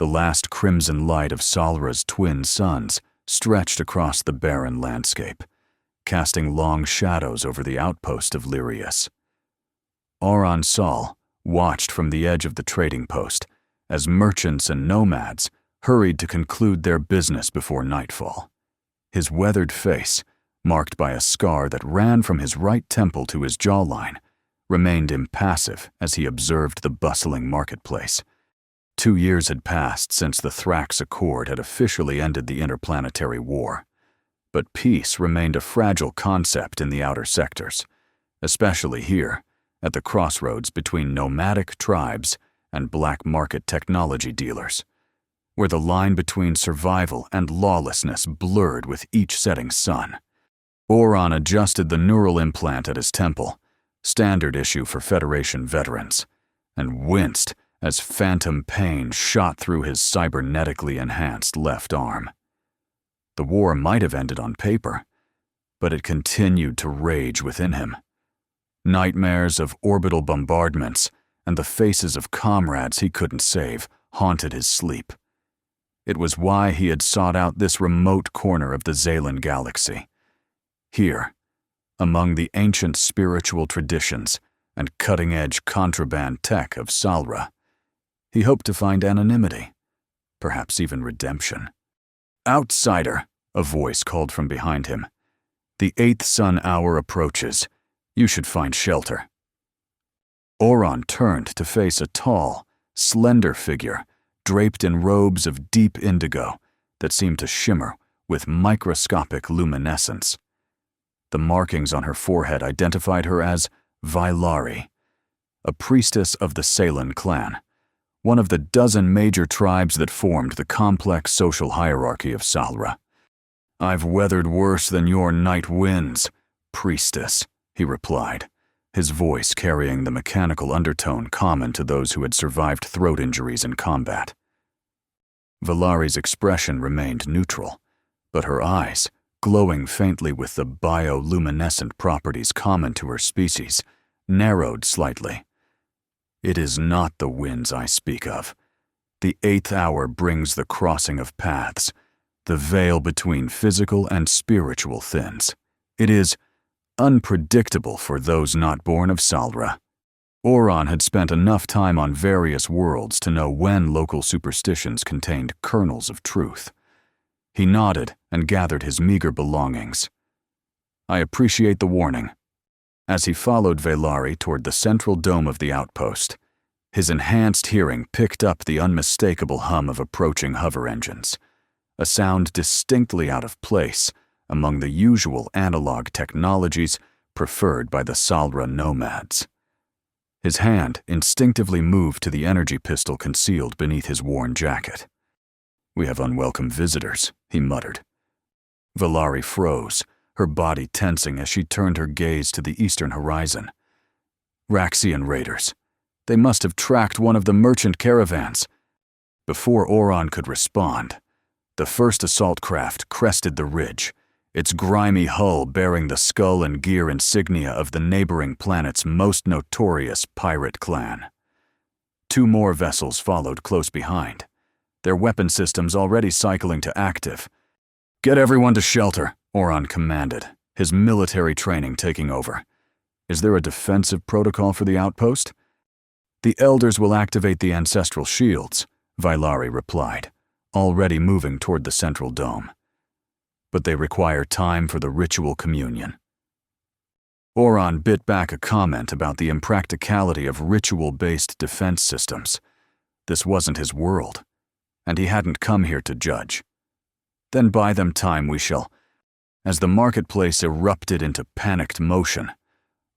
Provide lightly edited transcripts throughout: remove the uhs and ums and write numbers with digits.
The last crimson light of Salra's twin suns stretched across the barren landscape, casting long shadows over the outpost of Lirius. Oron Sol watched from the edge of the trading post as merchants and nomads hurried to conclude their business before nightfall. His weathered face, marked by a scar that ran from his right temple to his jawline, remained impassive as he observed the bustling marketplace. 2 years had passed since the Thrax Accord had officially ended the interplanetary war, but peace remained a fragile concept in the outer sectors, especially here, at the crossroads between nomadic tribes and black market technology dealers, where the line between survival and lawlessness blurred with each setting sun. Oron adjusted the neural implant at his temple, standard issue for Federation veterans, and winced as phantom pain shot through his cybernetically enhanced left arm. The war might have ended on paper, but it continued to rage within him. Nightmares of orbital bombardments and the faces of comrades he couldn't save haunted his sleep. It was why he had sought out this remote corner of the Zaylan galaxy. Here, among the ancient spiritual traditions and cutting-edge contraband tech of Salra, he hoped to find anonymity, perhaps even redemption. "Outsider," a voice called from behind him. "The 8th sun hour approaches. You should find shelter." Oron turned to face a tall, slender figure draped in robes of deep indigo that seemed to shimmer with microscopic luminescence. The markings on her forehead identified her as Vailari, a priestess of the Salen clan, one of the dozen major tribes that formed the complex social hierarchy of Salra. "I've weathered worse than your night winds, priestess," he replied, his voice carrying the mechanical undertone common to those who had survived throat injuries in combat. Vailari's expression remained neutral, but her eyes, glowing faintly with the bioluminescent properties common to her species, narrowed slightly. "It is not the winds I speak of. The 8th hour brings the crossing of paths. The veil between physical and spiritual thins. It is unpredictable for those not born of Salra." Oron had spent enough time on various worlds to know when local superstitions contained kernels of truth. He nodded and gathered his meager belongings. "I appreciate the warning." As he followed Vailari toward the central dome of the outpost, his enhanced hearing picked up the unmistakable hum of approaching hover engines, a sound distinctly out of place among the usual analog technologies preferred by the Salra nomads. His hand instinctively moved to the energy pistol concealed beneath his worn jacket. "We have unwelcome visitors," he muttered. Vailari froze, her body tensing as she turned her gaze to the eastern horizon. Raxian raiders. They must have tracked one of the merchant caravans. Before Oron could respond, the first assault craft crested the ridge, its grimy hull bearing the skull and gear insignia of the neighboring planet's most notorious pirate clan. 2 more vessels followed close behind, their weapon systems already cycling to active. "Get everyone to shelter," Oron commanded, his military training taking over. "Is there a defensive protocol for the outpost?" "The elders will activate the ancestral shields," Vailari replied, already moving toward the central dome. "But they require time for the ritual communion." Oron bit back a comment about the impracticality of ritual-based defense systems. This wasn't his world, and he hadn't come here to judge. "Then buy them time we shall." As the marketplace erupted into panicked motion,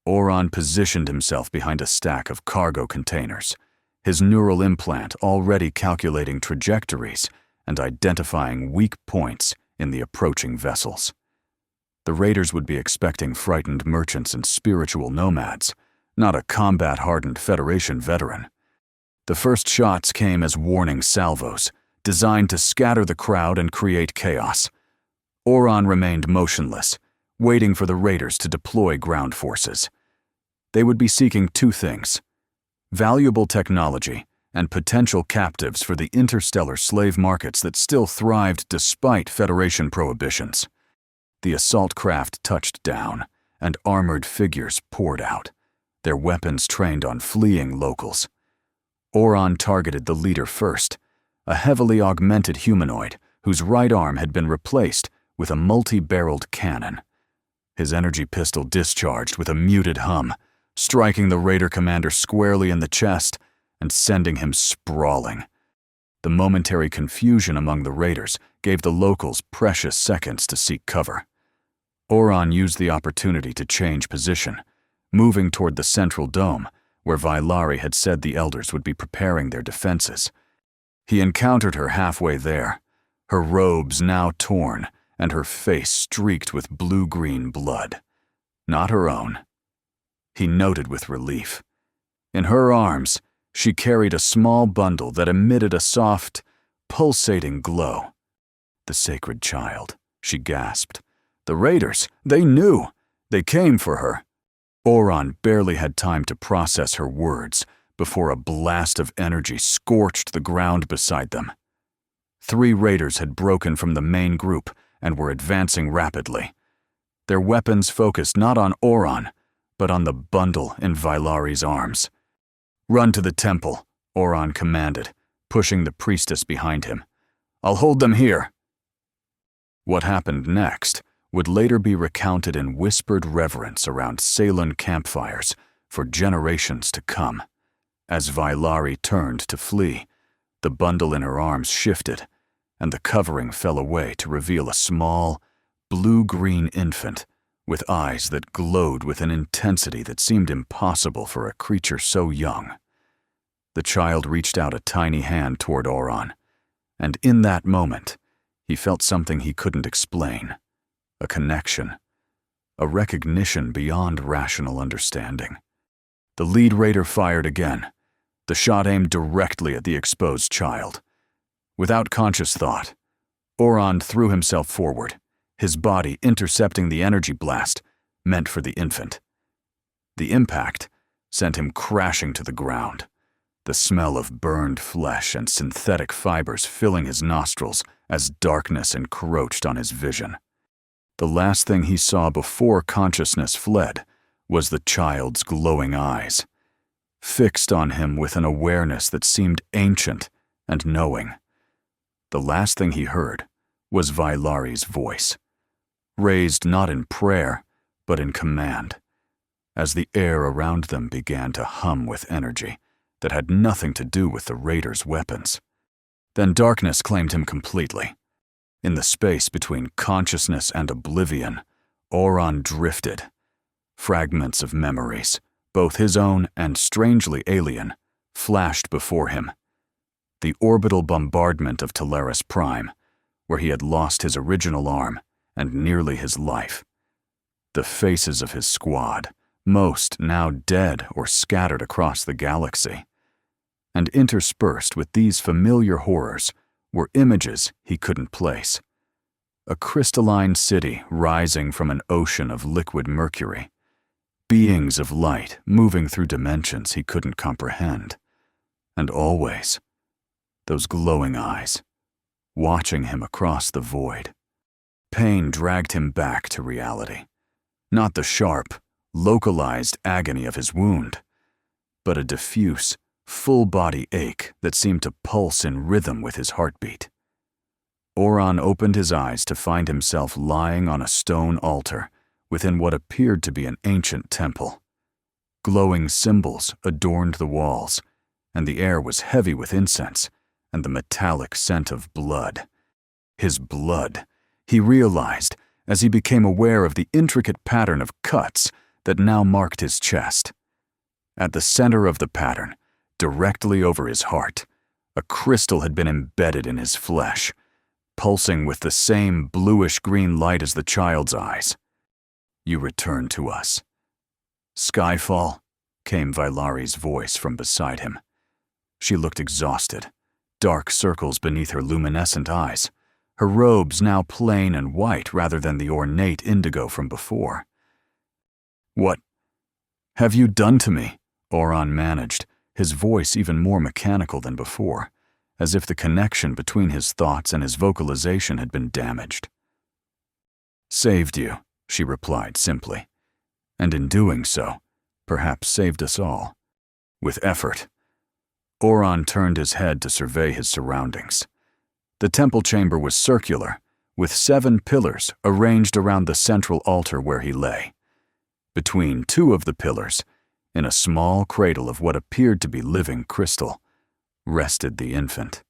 Oron positioned himself behind a stack of cargo containers, his neural implant already calculating trajectories and identifying weak points in the approaching vessels. The raiders would be expecting frightened merchants and spiritual nomads, not a combat-hardened Federation veteran. The first shots came as warning salvos, designed to scatter the crowd and create chaos. Oron remained motionless, waiting for the raiders to deploy ground forces. They would be seeking 2 things: valuable technology and potential captives for the interstellar slave markets that still thrived despite Federation prohibitions. The assault craft touched down, and armored figures poured out, their weapons trained on fleeing locals. Oron targeted the leader first, a heavily augmented humanoid whose right arm had been replaced with a multi-barreled cannon. His energy pistol discharged with a muted hum, striking the Raider commander squarely in the chest and sending him sprawling. The momentary confusion among the Raiders gave the locals precious seconds to seek cover. Oron used the opportunity to change position, moving toward the central dome, where Vailari had said the elders would be preparing their defenses. He encountered her halfway there, her robes now torn and her face streaked with blue-green blood. Not her own. He noted with relief. In her arms, she carried a small bundle that emitted a soft, pulsating glow. The sacred child, she gasped. The Raiders, they knew. They came for her. Oron barely had time to process her words before a blast of energy scorched the ground beside them. 3 Raiders had broken from the main group and were advancing rapidly. Their weapons focused not on Oron, but on the bundle in Vailari's arms. "Run to the temple," Oron commanded, pushing the priestess behind him. "I'll hold them here." What happened next would later be recounted in whispered reverence around Salen campfires for generations to come. As Vailari turned to flee, the bundle in her arms shifted, and the covering fell away to reveal a small, blue-green infant with eyes that glowed with an intensity that seemed impossible for a creature so young. The child reached out a tiny hand toward Oron, and in that moment, he felt something he couldn't explain. A connection, a recognition beyond rational understanding. The lead raider fired again, the shot aimed directly at the exposed child. Without conscious thought, Oron threw himself forward, his body intercepting the energy blast meant for the infant. The impact sent him crashing to the ground, the smell of burned flesh and synthetic fibers filling his nostrils as darkness encroached on his vision. The last thing he saw before consciousness fled was the child's glowing eyes, fixed on him with an awareness that seemed ancient and knowing. The last thing he heard was Vailari's voice, raised not in prayer, but in command, as the air around them began to hum with energy that had nothing to do with the Raiders' weapons. Then darkness claimed him completely. In the space between consciousness and oblivion, Oron drifted. Fragments of memories, both his own and strangely alien, flashed before him. The orbital bombardment of Teleris Prime, where he had lost his original arm and nearly his life. The faces of his squad, most now dead or scattered across the galaxy. And interspersed with these familiar horrors were images he couldn't place. A crystalline city rising from an ocean of liquid mercury. Beings of light moving through dimensions he couldn't comprehend. And always, those glowing eyes, watching him across the void. Pain dragged him back to reality. Not the sharp, localized agony of his wound, but a diffuse, full-body ache that seemed to pulse in rhythm with his heartbeat. Oron opened his eyes to find himself lying on a stone altar within what appeared to be an ancient temple. Glowing symbols adorned the walls, and the air was heavy with incense and the metallic scent of blood. His blood, he realized as he became aware of the intricate pattern of cuts that now marked his chest. At the center of the pattern, directly over his heart, a crystal had been embedded in his flesh, pulsing with the same bluish-green light as the child's eyes. "You return to us." "Skyfall," came Vailari's voice from beside him. She looked exhausted, dark circles beneath her luminescent eyes, her robes now plain and white rather than the ornate indigo from before. "What have you done to me?" Oron managed, his voice even more mechanical than before, as if the connection between his thoughts and his vocalization had been damaged. "Saved you," she replied simply, "and in doing so, perhaps saved us all." With effort, Oron turned his head to survey his surroundings. The temple chamber was circular, with 7 pillars arranged around the central altar where he lay. Between 2 of the pillars, in a small cradle of what appeared to be living crystal, rested the infant,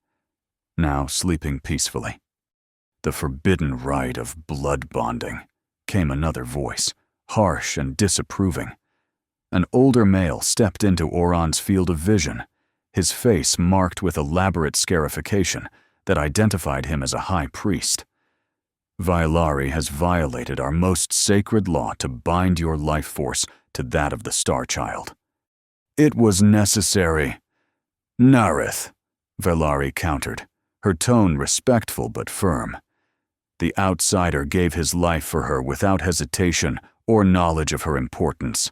now sleeping peacefully. "The forbidden rite of blood bonding," came another voice, harsh and disapproving. An older male stepped into Oron's field of vision, his face marked with elaborate scarification that identified him as a high priest. "Vailari has violated our most sacred law to bind your life force to that of the Star Child." "It was necessary." "Nareth," Vailari countered, her tone respectful but firm. "The outsider gave his life for her without hesitation or knowledge of her importance.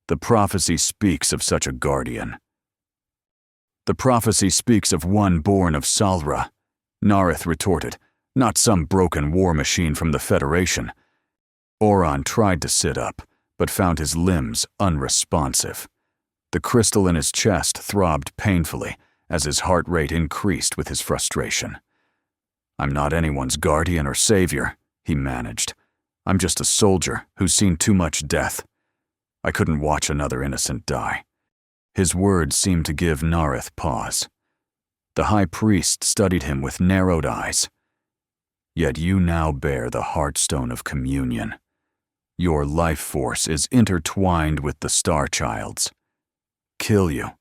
The prophecy speaks of such a guardian." "The prophecy speaks of one born of Salra," Nareth retorted, "not some broken war machine from the Federation." Oron tried to sit up, but found his limbs unresponsive. The crystal in his chest throbbed painfully as his heart rate increased with his frustration. "I'm not anyone's guardian or savior," he managed. "I'm just a soldier who's seen too much death. I couldn't watch another innocent die." His words seemed to give Nareth pause. The high priest studied him with narrowed eyes. "Yet you now bear the heartstone of communion. Your life force is intertwined with the Star Child's. Kill you,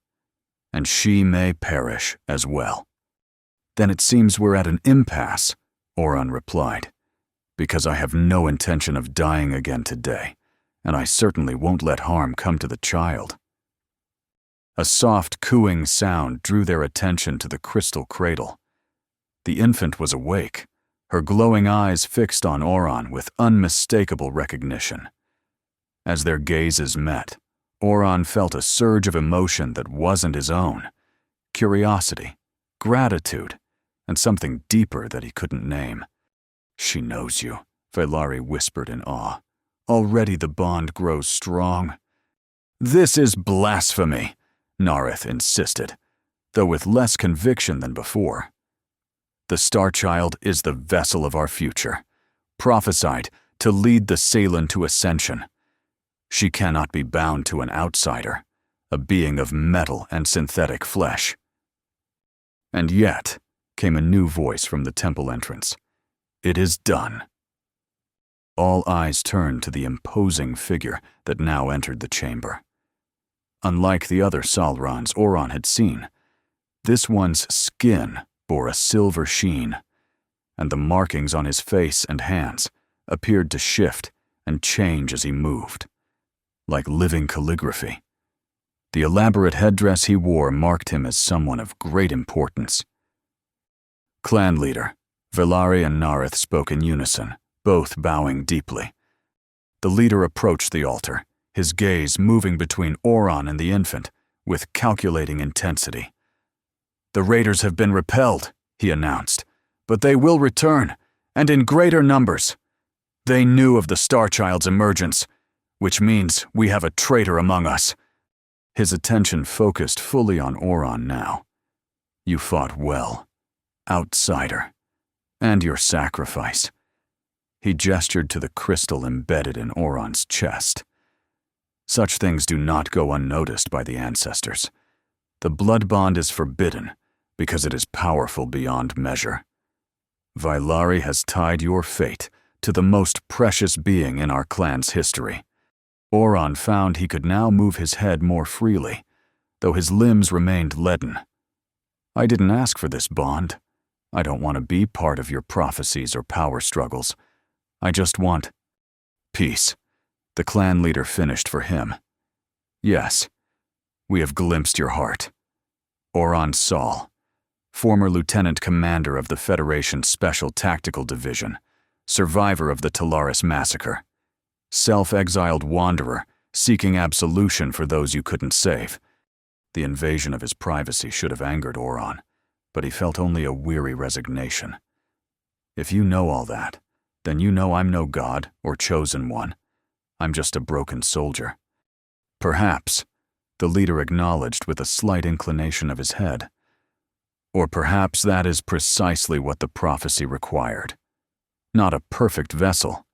and she may perish as well." "Then it seems we're at an impasse," Oron replied, "because I have no intention of dying again today, and I certainly won't let harm come to the child." A soft cooing sound drew their attention to the crystal cradle. The infant was awake, her glowing eyes fixed on Oron with unmistakable recognition. As their gazes met, Oron felt a surge of emotion that wasn't his own: curiosity, gratitude, and something deeper that he couldn't name. "She knows you," Vailari whispered in awe. "Already the bond grows strong." "This is blasphemy," Nareth insisted, though with less conviction than before. "The Star Child is the vessel of our future, prophesied to lead the Salen to ascension. She cannot be bound to an outsider, a being of metal and synthetic flesh." "And yet," came a new voice from the temple entrance, "it is done." All eyes turned to the imposing figure that now entered the chamber. Unlike the other Salrans Oron had seen, this one's skin bore a silver sheen, and the markings on his face and hands appeared to shift and change as he moved, like living calligraphy. The elaborate headdress he wore marked him as someone of great importance. "Clan leader," Vailari and Nareth spoke in unison, both bowing deeply. The leader approached the altar, his gaze moving between Oron and the infant with calculating intensity. "The raiders have been repelled," he announced, "but they will return, and in greater numbers. They knew of the Star Child's emergence, which means we have a traitor among us." His attention focused fully on Oron now. "You fought well, outsider, and your sacrifice." He gestured to the crystal embedded in Oron's chest. "Such things do not go unnoticed by the ancestors. The blood bond is forbidden because it is powerful beyond measure. Vailari has tied your fate to the most precious being in our clan's history." Oron found he could now move his head more freely, though his limbs remained leaden. "I didn't ask for this bond. I don't want to be part of your prophecies or power struggles. I just want peace," the clan leader finished for him. "Yes, we have glimpsed your heart." Oron Saul, former lieutenant commander of the Federation's Special Tactical Division, survivor of the Talaris massacre, self-exiled wanderer seeking absolution for those you couldn't save. The invasion of his privacy should have angered Oron, but he felt only a weary resignation. If you know all that, then you know I'm no god or chosen one. I'm just a broken soldier. Perhaps, the leader acknowledged with a slight inclination of his head. Or perhaps that is precisely what the prophecy required. Not a perfect vessel,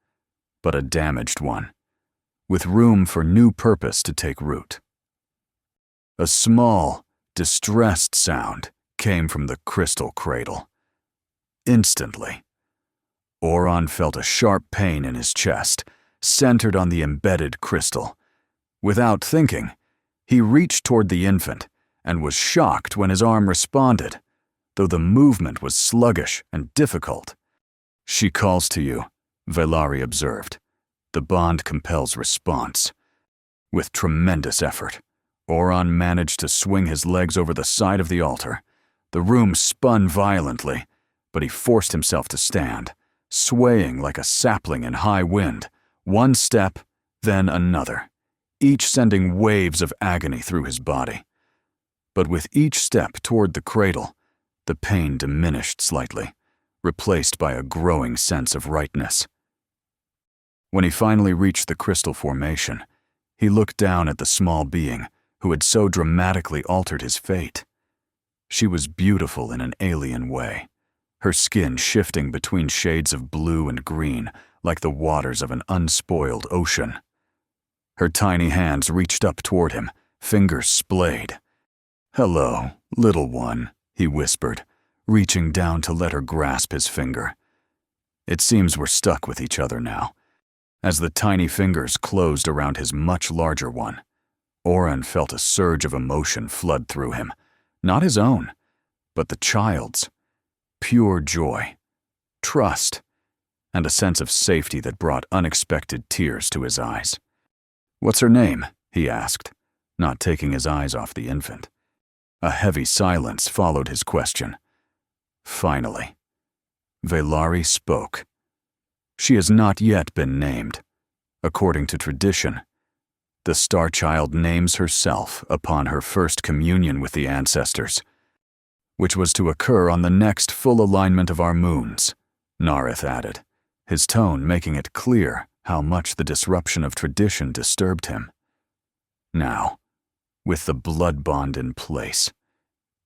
but a damaged one, with room for new purpose to take root. A small, distressed sound came from the crystal cradle. Instantly, Oron felt a sharp pain in his chest, centered on the embedded crystal. Without thinking, he reached toward the infant and was shocked when his arm responded, though the movement was sluggish and difficult. "She calls to you," Velari observed. "The bond compels response." With tremendous effort, Oron managed to swing his legs over the side of the altar. The room spun violently, but he forced himself to stand, swaying like a sapling in high wind, one step, then another, each sending waves of agony through his body. But with each step toward the cradle, the pain diminished slightly, replaced by a growing sense of rightness. When he finally reached the crystal formation, he looked down at the small being who had so dramatically altered his fate. She was beautiful in an alien way, her skin shifting between shades of blue and green like the waters of an unspoiled ocean. Her tiny hands reached up toward him, fingers splayed. "Hello, little one," he whispered, reaching down to let her grasp his finger. It seems we're stuck with each other now. As the tiny fingers closed around his much larger one, Oron felt a surge of emotion flood through him, not his own, but the child's. Pure joy, trust, and a sense of safety that brought unexpected tears to his eyes. "What's her name?" he asked, not taking his eyes off the infant. A heavy silence followed his question. Finally, Velari spoke. "She has not yet been named. According to tradition, the Star Child names herself upon her first communion with the ancestors, which was to occur on the next full alignment of our moons," Nareth added, his tone making it clear how much the disruption of tradition disturbed him. Now, with the blood bond in place,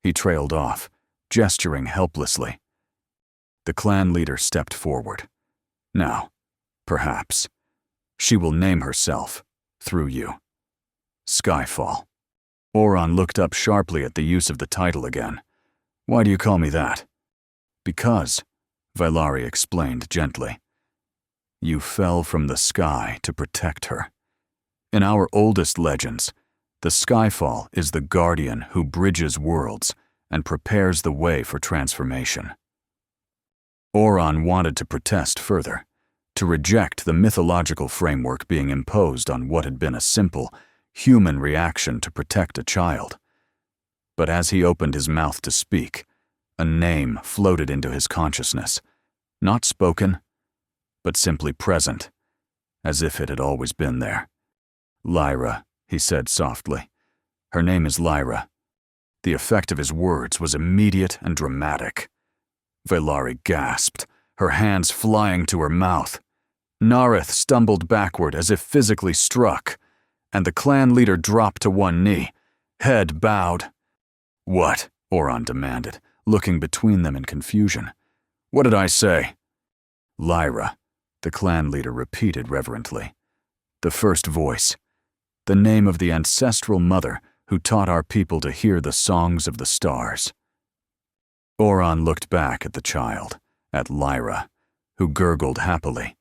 he trailed off, gesturing helplessly. The clan leader stepped forward. "Now, perhaps, she will name herself, through you. Skyfall." Oron looked up sharply at the use of the title again. "Why do you call me that?" "Because," Velari explained gently, "you fell from the sky to protect her. In our oldest legends, the Skyfall is the guardian who bridges worlds and prepares the way for transformation." Oron wanted to protest further, to reject the mythological framework being imposed on what had been a simple, human reaction to protect a child. But as he opened his mouth to speak, a name floated into his consciousness, not spoken, but simply present, as if it had always been there. "Lyra," he said softly. "Her name is Lyra." The effect of his words was immediate and dramatic. Velari gasped, her hands flying to her mouth. Nareth stumbled backward as if physically struck, and the clan leader dropped to one knee, head bowed. "What?" Oron demanded, looking between them in confusion. "What did I say?" "Lyra," the clan leader repeated reverently. "The first voice. The name of the ancestral mother who taught our people to hear the songs of the stars." Oron looked back at the child, at Lyra, who gurgled happily,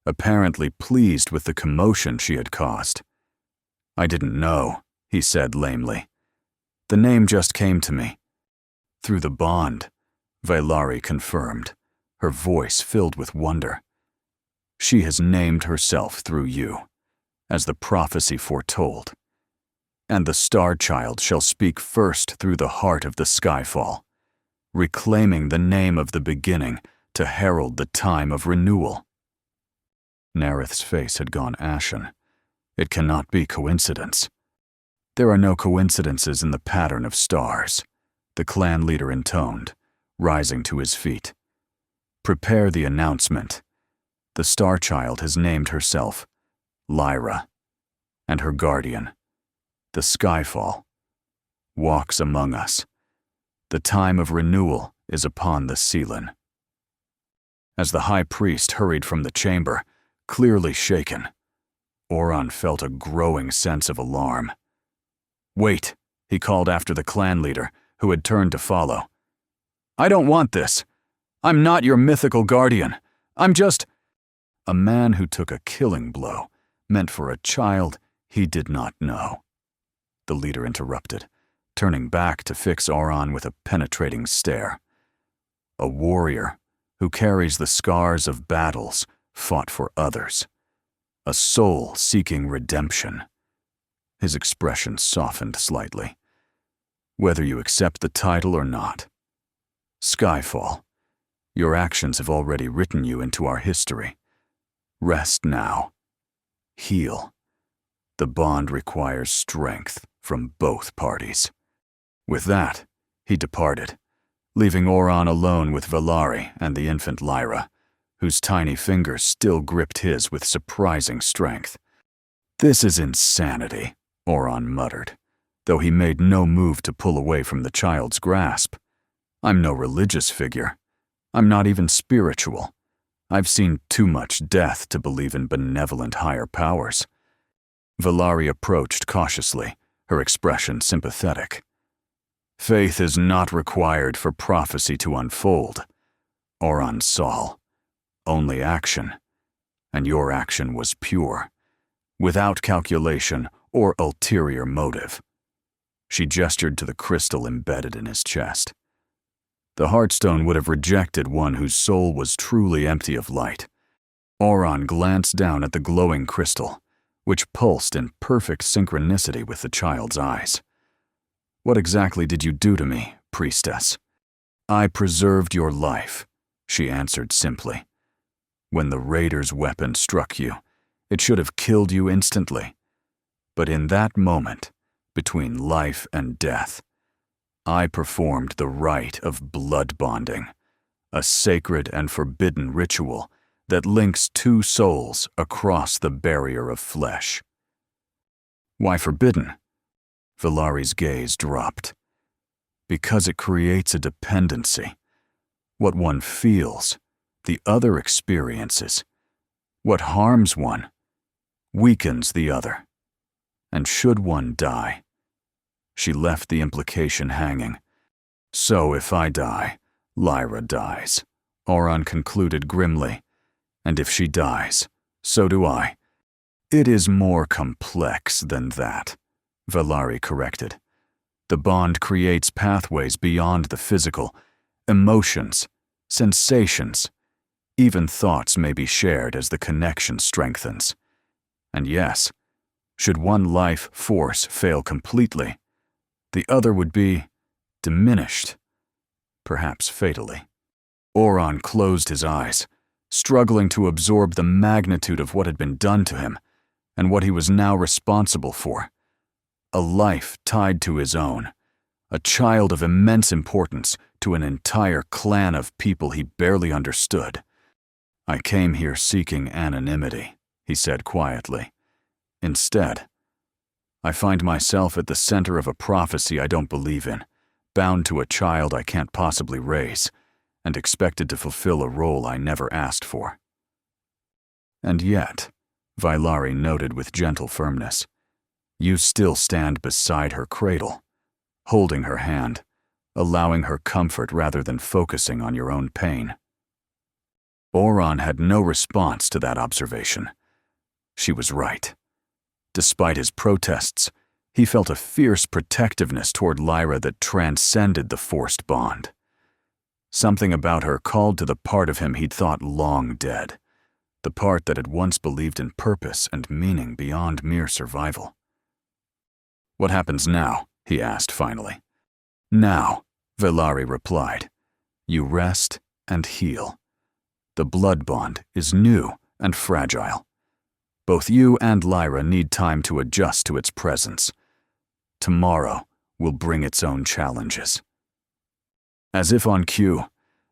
apparently pleased with the commotion she had caused. "I didn't know," he said lamely. "The name just came to me." "Through the bond," Velari confirmed, her voice filled with wonder. "She has named herself through you, as the prophecy foretold. And the Star Child shall speak first through the heart of the Skyfall, reclaiming the name of the beginning to herald the time of renewal." Nareth's face had gone ashen. It cannot be coincidence. There are no coincidences in the pattern of stars, the clan leader intoned, rising to his feet. Prepare the announcement. The Star Child has named herself Lyra, and her guardian, the Skyfall, walks among us. The time of renewal is upon the Sealan. As the high priest hurried from the chamber, clearly shaken, Oron felt a growing sense of alarm. "Wait," he called after the clan leader, who had turned to follow. "I don't want this. I'm not your mythical guardian. I'm just—" A man who took a killing blow meant for a child he did not know. The leader interrupted, turning back to fix Oron with a penetrating stare. A warrior who carries the scars of battles fought for others. A soul seeking redemption. His expression softened slightly. Whether you accept the title or not. Skyfall, your actions have already written you into our history. Rest now. Heal. The bond requires strength from both parties. With that, he departed, leaving Oron alone with Valari and the infant Lyra, whose tiny fingers still gripped his with surprising strength. "This is insanity," Oron muttered, though he made no move to pull away from the child's grasp. "I'm no religious figure. I'm not even spiritual. I've seen too much death to believe in benevolent higher powers." Valari approached cautiously, her expression sympathetic. "Faith is not required for prophecy to unfold," Oron saw. "Only action. And your action was pure, without calculation or ulterior motive." She gestured to the crystal embedded in his chest. The Heartstone would have rejected one whose soul was truly empty of light. Oron glanced down at the glowing crystal, which pulsed in perfect synchronicity with the child's eyes. "What exactly did you do to me, priestess?" "I preserved your life," she answered simply. "When the raider's weapon struck you, it should have killed you instantly. But in that moment, between life and death, I performed the rite of blood bonding, a sacred and forbidden ritual that links two souls across the barrier of flesh." "Why forbidden?" Valari's gaze dropped. "Because it creates a dependency. What one feels, the other experiences. What harms one, weakens the other. And should one die—" She left the implication hanging. "So if I die, Lyra dies," Oron concluded grimly. "And if she dies, so do I." "It is more complex than that," Valari corrected. "The bond creates pathways beyond the physical, emotions, sensations. Even thoughts may be shared as the connection strengthens. And yes, should one life force fail completely, the other would be diminished, perhaps fatally." Oron closed his eyes, struggling to absorb the magnitude of what had been done to him and what he was now responsible for. A life tied to his own, a child of immense importance to an entire clan of people he barely understood. "I came here seeking anonymity," he said quietly. "Instead, I find myself at the center of a prophecy I don't believe in, bound to a child I can't possibly raise, and expected to fulfill a role I never asked for." "And yet," Valari noted with gentle firmness, "you still stand beside her cradle, holding her hand, allowing her comfort rather than focusing on your own pain." Oron had no response to that observation. She was right. Despite his protests, he felt a fierce protectiveness toward Lyra that transcended the forced bond. Something about her called to the part of him he'd thought long dead, the part that had once believed in purpose and meaning beyond mere survival. "What happens now?" he asked finally. "Now," Valari replied, "you rest and heal. The blood bond is new and fragile. Both you and Lyra need time to adjust to its presence. tomorrow will bring its own challenges. As if on cue,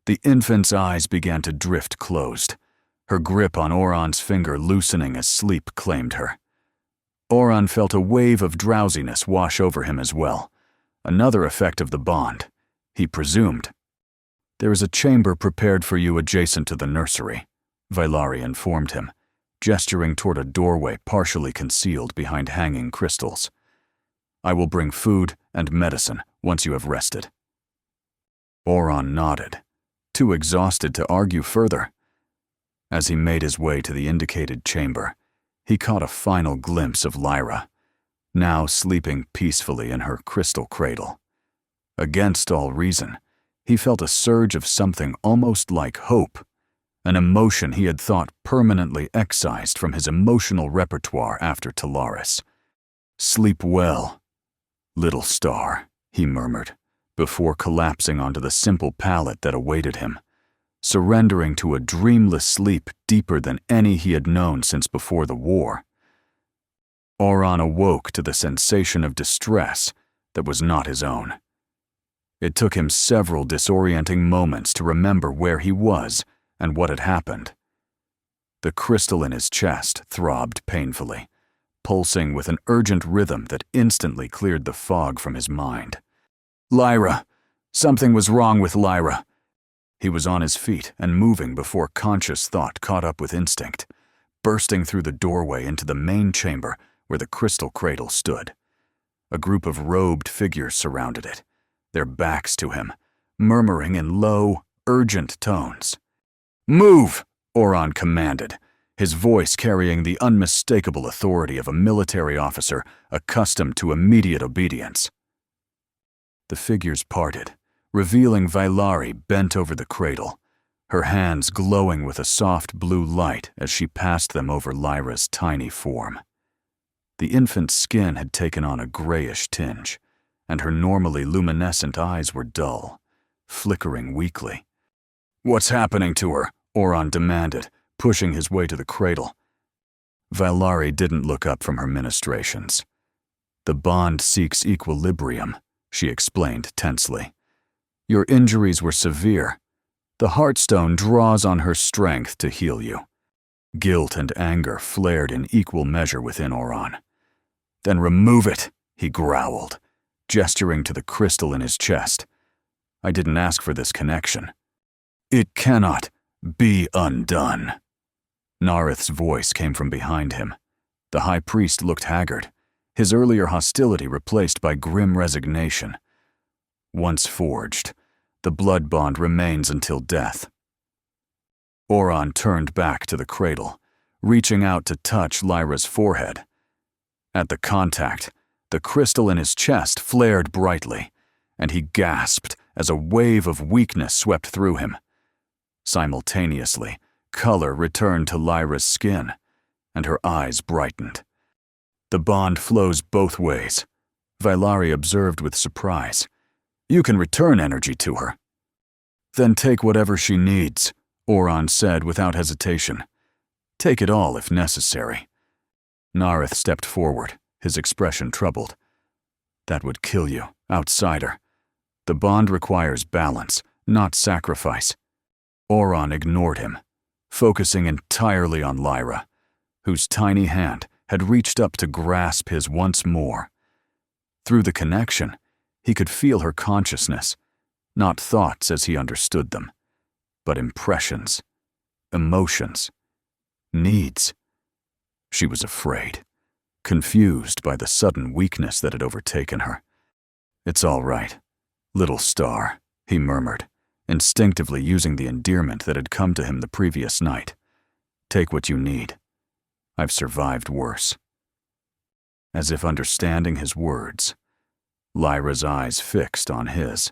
the infant's eyes began to drift closed, her grip on Oron's finger loosening as sleep claimed her. Oron felt a wave of drowsiness wash over him as well, another effect of the bond, he presumed. "There is a chamber prepared for you adjacent to the nursery," Vailari informed him, gesturing toward a doorway partially concealed behind hanging crystals. "I will bring food and medicine once you have rested." Oron nodded, too exhausted to argue further. As he made his way to the indicated chamber, he caught a final glimpse of Lyra, now sleeping peacefully in her crystal cradle. Against all reason, he felt a surge of something almost like hope, an emotion he had thought permanently excised from his emotional repertoire after Talaris. "Sleep well, little star," he murmured, before collapsing onto the simple pallet that awaited him, surrendering to a dreamless sleep deeper than any he had known since before the war. Oron awoke to the sensation of distress that was not his own. It took him several disorienting moments to remember where he was and what had happened. The crystal in his chest throbbed painfully, pulsing with an urgent rhythm that instantly cleared the fog from his mind. Lyra! Something was wrong with Lyra. He was on his feet and moving before conscious thought caught up with instinct, bursting through the doorway into the main chamber where the crystal cradle stood. A group of robed figures surrounded it, their backs to him, murmuring in low, urgent tones. "Move!" Oron commanded, his voice carrying the unmistakable authority of a military officer accustomed to immediate obedience. The figures parted, revealing Vailari bent over the cradle, her hands glowing with a soft blue light as she passed them over Lyra's tiny form. The infant's skin had taken on a grayish tinge, and her normally luminescent eyes were dull, flickering weakly. "What's happening to her?" Oron demanded, pushing his way to the cradle. Vailari didn't look up from her ministrations. "The bond seeks equilibrium," she explained tensely. "Your injuries were severe. The Heartstone draws on her strength to heal you." Guilt and anger flared in equal measure within Oron. "Then remove it," he growled, gesturing to the crystal in his chest. "I didn't ask for this connection." "It cannot be undone." Nareth's voice came from behind him. The high priest looked haggard, his earlier hostility replaced by grim resignation. "Once forged, the blood bond remains until death." Oron turned back to the cradle, reaching out to touch Lyra's forehead. At the contact, the crystal in his chest flared brightly, and he gasped as a wave of weakness swept through him. Simultaneously, color returned to Lyra's skin, and her eyes brightened. "The bond flows both ways," Vailari observed with surprise. "You can return energy to her." "Then take whatever she needs," Oron said without hesitation. "Take it all if necessary." Nareth stepped forward, his expression troubled. "That would kill you, outsider. The bond requires balance, not sacrifice." Oron ignored him, focusing entirely on Lyra, whose tiny hand had reached up to grasp his once more. Through the connection, he could feel her consciousness, not thoughts as he understood them, but impressions, emotions, needs. She was afraid, confused by the sudden weakness that had overtaken her. "It's all right, little star," he murmured, instinctively using the endearment that had come to him the previous night. "Take what you need. I've survived worse." As if understanding his words, Lyra's eyes fixed on his,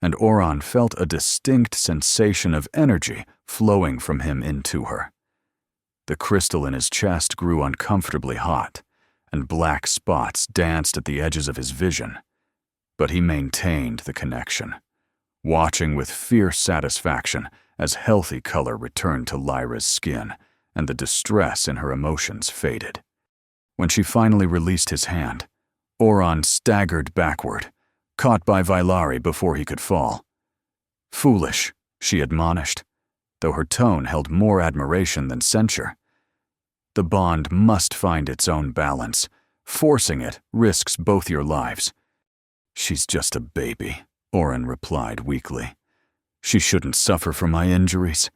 and Oron felt a distinct sensation of energy flowing from him into her. The crystal in his chest grew uncomfortably hot, and black spots danced at the edges of his vision, but he maintained the connection, watching with fierce satisfaction as healthy color returned to Lyra's skin and the distress in her emotions faded. When she finally released his hand, Oron staggered backward, caught by Vailari before he could fall. "Foolish," she admonished, though her tone held more admiration than censure. "The bond must find its own balance. Forcing it risks both your lives." "She's just a baby," Oron replied weakly. "She shouldn't suffer for my injuries."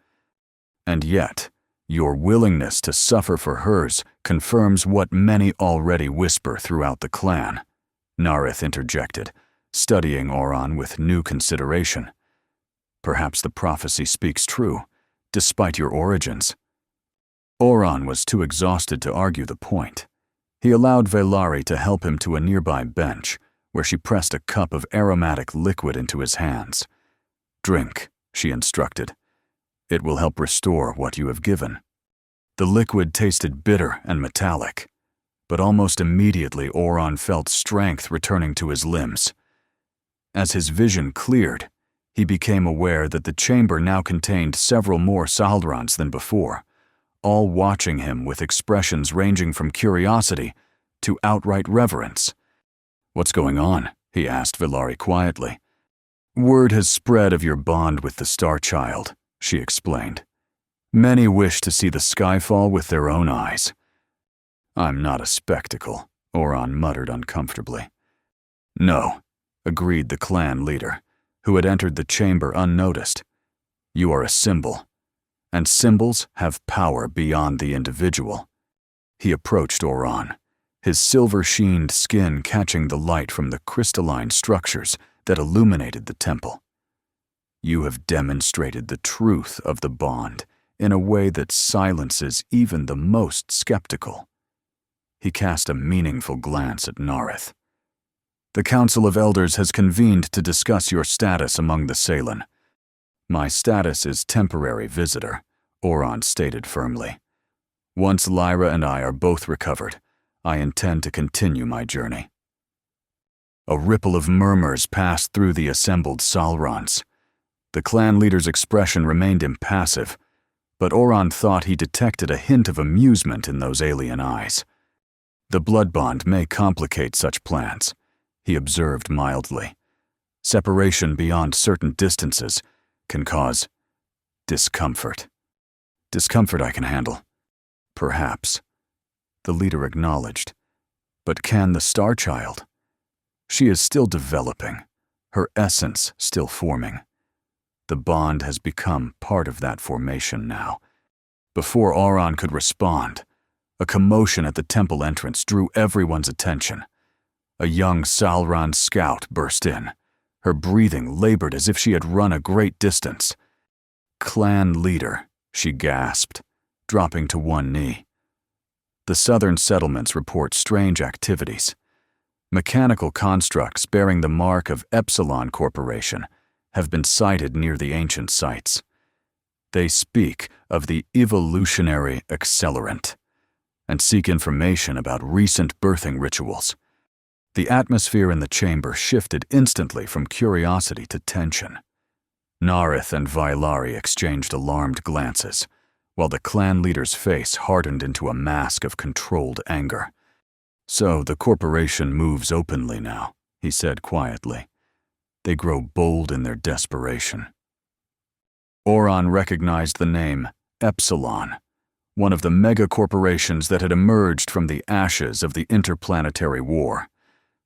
"And yet, your willingness to suffer for hers confirms what many already whisper throughout the clan," Nareth interjected, studying Oron with new consideration. "Perhaps the prophecy speaks true, despite your origins." Oron was too exhausted to argue the point. He allowed Vailari to help him to a nearby bench, where she pressed a cup of aromatic liquid into his hands. "Drink," she instructed. "It will help restore what you have given." The liquid tasted bitter and metallic, but almost immediately Oron felt strength returning to his limbs. As his vision cleared, he became aware that the chamber now contained several more Salrans than before, all watching him with expressions ranging from curiosity to outright reverence. "What's going on?" he asked Vailari quietly. "Word has spread of your bond with the Star Child," she explained. "Many wish to see the skyfall with their own eyes." "I'm not a spectacle," Oron muttered uncomfortably. "No," agreed the clan leader, who had entered the chamber unnoticed. "You are a symbol, and symbols have power beyond the individual." He approached Oron, his silver-sheened skin catching the light from the crystalline structures that illuminated the temple. "You have demonstrated the truth of the bond in a way that silences even the most skeptical." He cast a meaningful glance at Nareth. "The Council of Elders has convened to discuss your status among the Salen." "My status is temporary visitor," Oron stated firmly. "Once Lyra and I are both recovered, I intend to continue my journey." A ripple of murmurs passed through the assembled Salrans. The clan leader's expression remained impassive, but Oron thought he detected a hint of amusement in those alien eyes. "The blood bond may complicate such plans," he observed mildly. "Separation beyond certain distances can cause discomfort." "Discomfort I can handle." "Perhaps," the leader acknowledged. "But can the Star Child? She is still developing, her essence still forming. The bond has become part of that formation now." Before Oron could respond, a commotion at the temple entrance drew everyone's attention. A young Salran scout burst in, her breathing labored as if she had run a great distance. "Clan leader," she gasped, dropping to one knee. "The southern settlements report strange activities. Mechanical constructs bearing the mark of Epsilon Corporation have been sighted near the ancient sites. They speak of the evolutionary accelerant and seek information about recent birthing rituals." The atmosphere in the chamber shifted instantly from curiosity to tension. Nareth and Vailari exchanged alarmed glances, while the clan leader's face hardened into a mask of controlled anger. "So the corporation moves openly now," he said quietly. "They grow bold in their desperation." Oron recognized the name Epsilon, one of the mega-corporations that had emerged from the ashes of the interplanetary war,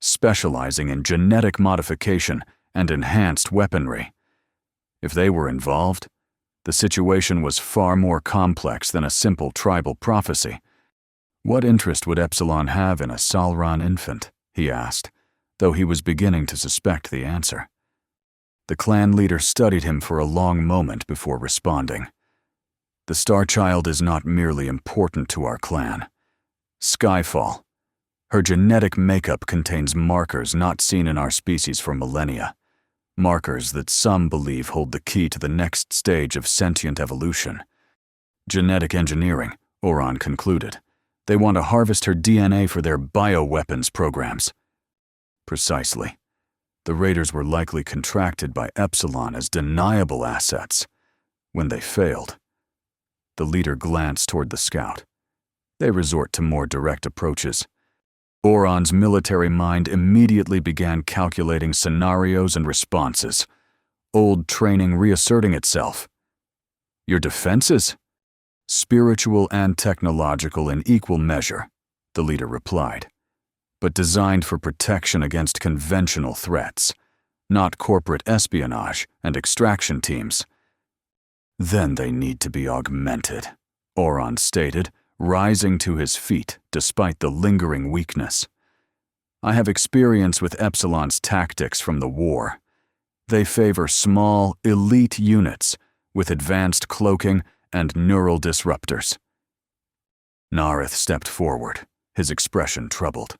specializing in genetic modification and enhanced weaponry. If they were involved, the situation was far more complex than a simple tribal prophecy. "What interest would Epsilon have in a Salran infant?" he asked, though he was beginning to suspect the answer. The clan leader studied him for a long moment before responding. "The Star Child is not merely important to our clan. Skyfall. Her genetic makeup contains markers not seen in our species for millennia. Markers that some believe hold the key to the next stage of sentient evolution. Genetic engineering," Oron concluded. "They want to harvest her DNA for their bioweapons programs." "Precisely. The raiders were likely contracted by Epsilon as deniable assets. When they failed." The leader glanced toward the scout. "They resort to more direct approaches. Oron's military mind immediately began calculating scenarios and responses, old training reasserting itself. Your defenses? Spiritual and technological in equal measure, the leader replied, but designed for protection against conventional threats, not corporate espionage and extraction teams. Then they need to be augmented, Oron stated, rising to his feet despite the lingering weakness. I have experience with Epsilon's tactics from the war. They favor small, elite units with advanced cloaking and neural disruptors. Nareth stepped forward, his expression troubled.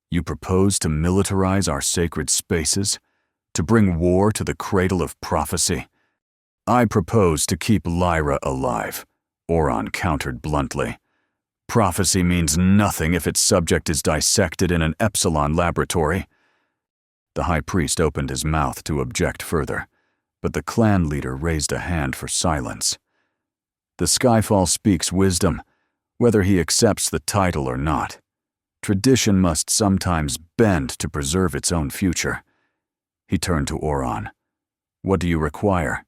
You propose to militarize our sacred spaces? To bring war to the cradle of prophecy? I propose to keep Lyra alive, Oron countered bluntly. Prophecy means nothing if its subject is dissected in an Epsilon laboratory. The high priest opened his mouth to object further, but the clan leader raised a hand for silence. The Skyfall speaks wisdom, whether he accepts the title or not. Tradition must sometimes bend to preserve its own future. He turned to Oron. What do you require?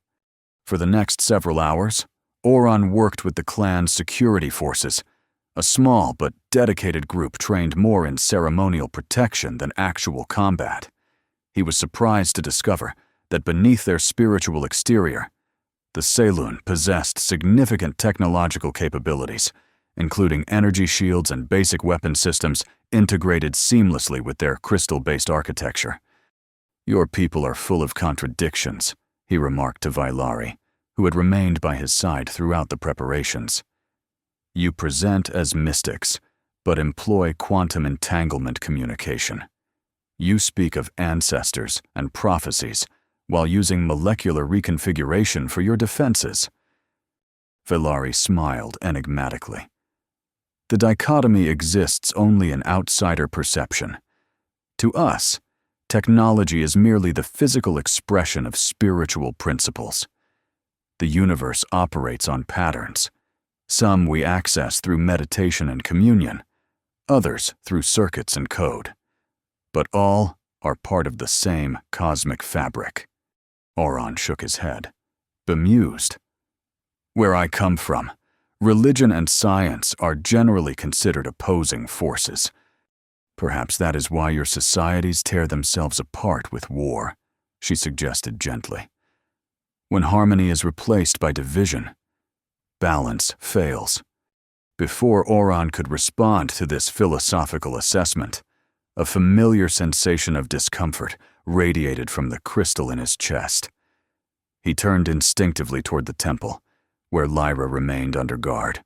For the next several hours, Oron worked with the clan's security forces, a small but dedicated group trained more in ceremonial protection than actual combat. He was surprised to discover that beneath their spiritual exterior, the Saloon possessed significant technological capabilities, including energy shields and basic weapon systems integrated seamlessly with their crystal-based architecture. Your people are full of contradictions, he remarked to Vailari, who had remained by his side throughout the preparations. You present as mystics, but employ quantum entanglement communication. You speak of ancestors and prophecies while using molecular reconfiguration for your defenses. Vailari smiled enigmatically. The dichotomy exists only in outsider perception. To us, technology is merely the physical expression of spiritual principles. The universe operates on patterns. Some we access through meditation and communion, others through circuits and code. But all are part of the same cosmic fabric. Oron shook his head, bemused. Where I come from, religion and science are generally considered opposing forces. Perhaps that is why your societies tear themselves apart with war, she suggested gently. When harmony is replaced by division, balance fails. Before Oron could respond to this philosophical assessment, a familiar sensation of discomfort radiated from the crystal in his chest. He turned instinctively toward the temple, where Lyra remained under guard.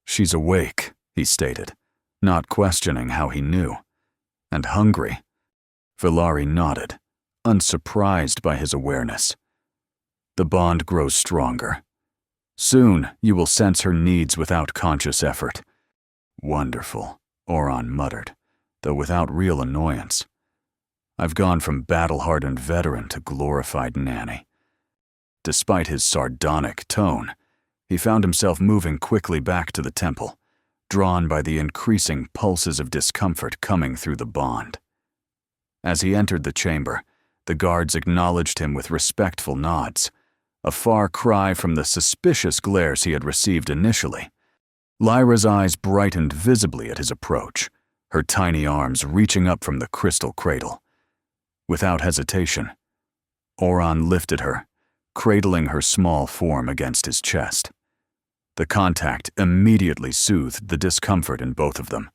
She's awake, he stated, not questioning how he knew. And hungry. Vailari nodded, unsurprised by his awareness. The bond grows stronger. Soon you will sense her needs without conscious effort. Wonderful, Oron muttered, though without real annoyance. I've gone from battle-hardened veteran to glorified nanny. Despite his sardonic tone, he found himself moving quickly back to the temple, drawn by the increasing pulses of discomfort coming through the bond. As he entered the chamber, the guards acknowledged him with respectful nods, a far cry from the suspicious glares he had received initially. Lyra's eyes brightened visibly at his approach, her tiny arms reaching up from the crystal cradle. Without hesitation, Oron lifted her, cradling her small form against his chest. The contact immediately soothed the discomfort in both of them,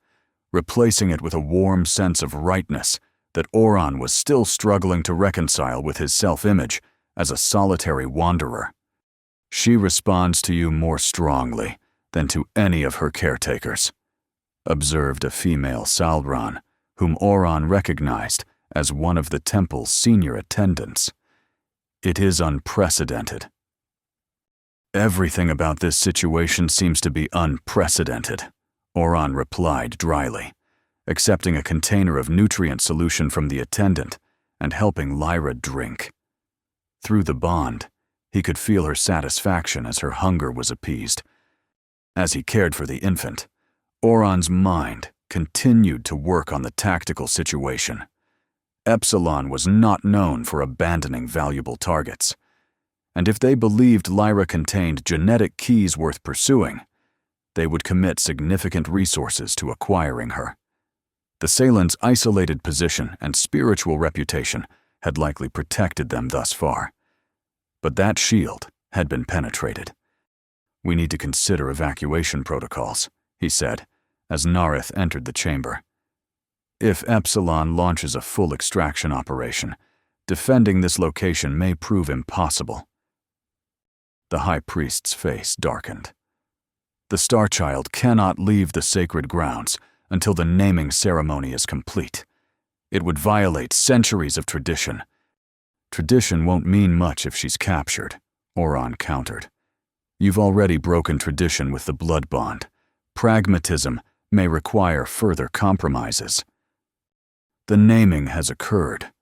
replacing it with a warm sense of rightness that Oron was still struggling to reconcile with his self-image as a solitary wanderer. She responds to you more strongly than to any of her caretakers, observed a female Salran, whom Oron recognized as one of the temple's senior attendants. It is unprecedented. Everything about this situation seems to be unprecedented, Oron replied dryly, accepting a container of nutrient solution from the attendant and helping Lyra drink. Through the bond, he could feel her satisfaction as her hunger was appeased. As he cared for the infant, Oron's mind continued to work on the tactical situation. Epsilon was not known for abandoning valuable targets, and if they believed Lyra contained genetic keys worth pursuing, they would commit significant resources to acquiring her. The Salen's isolated position and spiritual reputation had likely protected them thus far, but that shield had been penetrated. "We need to consider evacuation protocols," he said, as Nareth entered the chamber. "If Epsilon launches a full extraction operation, defending this location may prove impossible." The High Priest's face darkened. "The Starchild cannot leave the sacred grounds until the naming ceremony is complete. It would violate centuries of tradition. Tradition won't mean much if she's captured," Oron countered. "You've already broken tradition with the blood bond. Pragmatism may require further compromises." "The naming has occurred,"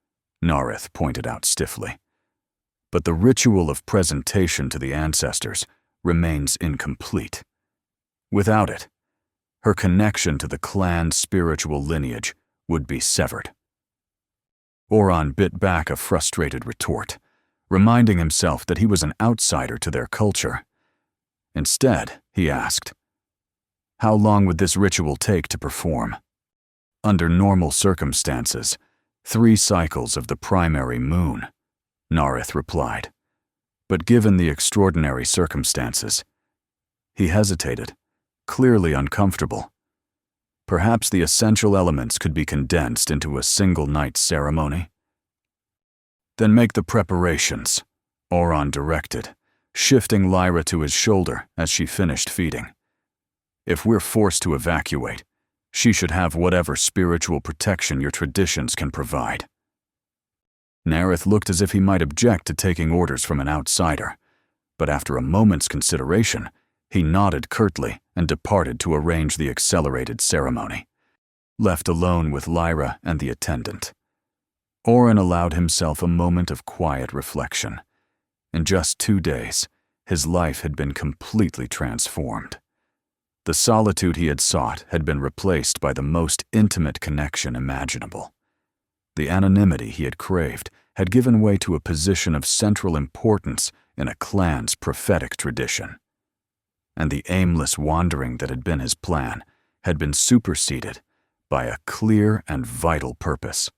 Nareth pointed out stiffly. "But the ritual of presentation to the ancestors remains incomplete. Without it, her connection to the clan's spiritual lineage would be severed." Oron bit back a frustrated retort, reminding himself that he was an outsider to their culture. Instead, he asked, "How long would this ritual take to perform?" "Under normal circumstances, 3 cycles of the primary moon," Nareth replied. "But given the extraordinary circumstances," he hesitated, clearly uncomfortable. "Perhaps the essential elements could be condensed into a single night ceremony?" "Then make the preparations," Oron directed, shifting Lyra to his shoulder as she finished feeding. "If we're forced to evacuate, she should have whatever spiritual protection your traditions can provide." Nareth looked as if he might object to taking orders from an outsider, but after a moment's consideration, he nodded curtly and departed to arrange the accelerated ceremony. Left alone with Lyra and the attendant, Oron allowed himself a moment of quiet reflection. In just 2 days, his life had been completely transformed. The solitude he had sought had been replaced by the most intimate connection imaginable. The anonymity he had craved had given way to a position of central importance in a clan's prophetic tradition. And the aimless wandering that had been his plan had been superseded by a clear and vital purpose: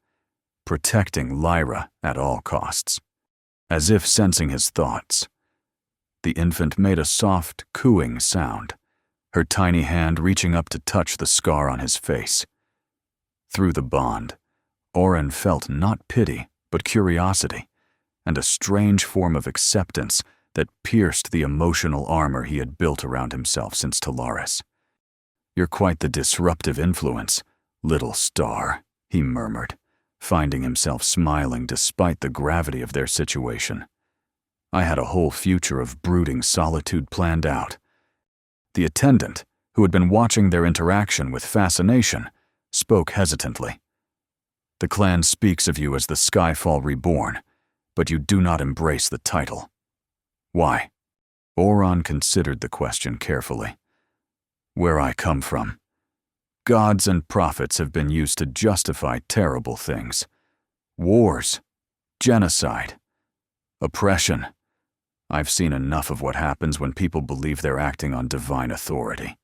protecting Lyra at all costs. As if sensing his thoughts, the infant made a soft, cooing sound, her tiny hand reaching up to touch the scar on his face. Through the bond, Oron felt not pity, but curiosity, and a strange form of acceptance that pierced the emotional armor he had built around himself since Talaris. "You're quite the disruptive influence, little star," he murmured, finding himself smiling despite the gravity of their situation. "I had a whole future of brooding solitude planned out." The attendant, who had been watching their interaction with fascination, spoke hesitantly. "The clan speaks of you as the Skyfall Reborn, but you do not embrace the title. Why?" Oron considered the question carefully. "Where I come from, gods and prophets have been used to justify terrible things. Wars, genocide, oppression. I've seen enough of what happens when people believe they're acting on divine authority."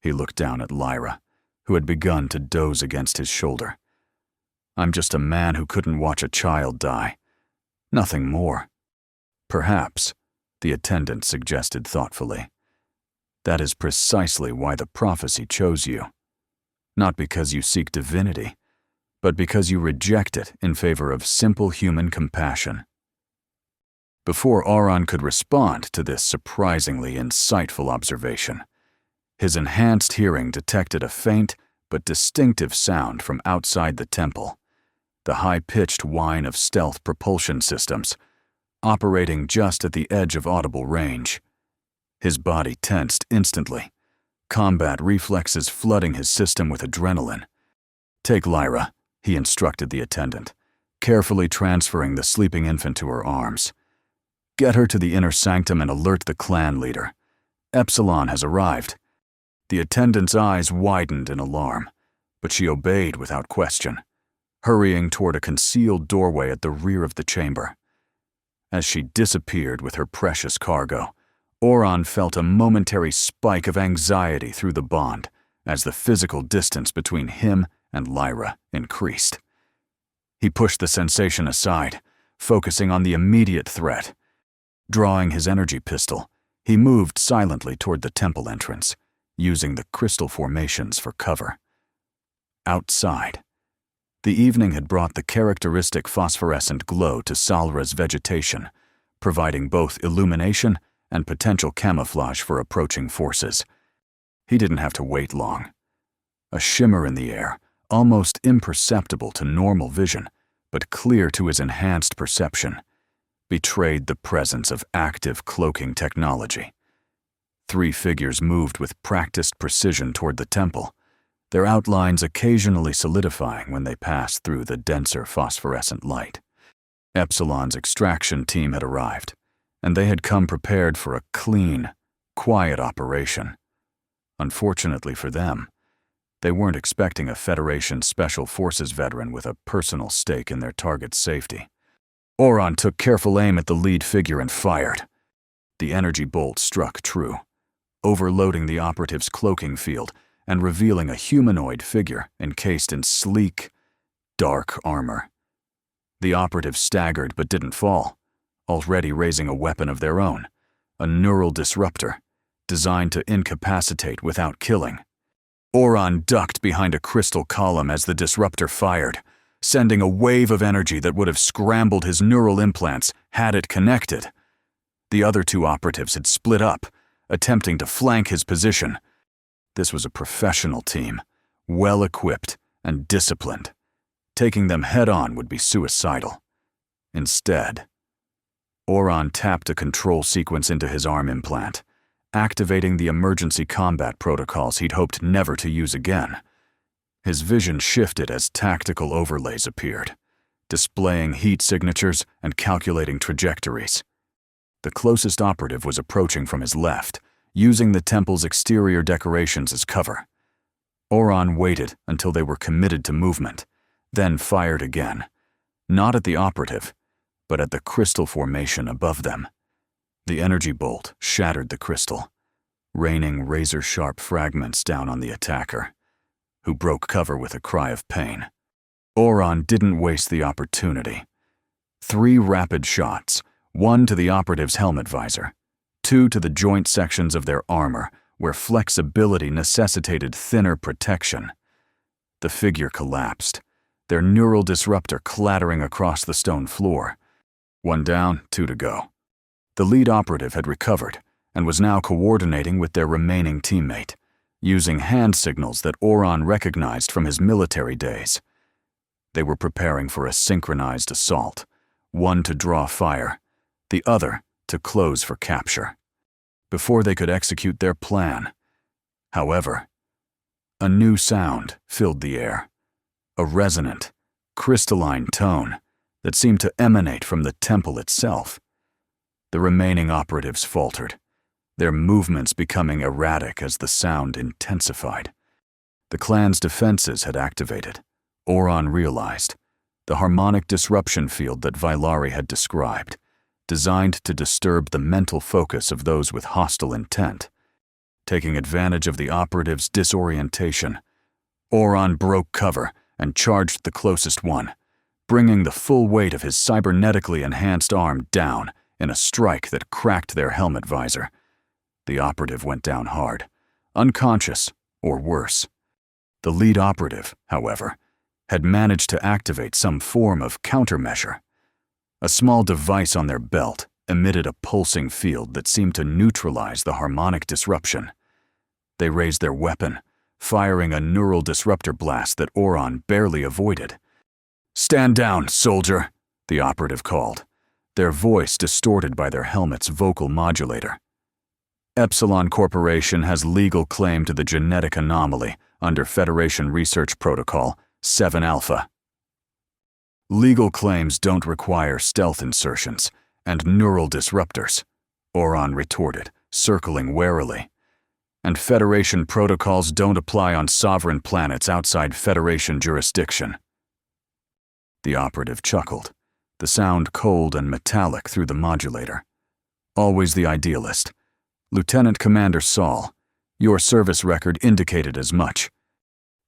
He looked down at Lyra, who had begun to doze against his shoulder. "I'm just a man who couldn't watch a child die. Nothing more." "Perhaps," the attendant suggested thoughtfully, "that is precisely why the prophecy chose you. Not because you seek divinity, but because you reject it in favor of simple human compassion." Before Oron could respond to this surprisingly insightful observation, his enhanced hearing detected a faint but distinctive sound from outside the temple, the high-pitched whine of stealth propulsion systems, operating just at the edge of audible range. His body tensed instantly, combat reflexes flooding his system with adrenaline. "Take Lyra," he instructed the attendant, carefully transferring the sleeping infant to her arms. "Get her to the inner sanctum and alert the clan leader. Epsilon has arrived." The attendant's eyes widened in alarm, but she obeyed without question, hurrying toward a concealed doorway at the rear of the chamber. As she disappeared with her precious cargo, Oron felt a momentary spike of anxiety through the bond as the physical distance between him and Lyra increased. He pushed the sensation aside, focusing on the immediate threat. Drawing his energy pistol, he moved silently toward the temple entrance, using the crystal formations for cover. Outside, the evening had brought the characteristic phosphorescent glow to Salra's vegetation, providing both illumination and potential camouflage for approaching forces. He didn't have to wait long. A shimmer in the air, almost imperceptible to normal vision, but clear to his enhanced perception, betrayed the presence of active cloaking technology. 3 figures moved with practiced precision toward the temple, their outlines occasionally solidifying when they passed through the denser phosphorescent light. Epsilon's extraction team had arrived, and they had come prepared for a clean, quiet operation. Unfortunately for them, they weren't expecting a Federation Special Forces veteran with a personal stake in their target's safety. Oron took careful aim at the lead figure and fired. The energy bolt struck true, overloading the operative's cloaking field and revealing a humanoid figure encased in sleek, dark armor. The operative staggered but didn't fall, already raising a weapon of their own, a neural disruptor, designed to incapacitate without killing. Oron ducked behind a crystal column as the disruptor fired, sending a wave of energy that would have scrambled his neural implants had it connected. The other 2 operatives had split up, attempting to flank his position. This was a professional team, well-equipped and disciplined. Taking them head-on would be suicidal. Instead, Oron tapped a control sequence into his arm implant, activating the emergency combat protocols he'd hoped never to use again. His vision shifted as tactical overlays appeared, displaying heat signatures and calculating trajectories. The closest operative was approaching from his left, using the temple's exterior decorations as cover. Oron waited until they were committed to movement, then fired again, not at the operative, but at the crystal formation above them. The energy bolt shattered the crystal, raining razor-sharp fragments down on the attacker, who broke cover with a cry of pain. Oron didn't waste the opportunity. 3 rapid shots, 1 to the operative's helmet visor, 2 to the joint sections of their armor, where flexibility necessitated thinner protection. The figure collapsed, their neural disruptor clattering across the stone floor. 1 down, 2 to go. The lead operative had recovered and was now coordinating with their remaining teammate, using hand signals that Oron recognized from his military days. They were preparing for a synchronized assault, 1 to draw fire, the other to close for capture. Before they could execute their plan, however, a new sound filled the air, a resonant, crystalline tone that seemed to emanate from the temple itself. The remaining operatives faltered, their movements becoming erratic as the sound intensified. The clan's defenses had activated, Oron realized, the harmonic disruption field that Vailari had described, designed to disturb the mental focus of those with hostile intent. Taking advantage of the operative's disorientation, Oron broke cover and charged the closest one, bringing the full weight of his cybernetically enhanced arm down in a strike that cracked their helmet visor. The operative went down hard, unconscious or worse. The lead operative, however, had managed to activate some form of countermeasure. A small device on their belt emitted a pulsing field that seemed to neutralize the harmonic disruption. They raised their weapon, firing a neural disruptor blast that Oron barely avoided. "Stand down, soldier," the operative called, their voice distorted by their helmet's vocal modulator. "Epsilon Corporation has legal claim to the genetic anomaly under Federation Research Protocol 7 Alpha. Legal claims don't require stealth insertions and neural disruptors," Oron retorted, circling warily. and Federation protocols don't apply on sovereign planets outside Federation jurisdiction." The operative chuckled, the sound cold and metallic through the modulator. "Always the idealist. Lieutenant Commander Saul, your service record indicated as much."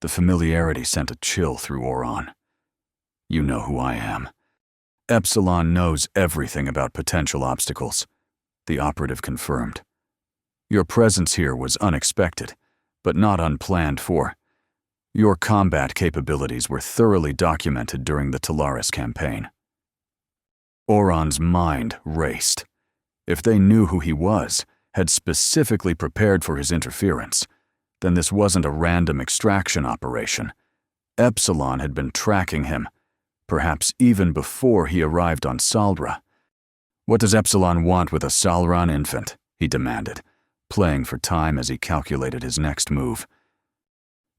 The familiarity sent a chill through Oron. "You know who I am. Epsilon knows everything about potential obstacles," the operative confirmed. "Your presence here was unexpected, but not unplanned for. Your combat capabilities were thoroughly documented during the Talaris campaign." Oron's mind raced. If they knew who he was, had specifically prepared for his interference, then this wasn't a random extraction operation. Epsilon had been tracking him, perhaps even before he arrived on Salra. "What does Epsilon want with a Salran infant?" he demanded, playing for time as he calculated his next move.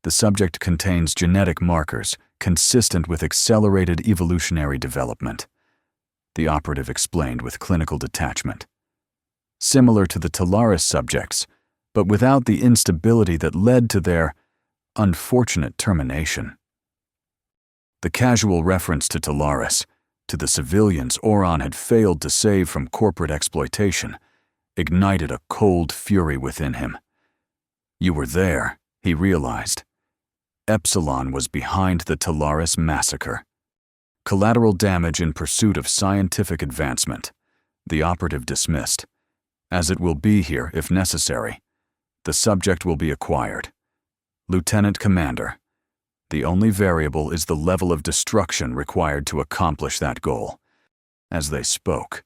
"The subject contains genetic markers consistent with accelerated evolutionary development," the operative explained with clinical detachment. "Similar to the Talaris subjects, but without the instability that led to their unfortunate termination." The casual reference to Talaris, to the civilians Oron had failed to save from corporate exploitation, ignited a cold fury within him. You were there, he realized. Epsilon was behind the Talaris massacre. Collateral damage in pursuit of scientific advancement, the operative dismissed, as it will be here if necessary. The subject will be acquired. Lieutenant Commander, the only variable is the level of destruction required to accomplish that goal. As they spoke,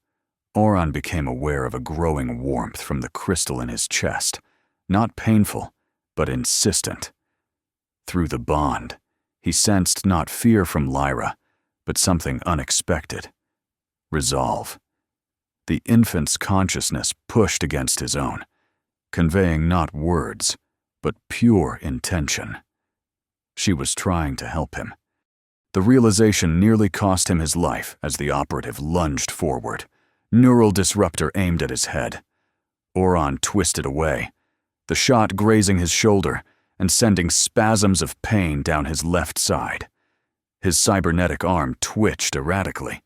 Oron became aware of a growing warmth from the crystal in his chest, not painful, but insistent. Through the bond, he sensed not fear from Lyra, but something unexpected. Resolve. The infant's consciousness pushed against his own, conveying not words, but pure intention. She was trying to help him. The realization nearly cost him his life as the operative lunged forward, neural disruptor aimed at his head. Oron twisted away, the shot grazing his shoulder and sending spasms of pain down his left side. His cybernetic arm twitched erratically,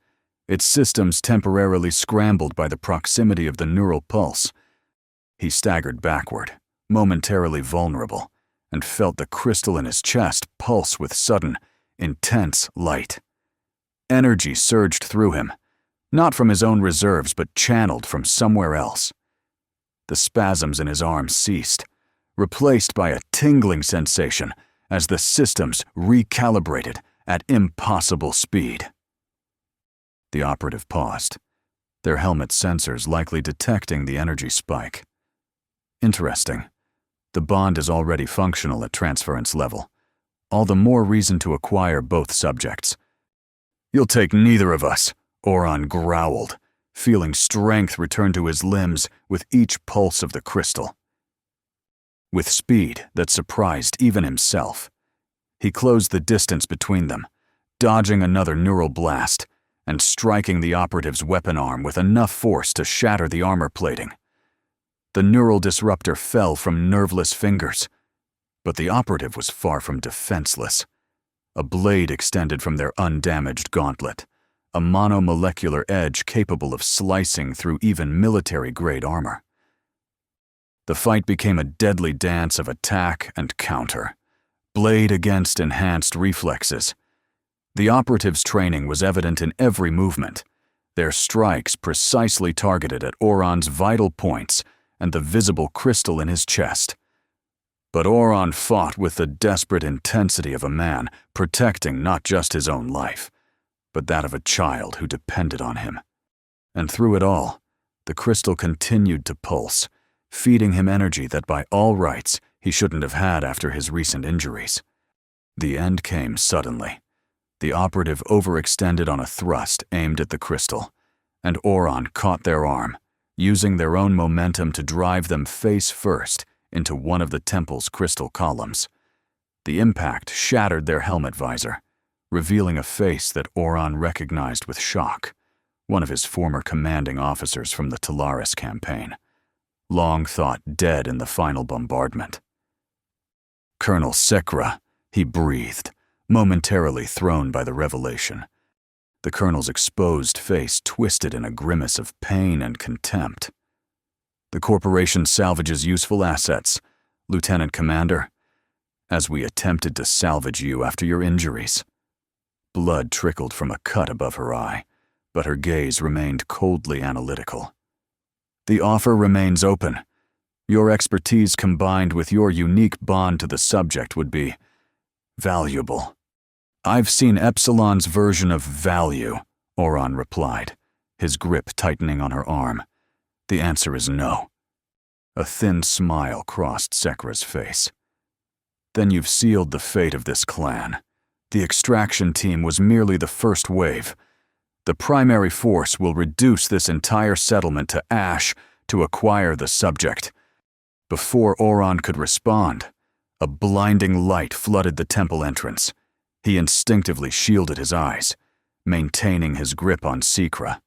its systems temporarily scrambled by the proximity of the neural pulse. He staggered backward, momentarily vulnerable, and felt the crystal in his chest pulse with sudden, intense light. Energy surged through him, not from his own reserves but channeled from somewhere else. The spasms in his arm ceased, replaced by a tingling sensation as the systems recalibrated at impossible speed. The operative paused, their helmet sensors likely detecting the energy spike. Interesting. The bond is already functional at transference level. All the more reason to acquire both subjects. "You'll take neither of us," Oron growled, feeling strength return to his limbs with each pulse of the crystal. With speed that surprised even himself, he closed the distance between them, dodging another neural blast and striking the operative's weapon arm with enough force to shatter the armor plating. The neural disruptor fell from nerveless fingers, but the operative was far from defenseless. A blade extended from their undamaged gauntlet, a monomolecular edge capable of slicing through even military-grade armor. The fight became a deadly dance of attack and counter, blade against enhanced reflexes. The operative's training was evident in every movement, their strikes precisely targeted at Oron's vital points and the visible crystal in his chest. But Oron fought with the desperate intensity of a man protecting not just his own life, but that of a child who depended on him. And through it all, the crystal continued to pulse, feeding him energy that by all rights he shouldn't have had after his recent injuries. The end came suddenly. The operative overextended on a thrust aimed at the crystal, and Oron caught their arm, using their own momentum to drive them face first into one of the temple's crystal columns. The impact shattered their helmet visor, revealing a face that Oron recognized with shock, one of his former commanding officers from the Talaris campaign. long thought dead in the final bombardment. "Colonel Sekra," he breathed, momentarily thrown by the revelation. The colonel's exposed face twisted in a grimace of pain and contempt. "The corporation salvages useful assets, Lieutenant Commander, as we attempted to salvage you after your injuries." Blood trickled from a cut above her eye, but her gaze remained coldly analytical. "The offer remains open. Your expertise combined with your unique bond to the subject would be valuable." "I've seen Epsilon's version of value," Oron replied, his grip tightening on her arm. "The answer is no." A thin smile crossed Sekra's face. "Then you've sealed the fate of this clan. The extraction team was merely the first wave. The primary force will reduce this entire settlement to ash to acquire the subject." Before Oron could respond, a blinding light flooded the temple entrance. He instinctively shielded his eyes, maintaining his grip on Sekra.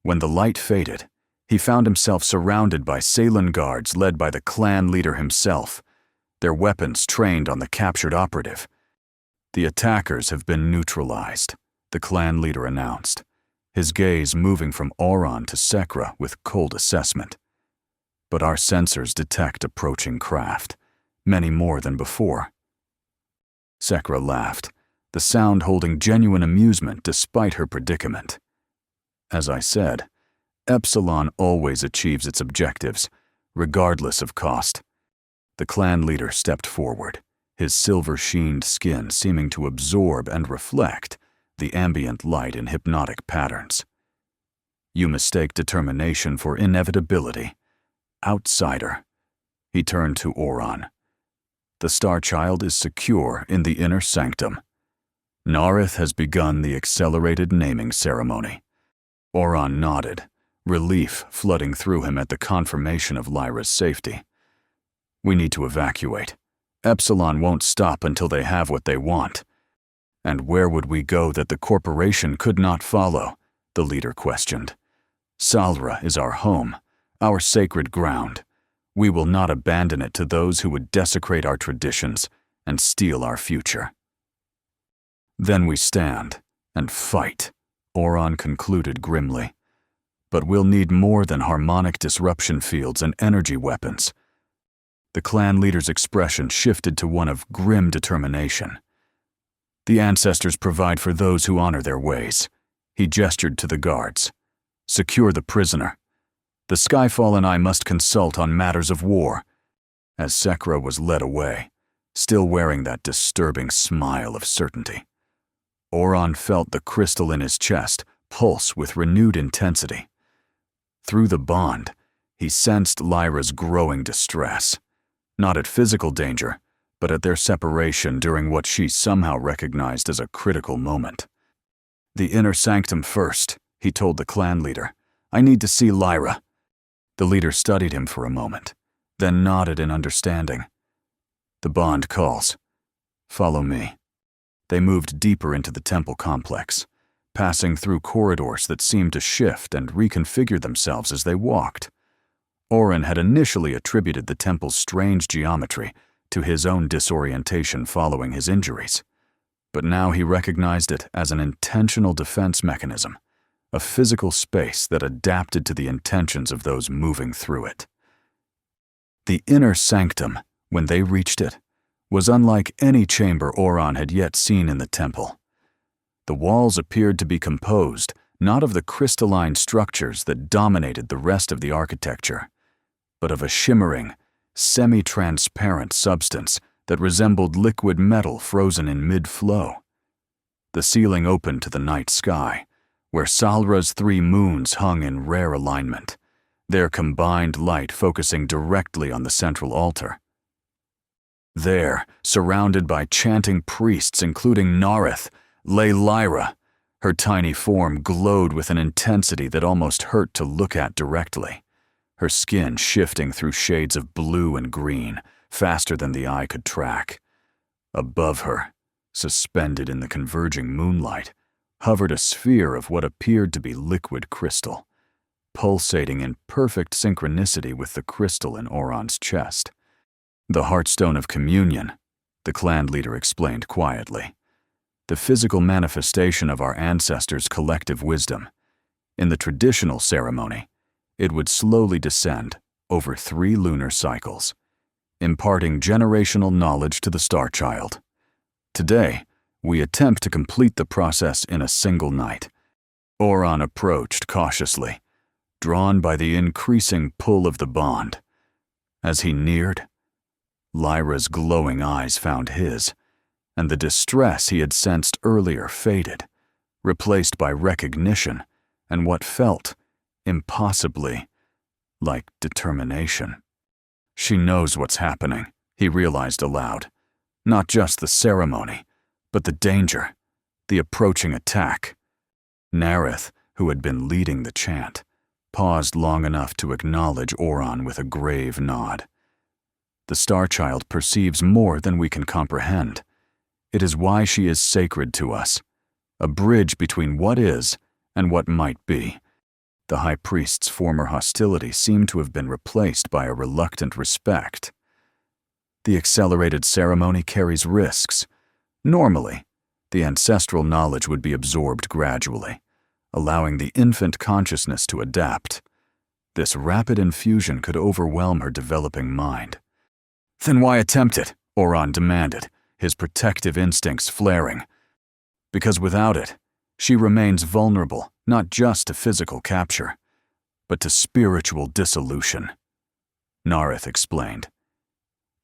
When the light faded, he found himself surrounded by Salen guards led by the clan leader himself, their weapons trained on the captured operative. "The attackers have been neutralized," the clan leader announced, his gaze moving from Oron to Sekra with cold assessment. "But our sensors detect approaching craft, many more than before." Sekra laughed, the sound holding genuine amusement despite her predicament. "As I said, Epsilon always achieves its objectives, regardless of cost." The clan leader stepped forward, his silver-sheened skin seeming to absorb and reflect the ambient light in hypnotic patterns. "You mistake determination for inevitability. Outsider." He turned to Oron. "The Star Child is secure in the inner sanctum. Nareth has begun the accelerated naming ceremony." Oron nodded, relief flooding through him at the confirmation of Lyra's safety. "We need to evacuate. Epsilon won't stop until they have what they want." "And where would we go that the corporation could not follow?" the leader questioned. "Salra is our home, our sacred ground. We will not abandon it to those who would desecrate our traditions and steal our future." "Then we stand and fight," Oron concluded grimly. "But we'll need more than harmonic disruption fields and energy weapons." The clan leader's expression shifted to one of grim determination. "The ancestors provide for those who honor their ways." He gestured to the guards. "Secure the prisoner. The Skyfall and I must consult on matters of war." As Sekra was led away, still wearing that disturbing smile of certainty, Oron felt the crystal in his chest pulse with renewed intensity. Through the bond, he sensed Lyra's growing distress, not at physical danger, but at their separation during what she somehow recognized as a critical moment. "The inner sanctum first," he told the clan leader. "I need to see Lyra." The leader studied him for a moment, then nodded in understanding. "The bond calls. Follow me." They moved deeper into the temple complex, passing through corridors that seemed to shift and reconfigure themselves as they walked. Oron had initially attributed the temple's strange geometry to his own disorientation following his injuries, but now he recognized it as an intentional defense mechanism, a physical space that adapted to the intentions of those moving through it. The inner sanctum, when they reached it, was unlike any chamber Oron had yet seen in the temple. The walls appeared to be composed not of the crystalline structures that dominated the rest of the architecture, but of a shimmering, semi-transparent substance that resembled liquid metal frozen in mid-flow. The ceiling opened to the night sky, where Salra's 3 moons hung in rare alignment, their combined light focusing directly on the central altar. There, surrounded by chanting priests including Nareth, lay Lyra. Her tiny form glowed with an intensity that almost hurt to look at directly, her skin shifting through shades of blue and green, faster than the eye could track. Above her, suspended in the converging moonlight, hovered a sphere of what appeared to be liquid crystal. pulsating in perfect synchronicity with the crystal in Oron's chest. "The Heartstone of Communion," the clan leader explained quietly. "The physical manifestation of our ancestors' collective wisdom. In the traditional ceremony, it would slowly descend over 3 lunar cycles, imparting generational knowledge to the Star Child. Today, we attempt to complete the process in a single night." Oron approached cautiously, drawn by the increasing pull of the bond. As he neared, Lyra's glowing eyes found his, and the distress he had sensed earlier faded, replaced by recognition and what felt, impossibly, like determination. "She knows what's happening," he realized aloud. "Not just the ceremony, but the danger, the approaching attack." Nareth, who had been leading the chant, paused long enough to acknowledge Oron with a grave nod. "The Star Child perceives more than we can comprehend. It is why she is sacred to us, a bridge between what is and what might be." The High Priest's former hostility seemed to have been replaced by a reluctant respect. "The accelerated ceremony carries risks. Normally, the ancestral knowledge would be absorbed gradually, allowing the infant consciousness to adapt. This rapid infusion could overwhelm her developing mind." "Then why attempt it?" Oron demanded, his protective instincts flaring. "Because without it, she remains vulnerable not just to physical capture, but to spiritual dissolution," Nareth explained.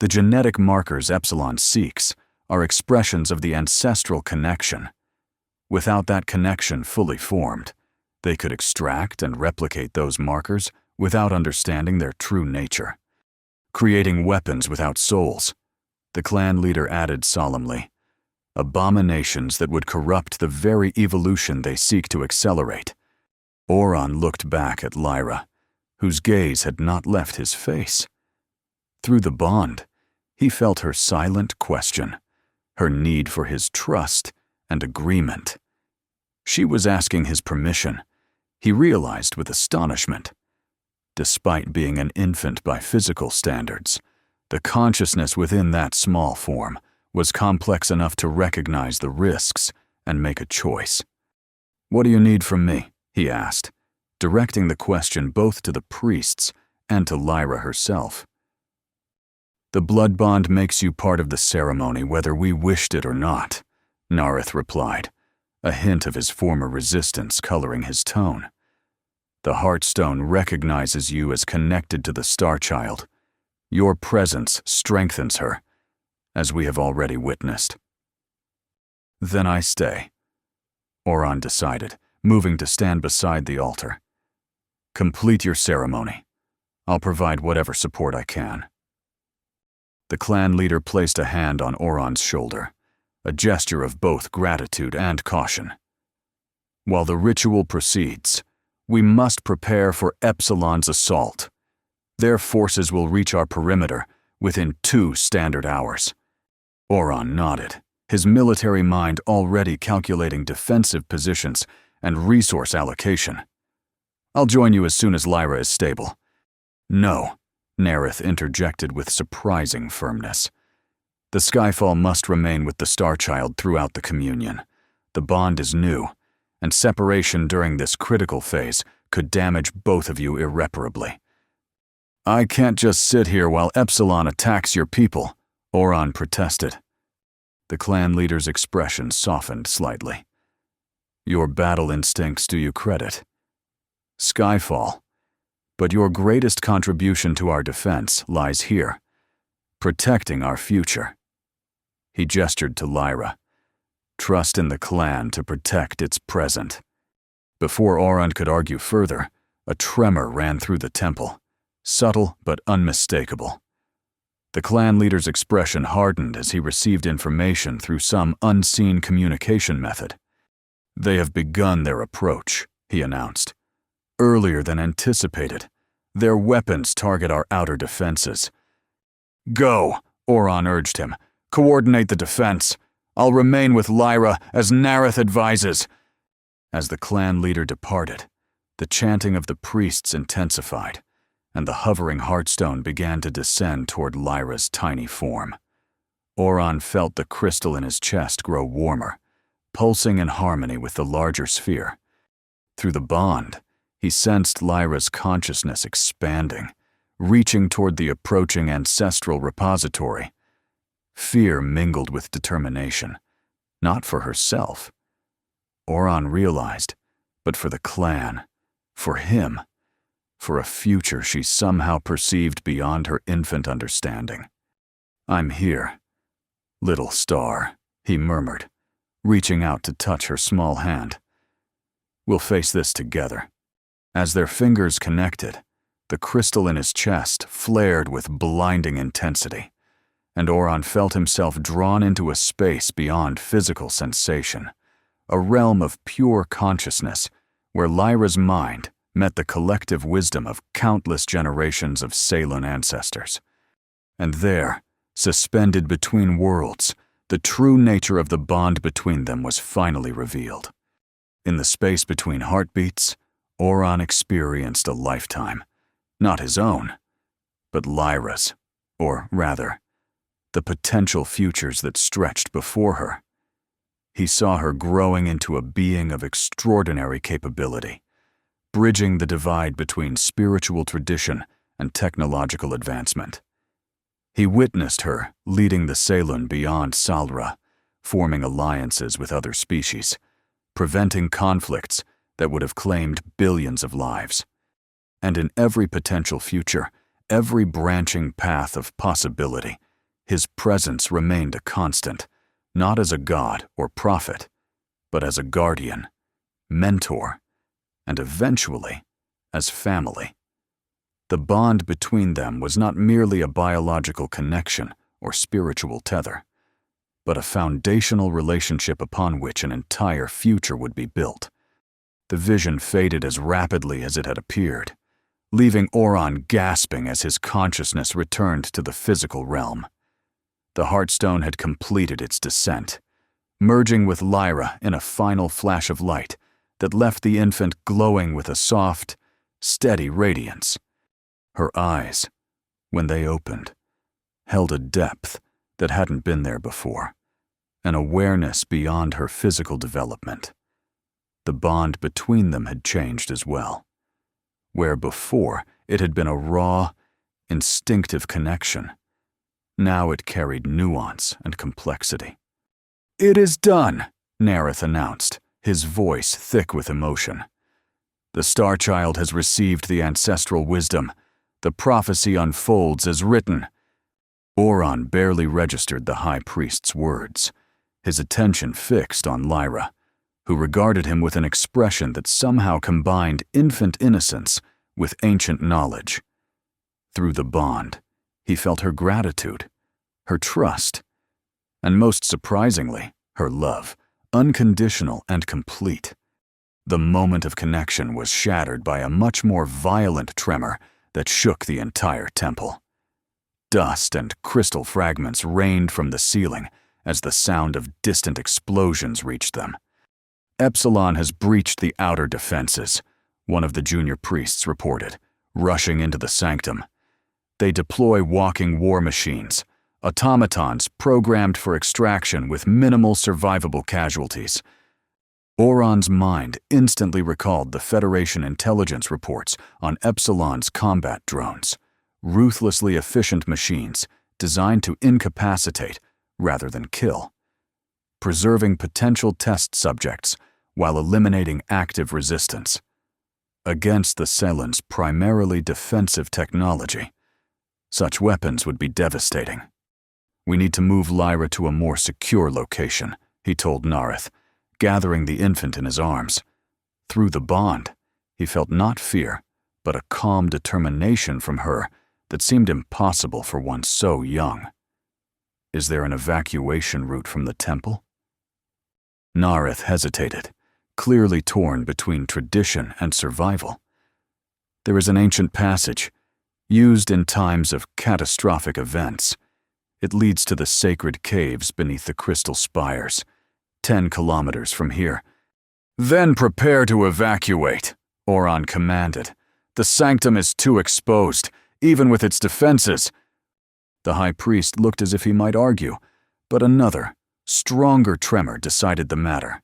"The genetic markers Epsilon seeks are expressions of the ancestral connection. Without that connection fully formed, they could extract and replicate those markers without understanding their true nature. Creating weapons without souls," the clan leader added solemnly. "Abominations that would corrupt the very evolution they seek to accelerate." Oron looked back at Lyra, whose gaze had not left his face. Through the bond, he felt her silent question, her need for his trust and agreement. She was asking his permission, he realized with astonishment. Despite being an infant by physical standards, the consciousness within that small form was complex enough to recognize the risks and make a choice. "What do you need from me?" he asked, directing the question both to the priests and to Lyra herself. "The blood bond makes you part of the ceremony whether we wished it or not," Nareth replied, a hint of his former resistance coloring his tone. "The Heartstone recognizes you as connected to the Star Child. Your presence strengthens her, as we have already witnessed." "Then I stay," Oron decided, moving to stand beside the altar. "Complete your ceremony. I'll provide whatever support I can." The clan leader placed a hand on Oron's shoulder, a gesture of both gratitude and caution. "While the ritual proceeds, we must prepare for Epsilon's assault. Their forces will reach our perimeter within 2 standard hours." Oron nodded, his military mind already calculating defensive positions and resource allocation. "I'll join you as soon as Lyra is stable." "No," Nareth interjected with surprising firmness. "The Skyfall must remain with the Star Child throughout the communion. The bond is new, and separation during this critical phase could damage both of you irreparably." "I can't just sit here while Epsilon attacks your people," Oron protested. The clan leader's expression softened slightly. "Your battle instincts do you credit. Skyfall. But your greatest contribution to our defense lies here, protecting our future." He gestured to Lyra. "Trust in the clan to protect its present." Before Oron could argue further, a tremor ran through the temple, subtle but unmistakable. The clan leader's expression hardened as he received information through some unseen communication method. "They have begun their approach," he announced. "Earlier than anticipated. Their weapons target our outer defenses." "Go," Oron urged him. "Coordinate the defense. I'll remain with Lyra as Nareth advises." As the clan leader departed, The chanting of the priests intensified, and the hovering heartstone began to descend toward Lyra's tiny form. Oron felt the crystal in his chest grow warmer, pulsing in harmony with the larger sphere. Through the bond, he sensed Lyra's consciousness expanding, reaching toward the approaching ancestral repository. Fear mingled with determination, not for herself, Oron realized, but for the clan, for him, for a future she somehow perceived beyond her infant understanding. "I'm here, little star," he murmured, reaching out to touch her small hand. "We'll face this together." As their fingers connected, the crystal in his chest flared with blinding intensity, and Oron felt himself drawn into a space beyond physical sensation, a realm of pure consciousness where Lyra's mind met the collective wisdom of countless generations of Salen ancestors. And there, suspended between worlds, the true nature of the bond between them was finally revealed. In the space between heartbeats, Oron experienced a lifetime, not his own, but Lyra's, or rather, the potential futures that stretched before her. He saw her growing into a being of extraordinary capability, bridging the divide between spiritual tradition and technological advancement. He witnessed her leading the Salen beyond Salra, forming alliances with other species, preventing conflicts that would have claimed billions of lives. And in every potential future, every branching path of possibility, his presence remained a constant, not as a god or prophet, but as a guardian, mentor, and eventually, as family. The bond between them was not merely a biological connection or spiritual tether, but a foundational relationship upon which an entire future would be built. The vision faded as rapidly as it had appeared, leaving Oron gasping as his consciousness returned to the physical realm. The Heartstone had completed its descent, merging with Lyra in a final flash of light that left the infant glowing with a soft, steady radiance. Her eyes, when they opened, held a depth that hadn't been there before, an awareness beyond her physical development. The bond between them had changed as well. Where before it had been a raw, instinctive connection, now it carried nuance and complexity. "It is done," Nerith announced, his voice thick with emotion. "The Star Child has received the ancestral wisdom. The prophecy unfolds as written." Oron barely registered the High Priest's words, his attention fixed on Lyra, who regarded him with an expression that somehow combined infant innocence with ancient knowledge. Through the bond, he felt her gratitude, her trust, and most surprisingly, her love, unconditional and complete. The moment of connection was shattered by a much more violent tremor that shook the entire temple. Dust and crystal fragments rained from the ceiling as the sound of distant explosions reached them. "Epsilon has breached the outer defenses," one of the junior priests reported, rushing into the sanctum. "They deploy walking war machines, automatons programmed for extraction with minimal survivable casualties." Oron's mind instantly recalled the Federation intelligence reports on Epsilon's combat drones, ruthlessly efficient machines designed to incapacitate rather than kill, preserving potential test subjects while eliminating active resistance. Against the Salen's primarily defensive technology, such weapons would be devastating. "We need to move Lyra to a more secure location," he told Nareth, gathering the infant in his arms. Through the bond, he felt not fear, but a calm determination from her that seemed impossible for one so young. "Is there an evacuation route from the temple?" Nareth hesitated, clearly torn between tradition and survival. "There is an ancient passage, used in times of catastrophic events. It leads to the sacred caves beneath the crystal spires, 10 kilometers from here." "Then prepare to evacuate," Oron commanded. "The sanctum is too exposed, even with its defenses." The high priest looked as if he might argue, but another, stronger tremor decided the matter.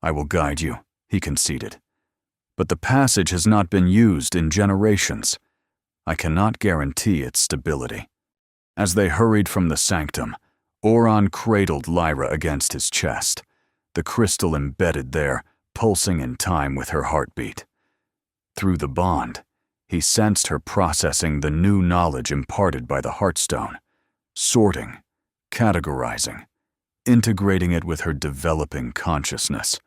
"I will guide you," he conceded. "But the passage has not been used in generations. I cannot guarantee its stability." As they hurried from the sanctum, Oron cradled Lyra against his chest, the crystal embedded there, pulsing in time with her heartbeat. Through the bond, he sensed her processing the new knowledge imparted by the Heartstone, sorting, categorizing, integrating it with her developing consciousness.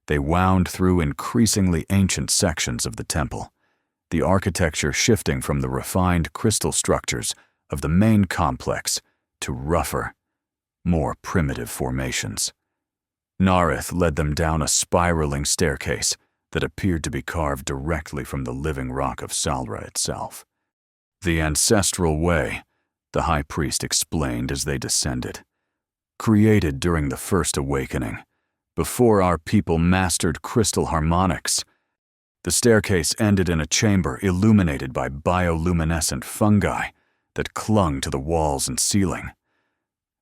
They wound through increasingly ancient sections of the temple, the architecture shifting from the refined crystal structures of the main complex to rougher, more primitive formations. Nareth led them down a spiraling staircase that appeared to be carved directly from the living rock of Salra itself. "The ancestral way," the high priest explained as they descended, "created during the First Awakening, before our people mastered crystal harmonics." The staircase ended in a chamber illuminated by bioluminescent fungi that clung to the walls and ceiling.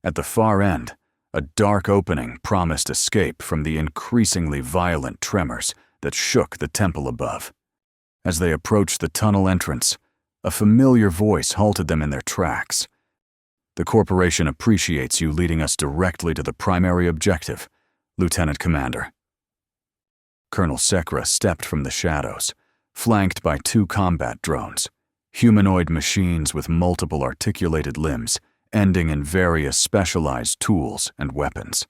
At the far end, a dark opening promised escape from the increasingly violent tremors that shook the temple above. As they approached the tunnel entrance, a familiar voice halted them in their tracks. "The Corporation appreciates you leading us directly to the primary objective, Lieutenant Commander." Colonel Sekra stepped from the shadows, flanked by 2 combat drones, humanoid machines with multiple articulated limbs, ending in various specialized tools and weapons.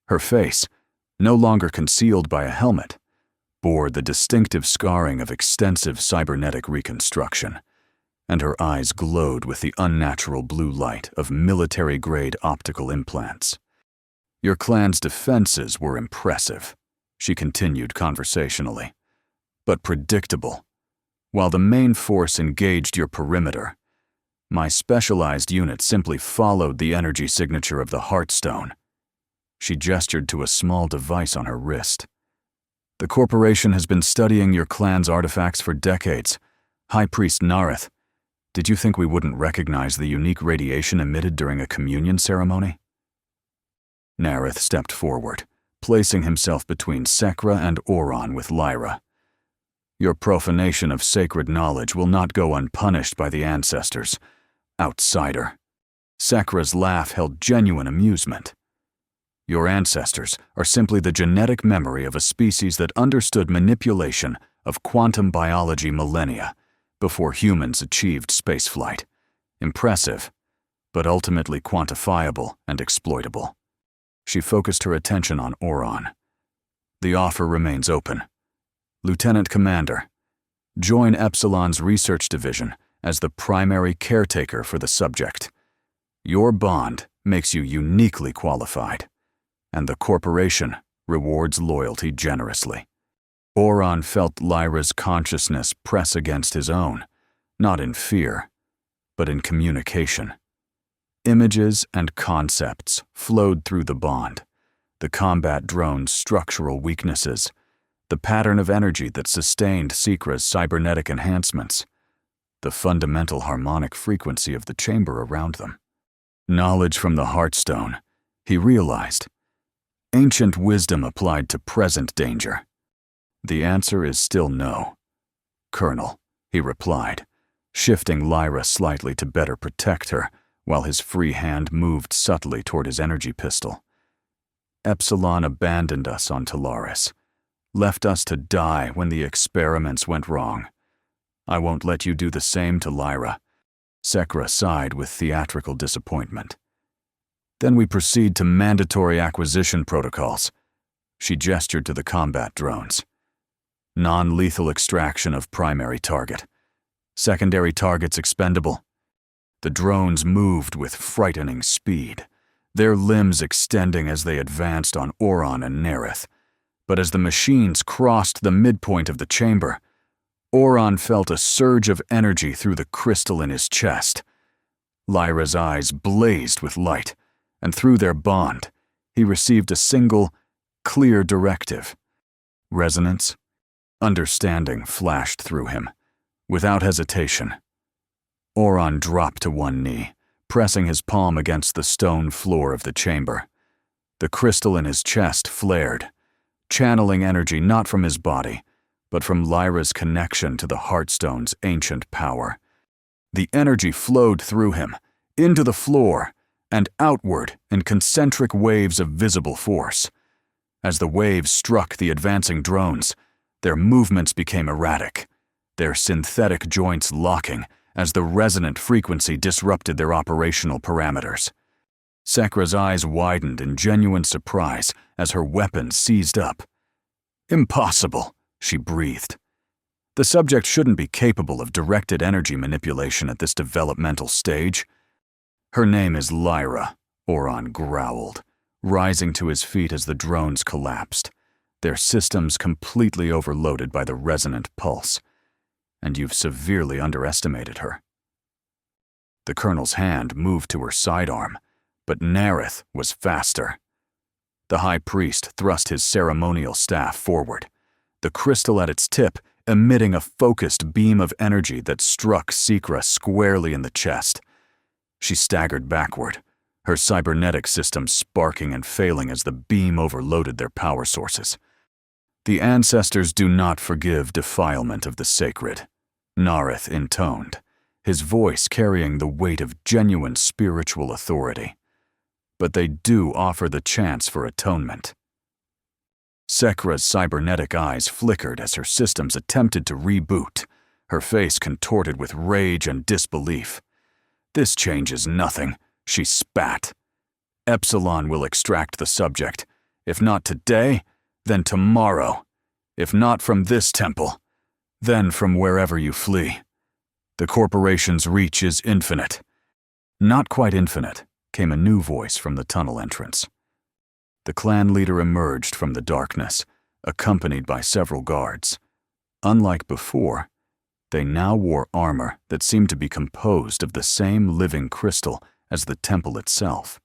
Her face, no longer concealed by a helmet, bore the distinctive scarring of extensive cybernetic reconstruction, and her eyes glowed with the unnatural blue light of military-grade optical implants. "Your clan's defenses were impressive," she continued conversationally, "but predictable. While the main force engaged your perimeter, my specialized unit simply followed the energy signature of the Heartstone." She gestured to a small device on her wrist. "The Corporation has been studying your clan's artifacts for decades. High Priest Nareth, did you think we wouldn't recognize the unique radiation emitted during a communion ceremony?" Nareth stepped forward, placing himself between Sekra and Oron with Lyra. "Your profanation of sacred knowledge will not go unpunished by the ancestors, outsider." Sekra's laugh held genuine amusement. "Your ancestors are simply the genetic memory of a species that understood manipulation of quantum biology millennia before humans achieved spaceflight. Impressive, but ultimately quantifiable and exploitable." She focused her attention on Oron. "The offer remains open. Lieutenant Commander, join Epsilon's research division as the primary caretaker for the subject. Your bond makes you uniquely qualified, and the Corporation rewards loyalty generously." Oron felt Lyra's consciousness press against his own, not in fear, but in communication. Images and concepts flowed through the bond, the combat drone's structural weaknesses, the pattern of energy that sustained Sekra's cybernetic enhancements, the fundamental harmonic frequency of the chamber around them. Knowledge from the Heartstone, he realized. Ancient wisdom applied to present danger. "The answer is still no, Colonel," he replied, shifting Lyra slightly to better protect her, while his free hand moved subtly toward his energy pistol. "Epsilon abandoned us on Talaris, left us to die when the experiments went wrong. I won't let you do the same to Lyra." Sekra sighed with theatrical disappointment. "Then we proceed to mandatory acquisition protocols." She gestured to the combat drones. "Non-lethal extraction of primary target. Secondary targets expendable." The drones moved with frightening speed, their limbs extending as they advanced on Oron and Nareth. But as the machines crossed the midpoint of the chamber, Oron felt a surge of energy through the crystal in his chest. Lyra's eyes blazed with light, and through their bond, he received a single, clear directive. "Resonance, Understanding flashed through him. Without hesitation, Oron dropped to one knee, pressing his palm against the stone floor of the chamber. The crystal in his chest flared, channeling energy not from his body, but from Lyra's connection to the Heartstone's ancient power. The energy flowed through him, into the floor, and outward in concentric waves of visible force. As the waves struck the advancing drones, their movements became erratic, their synthetic joints locking as the resonant frequency disrupted their operational parameters. Sekra's eyes widened in genuine surprise as her weapon seized up. "Impossible," she breathed. The subject shouldn't be capable of directed energy manipulation at this developmental stage. "Her name is Lyra," Oron growled, rising to his feet as the drones collapsed, their systems completely overloaded by the resonant pulse. "And you've severely underestimated her." The colonel's hand moved to her sidearm, but Nareth was faster. The high priest thrust his ceremonial staff forward, the crystal at its tip emitting a focused beam of energy that struck Sekra squarely in the chest. She staggered backward, her cybernetic system sparking and failing as the beam overloaded their power sources. "The ancestors do not forgive defilement of the sacred," Nareth intoned, his voice carrying the weight of genuine spiritual authority. "But they do offer the chance for atonement." Sekra's cybernetic eyes flickered as her systems attempted to reboot, her face contorted with rage and disbelief. "This changes nothing," she spat. "Epsilon will extract the subject. If not today, then tomorrow. If not from this temple, then from wherever you flee. The corporation's reach is infinite." "Not quite infinite," came a new voice from the tunnel entrance. The clan leader emerged from the darkness, accompanied by several guards. Unlike before, they now wore armor that seemed to be composed of the same living crystal as the temple itself,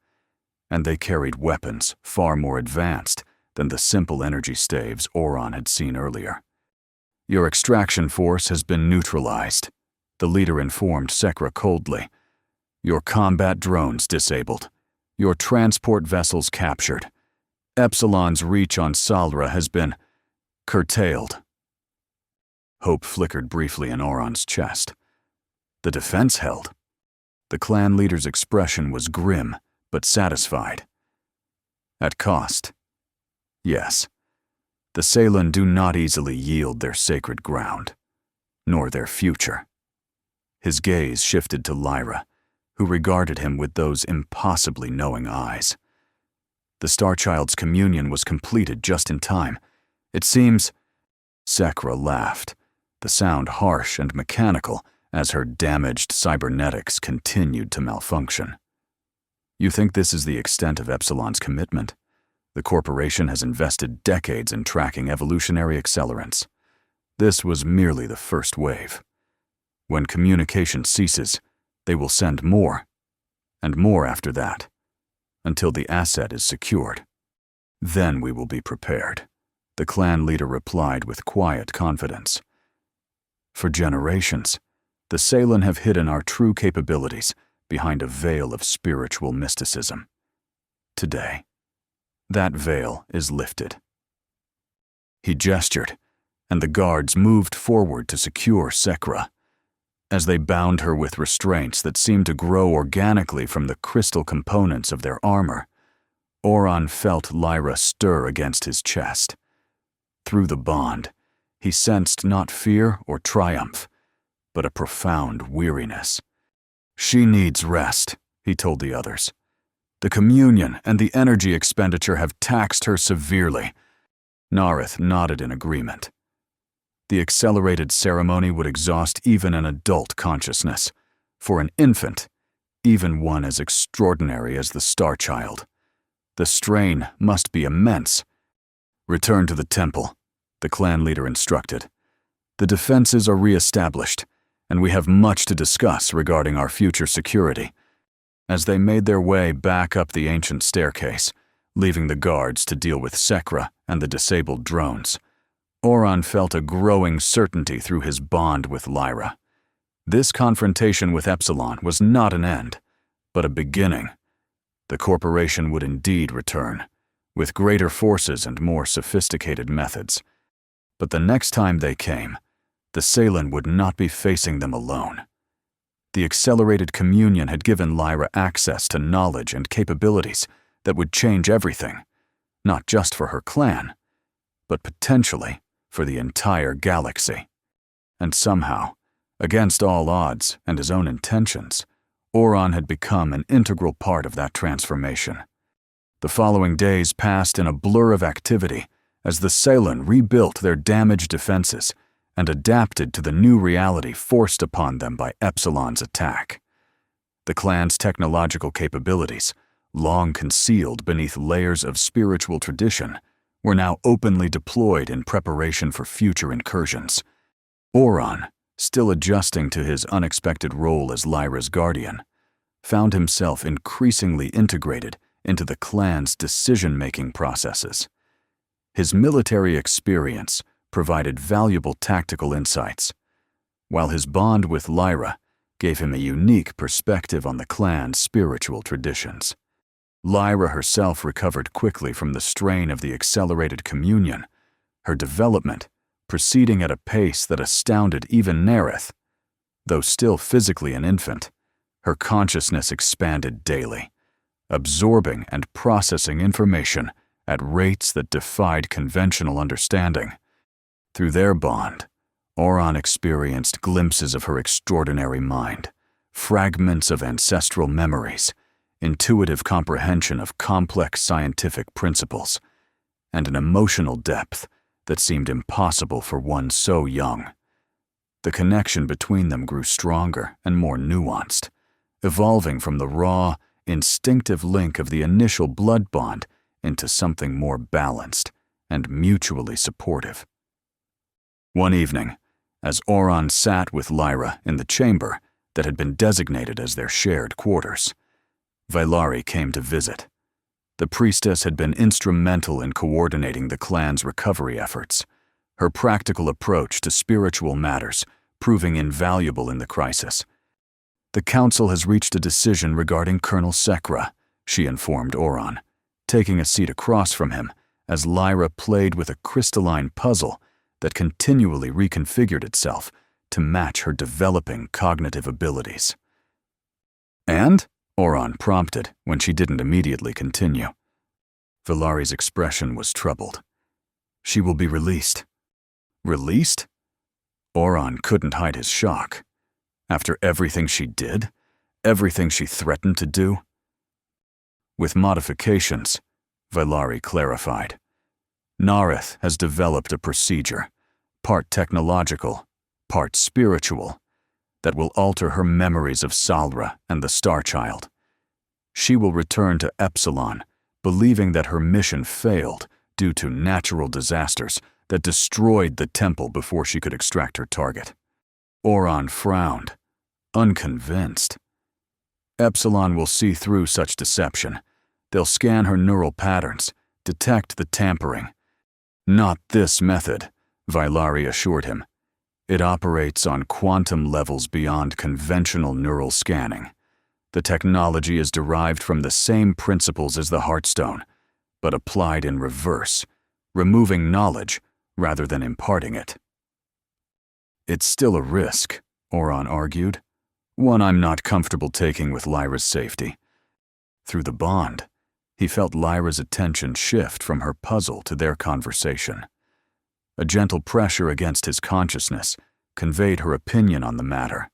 and they carried weapons far more advanced than the simple energy staves Oron had seen earlier. "Your extraction force has been neutralized," the leader informed Sekra coldly. "Your combat drones disabled. Your transport vessels captured. Epsilon's reach on Salra has been curtailed." Hope flickered briefly in Oron's chest. The defense held. The clan leader's expression was grim, but satisfied. "At cost. Yes. The Salen do not easily yield their sacred ground, nor their future." His gaze shifted to Lyra, who regarded him with those impossibly knowing eyes. The Starchild's communion was completed just in time. "It seems—" Sekra laughed, the sound harsh and mechanical as her damaged cybernetics continued to malfunction. "You think this is the extent of Epsilon's commitment? The corporation has invested decades in tracking evolutionary accelerants. This was merely the first wave. When communication ceases, they will send more, and more after that, until the asset is secured. Then we will be prepared," the clan leader replied with quiet confidence. "For generations, the Salen have hidden our true capabilities behind a veil of spiritual mysticism. Today, that veil is lifted." He gestured, and the guards moved forward to secure Sekra. As they bound her with restraints that seemed to grow organically from the crystal components of their armor, Oron felt Lyra stir against his chest. Through the bond, he sensed not fear or triumph, but a profound weariness. "She needs rest," he told the others. "The communion and the energy expenditure have taxed her severely." Nareth nodded in agreement. The accelerated ceremony would exhaust even an adult consciousness. For an infant, even one as extraordinary as the Starchild, the strain must be immense. "Return to the temple," the clan leader instructed. "The defenses are re-established, and we have much to discuss regarding our future security." As they made their way back up the ancient staircase, leaving the guards to deal with Sekra and the disabled drones, Oron felt a growing certainty through his bond with Lyra. This confrontation with Epsilon was not an end, but a beginning. The corporation would indeed return, with greater forces and more sophisticated methods. But the next time they came, the Salen would not be facing them alone. The accelerated communion had given Lyra access to knowledge and capabilities that would change everything, not just for her clan, but potentially for the entire galaxy. And somehow, against all odds and his own intentions, Oron had become an integral part of that transformation. The following days passed in a blur of activity as the Salen rebuilt their damaged defenses and adapted to the new reality forced upon them by Epsilon's attack. The clan's technological capabilities, long concealed beneath layers of spiritual tradition, were now openly deployed in preparation for future incursions. Oron, still adjusting to his unexpected role as Lyra's guardian, found himself increasingly integrated into the clan's decision-making processes. His military experience provided valuable tactical insights, while his bond with Lyra gave him a unique perspective on the clan's spiritual traditions. Lyra herself recovered quickly from the strain of the accelerated communion, her development proceeding at a pace that astounded even Nerith. Though still physically an infant, her consciousness expanded daily, absorbing and processing information at rates that defied conventional understanding. Through their bond, Oron experienced glimpses of her extraordinary mind, fragments of ancestral memories, intuitive comprehension of complex scientific principles, and an emotional depth that seemed impossible for one so young. The connection between them grew stronger and more nuanced, evolving from the raw, instinctive link of the initial blood bond into something more balanced and mutually supportive. One evening, as Oron sat with Lyra in the chamber that had been designated as their shared quarters, Vailari came to visit. The priestess had been instrumental in coordinating the clan's recovery efforts, her practical approach to spiritual matters proving invaluable in the crisis. "The council has reached a decision regarding Colonel Sekra," she informed Oron, taking a seat across from him as Lyra played with a crystalline puzzle that continually reconfigured itself to match her developing cognitive abilities. "And?" Oron prompted when she didn't immediately continue. Vailari's expression was troubled. "She will be released." "Released?" Oron couldn't hide his shock. After everything she did, everything she threatened to do? "With modifications," Vailari clarified. "Nareth has developed a procedure, part technological, part spiritual, that will alter her memories of Salra and the Star Child. She will return to Epsilon, believing that her mission failed due to natural disasters that destroyed the temple before she could extract her target." Oron frowned, unconvinced. "Epsilon will see through such deception. They'll scan her neural patterns, detect the tampering." "Not this method," Vailari assured him. "It operates on quantum levels beyond conventional neural scanning. The technology is derived from the same principles as the Heartstone, but applied in reverse, removing knowledge rather than imparting it." "It's still a risk," Oron argued, "one I'm not comfortable taking with Lyra's safety." Through the bond, he felt Lyra's attention shift from her puzzle to their conversation. A gentle pressure against his consciousness conveyed her opinion on the matter,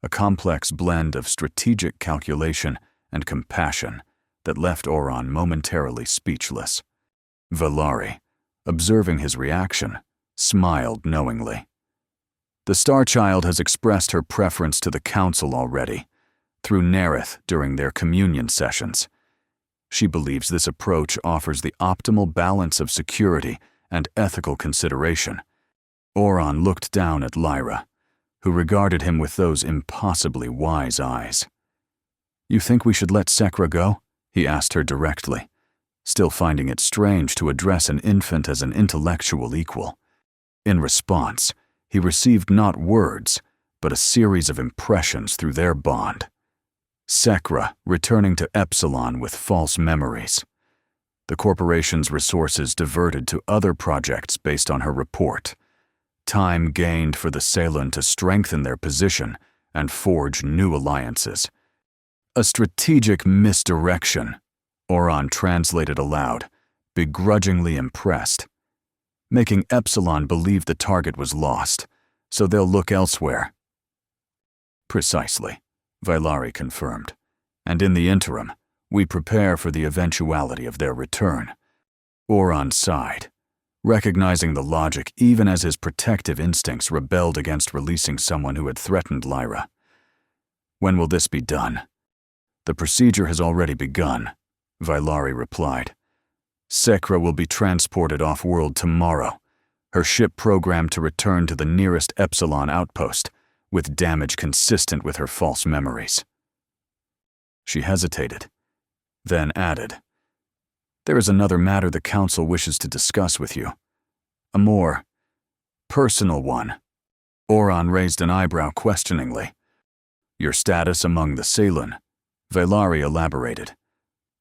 a complex blend of strategic calculation and compassion that left Oron momentarily speechless. Vailari, observing his reaction, smiled knowingly. "The Star Child has expressed her preference to the Council already, through Nerith during their communion sessions. She believes this approach offers the optimal balance of security and ethical consideration." Oron looked down at Lyra, who regarded him with those impossibly wise eyes. "You think we should let Sekra go?" he asked her directly, still finding it strange to address an infant as an intellectual equal. In response, he received not words, but a series of impressions through their bond. Sekra returning to Epsilon with false memories. The corporation's resources diverted to other projects based on her report. Time gained for the Ceylan to strengthen their position and forge new alliances. A strategic misdirection, Oron translated aloud, begrudgingly impressed. Making Epsilon believe the target was lost, so they'll look elsewhere. Precisely, Vailari confirmed. And in the interim, we prepare for the eventuality of their return. Oron sighed, recognizing the logic even as his protective instincts rebelled against releasing someone who had threatened Lyra. When will this be done? The procedure has already begun, Vailari replied. Sekra will be transported off-world tomorrow, her ship programmed to return to the nearest Epsilon outpost, with damage consistent with her false memories. She hesitated, then added, "There is another matter the Council wishes to discuss with you. A more personal one." Oron raised an eyebrow questioningly. "Your status among the Ceylan," Vailari elaborated.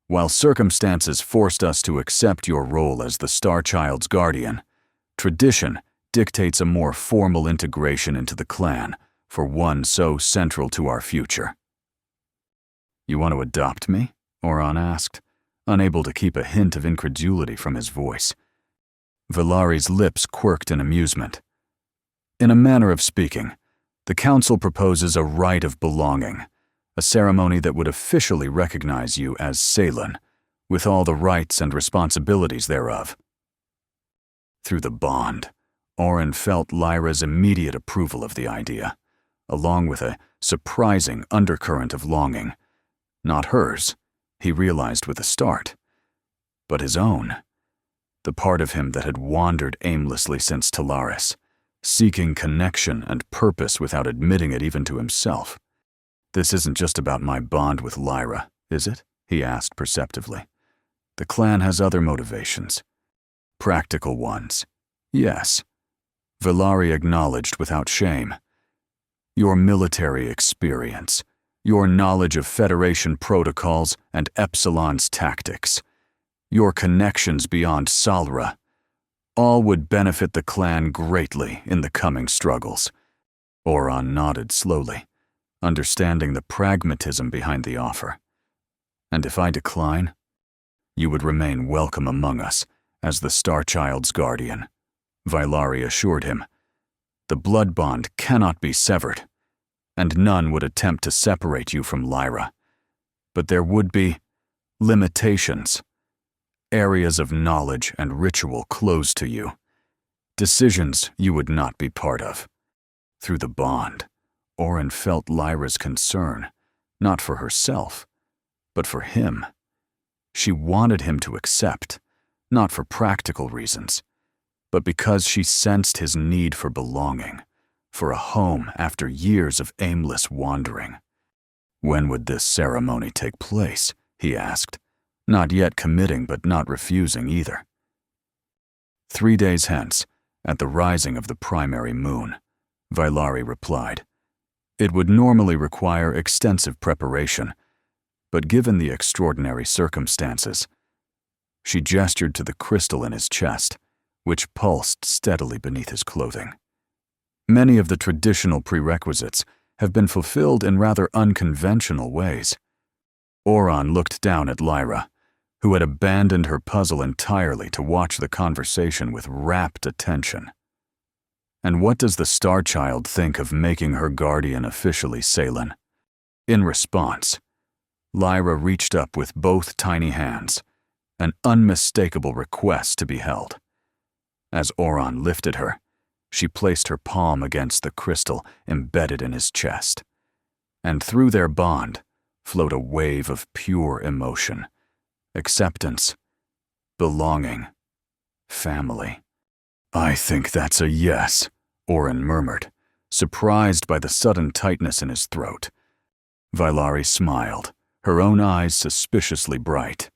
"While circumstances forced us to accept your role as the Star Child's guardian, tradition dictates a more formal integration into the clan for one so central to our future." "You want to adopt me?" Oron asked, unable to keep a hint of incredulity from his voice. Vailari's lips quirked in amusement. "In a manner of speaking, the Council proposes a rite of belonging, a ceremony that would officially recognize you as Ceylan, with all the rights and responsibilities thereof." Through the bond, Oron felt Lyra's immediate approval of the idea, along with a surprising undercurrent of longing. Not hers, he realized with a start, but his own, the part of him that had wandered aimlessly since Talaris, seeking connection and purpose without admitting it even to himself. "This isn't just about my bond with Lyra, is it?" he asked perceptively. "The clan has other motivations. Practical ones. Yes." Vailari acknowledged without shame. "Your military experience, your knowledge of Federation protocols and Epsilon's tactics, your connections beyond Salra, all would benefit the clan greatly in the coming struggles." Oron nodded slowly, understanding the pragmatism behind the offer. "And if I decline, you would remain welcome among us as the Star Child's guardian," Vailari assured him. "The blood bond cannot be severed, and none would attempt to separate you from Lyra. But there would be limitations, areas of knowledge and ritual closed to you, decisions you would not be part of." Through the bond, Oron felt Lyra's concern, not for herself, but for him. She wanted him to accept, not for practical reasons, but because she sensed his need for belonging, for a home after years of aimless wandering. "When would this ceremony take place?" he asked, not yet committing but not refusing either. 3 days hence, at the rising of the primary moon," Vailari replied. "It would normally require extensive preparation, but given the extraordinary circumstances—" She gestured to the crystal in his chest, which pulsed steadily beneath his clothing. "Many of the traditional prerequisites have been fulfilled in rather unconventional ways." Oron looked down at Lyra, who had abandoned her puzzle entirely to watch the conversation with rapt attention. "And what does the Star Child think of making her guardian officially Ceylan?" In response, Lyra reached up with both tiny hands, an unmistakable request to be held. As Oron lifted her, she placed her palm against the crystal embedded in his chest, and through their bond flowed a wave of pure emotion, acceptance, belonging, family. "I think that's a yes," Oron murmured, surprised by the sudden tightness in his throat. Vailari smiled, her own eyes suspiciously bright.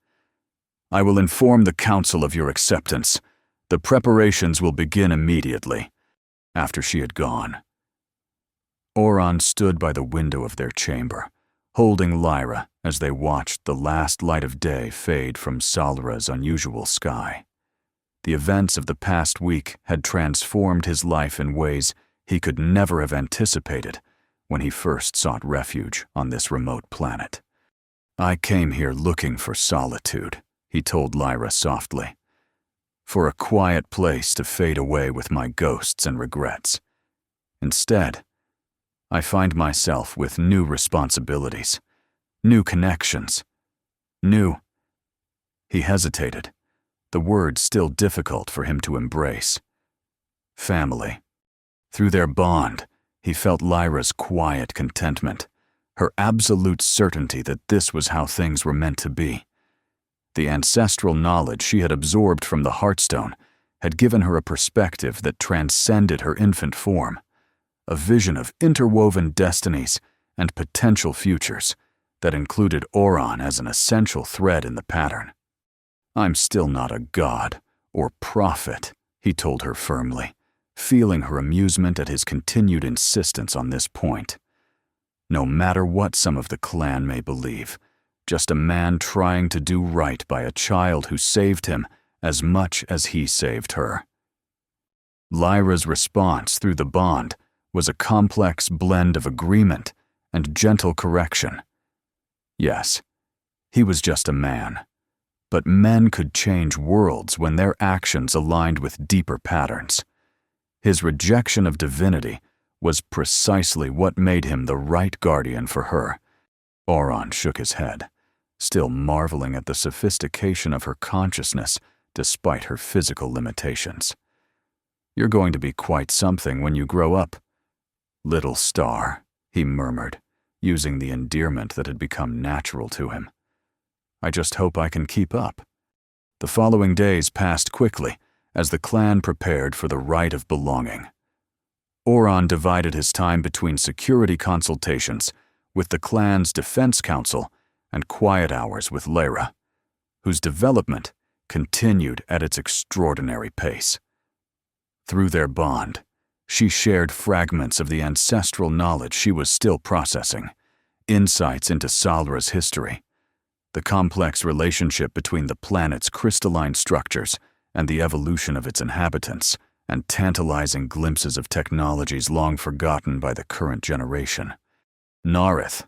"I will inform the Council of your acceptance. The preparations will begin immediately. after she had gone. Oron stood by the window of their chamber, holding Lyra as they watched the last light of day fade from Salra's unusual sky. The events of the past week had transformed his life in ways he could never have anticipated when he first sought refuge on this remote planet. "I came here looking for solitude," he told Lyra softly. "For a quiet place to fade away with my ghosts and regrets. Instead, I find myself with new responsibilities, new connections, new—" He hesitated, the word still difficult for him to embrace. Family. Through their bond, he felt Lyra's quiet contentment, her absolute certainty that this was how things were meant to be. The ancestral knowledge she had absorbed from the Heartstone had given her a perspective that transcended her infant form, a vision of interwoven destinies and potential futures that included Oron as an essential thread in the pattern. "I'm still not a god or prophet," he told her firmly, feeling her amusement at his continued insistence on this point. "No matter what some of the clan may believe, just a man trying to do right by a child who saved him as much as he saved her." Lyra's response through the bond was a complex blend of agreement and gentle correction. Yes, he was just a man, but men could change worlds when their actions aligned with deeper patterns. His rejection of divinity was precisely what made him the right guardian for her. Oron shook his head, still marveling at the sophistication of her consciousness despite her physical limitations. "You're going to be quite something when you grow up, little star," he murmured, using the endearment that had become natural to him. "I just hope I can keep up." The following days passed quickly as the clan prepared for the rite of belonging. Oron divided his time between security consultations with the clan's defense council and quiet hours with Lyra, whose development continued at its extraordinary pace. Through their bond, she shared fragments of the ancestral knowledge she was still processing, insights into Salra's history, the complex relationship between the planet's crystalline structures and the evolution of its inhabitants, and tantalizing glimpses of technologies long forgotten by the current generation. Nareth,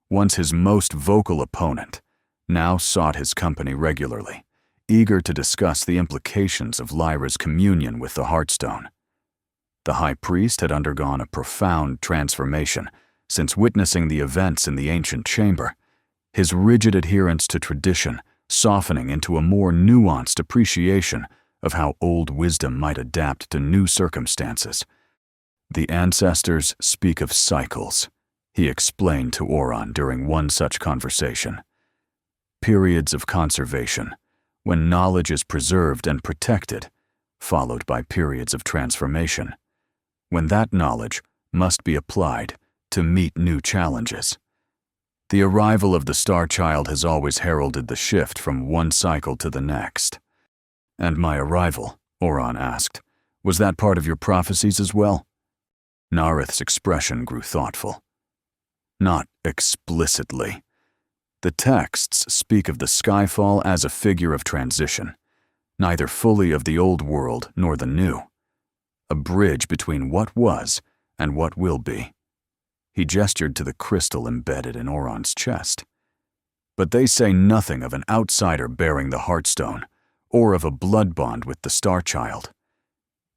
once his most vocal opponent, now sought his company regularly, eager to discuss the implications of Lyra's communion with the Heartstone. The High Priest had undergone a profound transformation since witnessing the events in the ancient chamber, his rigid adherence to tradition softening into a more nuanced appreciation of how old wisdom might adapt to new circumstances. "The ancestors speak of cycles," he explained to Oron during one such conversation. "Periods of conservation, when knowledge is preserved and protected, followed by periods of transformation, when that knowledge must be applied to meet new challenges. The arrival of the Star Child has always heralded the shift from one cycle to the next." "And my arrival," Oron asked, "was that part of your prophecies as well?" Nareth's expression grew thoughtful. "Not explicitly. The texts speak of the Skyfall as a figure of transition, neither fully of the old world nor the new, a bridge between what was and what will be." He gestured to the crystal embedded in Oron's chest. "But they say nothing of an outsider bearing the Heartstone, or of a blood bond with the Star Child.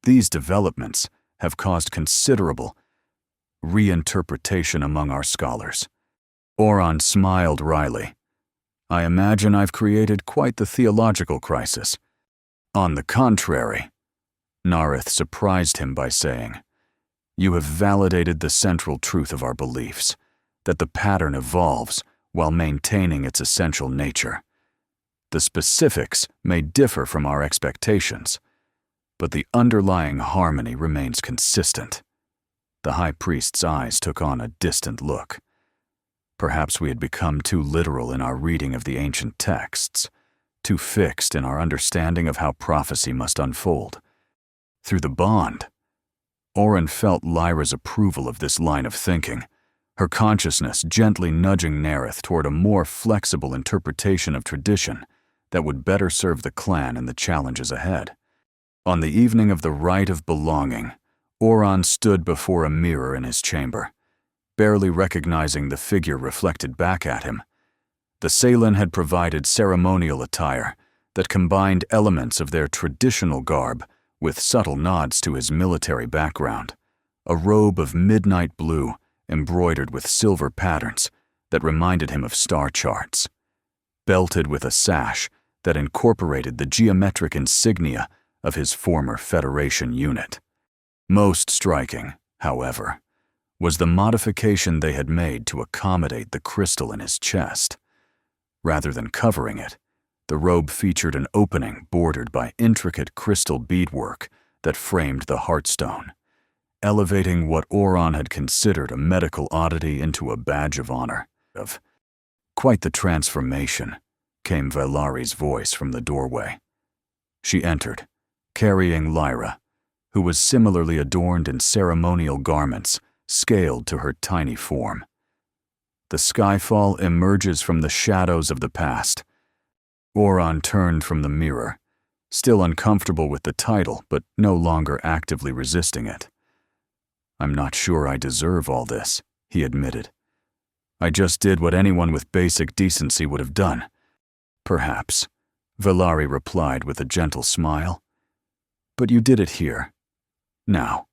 These developments have caused considerable reinterpretation among our scholars." Oron smiled wryly. "I imagine I've created quite the theological crisis." "On the contrary," Nareth surprised him by saying, "you have validated the central truth of our beliefs, that the pattern evolves while maintaining its essential nature. The specifics may differ from our expectations, but the underlying harmony remains consistent." The High Priest's eyes took on a distant look. Perhaps we had become too literal in our reading of the ancient texts, too fixed in our understanding of how prophecy must unfold. Through the bond, Oren felt Lyra's approval of this line of thinking, her consciousness gently nudging Nerith toward a more flexible interpretation of tradition that would better serve the clan and the challenges ahead. On the evening of the Rite of Belonging, Oron stood before a mirror in his chamber, barely recognizing the figure reflected back at him. The Salen had provided ceremonial attire that combined elements of their traditional garb with subtle nods to his military background, a robe of midnight blue embroidered with silver patterns that reminded him of star charts, belted with a sash that incorporated the geometric insignia of his former Federation unit. Most striking, however, was the modification they had made to accommodate the crystal in his chest. Rather than covering it, the robe featured an opening bordered by intricate crystal beadwork that framed the heartstone, elevating what Oron had considered a medical oddity into a badge of honor. Quite the transformation, came Velari's voice from the doorway. She entered, carrying Lyra, who was similarly adorned in ceremonial garments scaled to her tiny form. The skyfall emerges from the shadows of the past. Oron turned from the mirror, still uncomfortable with the title, but no longer actively resisting it. "I'm not sure I deserve all this," he admitted. "I just did what anyone with basic decency would have done." "Perhaps," Velari replied with a gentle smile. "But you did it here. Now,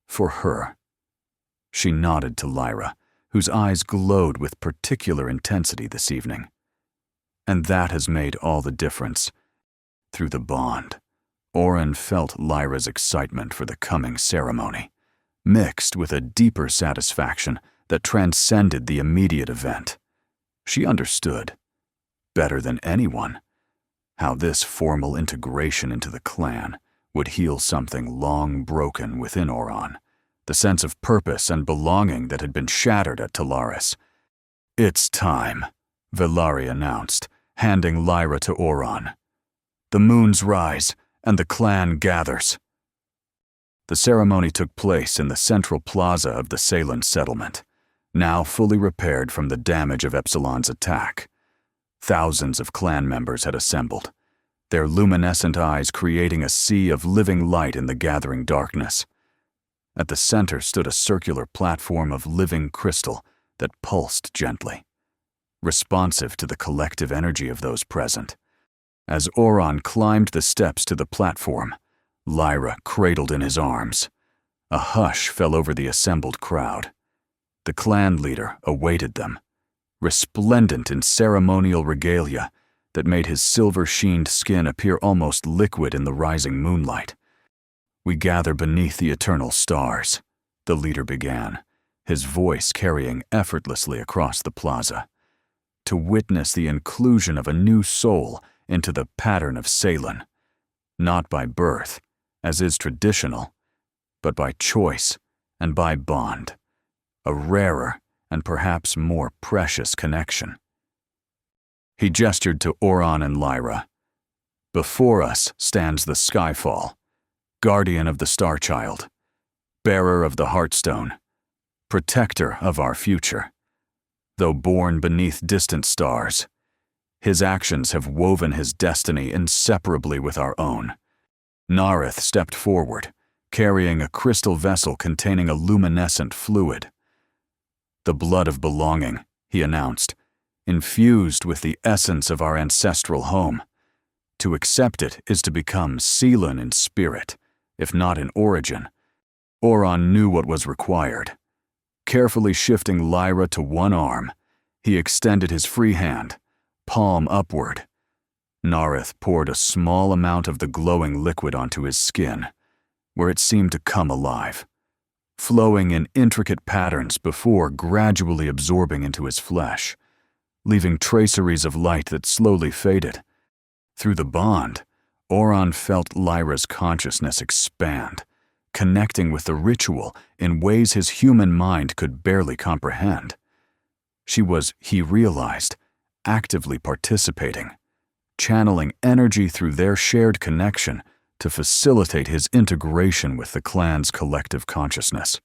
for her." She nodded to Lyra, whose eyes glowed with particular intensity this evening. "And that has made all the difference." Through the bond, Oren felt Lyra's excitement for the coming ceremony, mixed with a deeper satisfaction that transcended the immediate event. She understood, better than anyone, how this formal integration into the clan would heal something long broken within Oron, the sense of purpose and belonging that had been shattered at Talaris. "It's time," Velari announced, handing Lyra to Oron. "The moons rise, and the clan gathers." The ceremony took place in the central plaza of the Salen settlement, now fully repaired from the damage of Epsilon's attack. Thousands of clan members had assembled, their luminescent eyes creating a sea of living light in the gathering darkness. At the center stood a circular platform of living crystal that pulsed gently, responsive to the collective energy of those present. As Oron climbed the steps to the platform, Lyra cradled in his arms. A hush fell over the assembled crowd. The clan leader awaited them, resplendent in ceremonial regalia that made his silver-sheened skin appear almost liquid in the rising moonlight. "We gather beneath the eternal stars," the leader began, his voice carrying effortlessly across the plaza, "to witness the inclusion of a new soul into the pattern of Salen, not by birth, as is traditional, but by choice and by bond, a rarer and perhaps more precious connection." He gestured to Oron and Lyra. "Before us stands the Skyfall, guardian of the Star Child, bearer of the Heartstone, protector of our future. Though born beneath distant stars, his actions have woven his destiny inseparably with our own." Nareth stepped forward, carrying a crystal vessel containing a luminescent fluid. "The blood of belonging," he announced, "infused with the essence of our ancestral home. To accept it is to become Selen in spirit, if not in origin." Oron knew what was required. Carefully shifting Lyra to one arm, he extended his free hand, palm upward. Nareth poured a small amount of the glowing liquid onto his skin, where it seemed to come alive, flowing in intricate patterns before gradually absorbing into his flesh, leaving traceries of light that slowly faded. Through the bond, Oron felt Lyra's consciousness expand, connecting with the ritual in ways his human mind could barely comprehend. She was, he realized, actively participating, channeling energy through their shared connection to facilitate his integration with the clan's collective consciousness.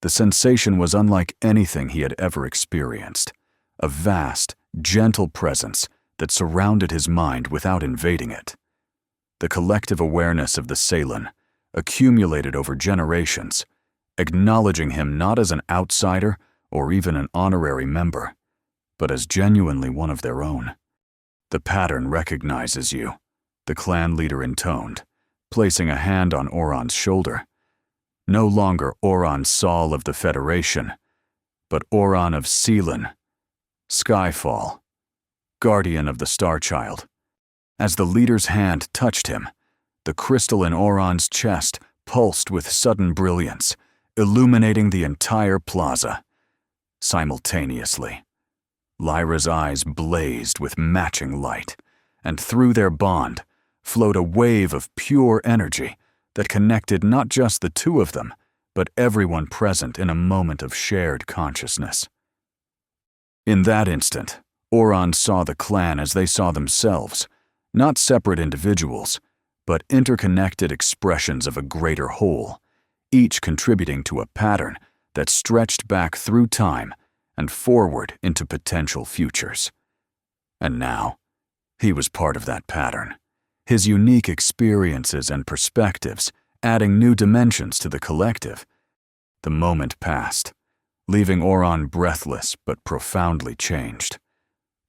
The sensation was unlike anything he had ever experienced, a vast, gentle presence that surrounded his mind without invading it. The collective awareness of the Salen accumulated over generations, acknowledging him not as an outsider or even an honorary member, but as genuinely one of their own. "The pattern recognizes you," the clan leader intoned, placing a hand on Oron's shoulder. "No longer Oron Sol of the Federation, but Oron of Sealan, Skyfall, guardian of the Starchild." As the leader's hand touched him, the crystal in Oron's chest pulsed with sudden brilliance, illuminating the entire plaza. Simultaneously, Lyra's eyes blazed with matching light, and through their bond flowed a wave of pure energy that connected not just the two of them, but everyone present in a moment of shared consciousness. In that instant, Oron saw the clan as they saw themselves, not separate individuals, but interconnected expressions of a greater whole, each contributing to a pattern that stretched back through time and forward into potential futures. And now, he was part of that pattern, his unique experiences and perspectives adding new dimensions to the collective. The moment passed, leaving Oron breathless but profoundly changed.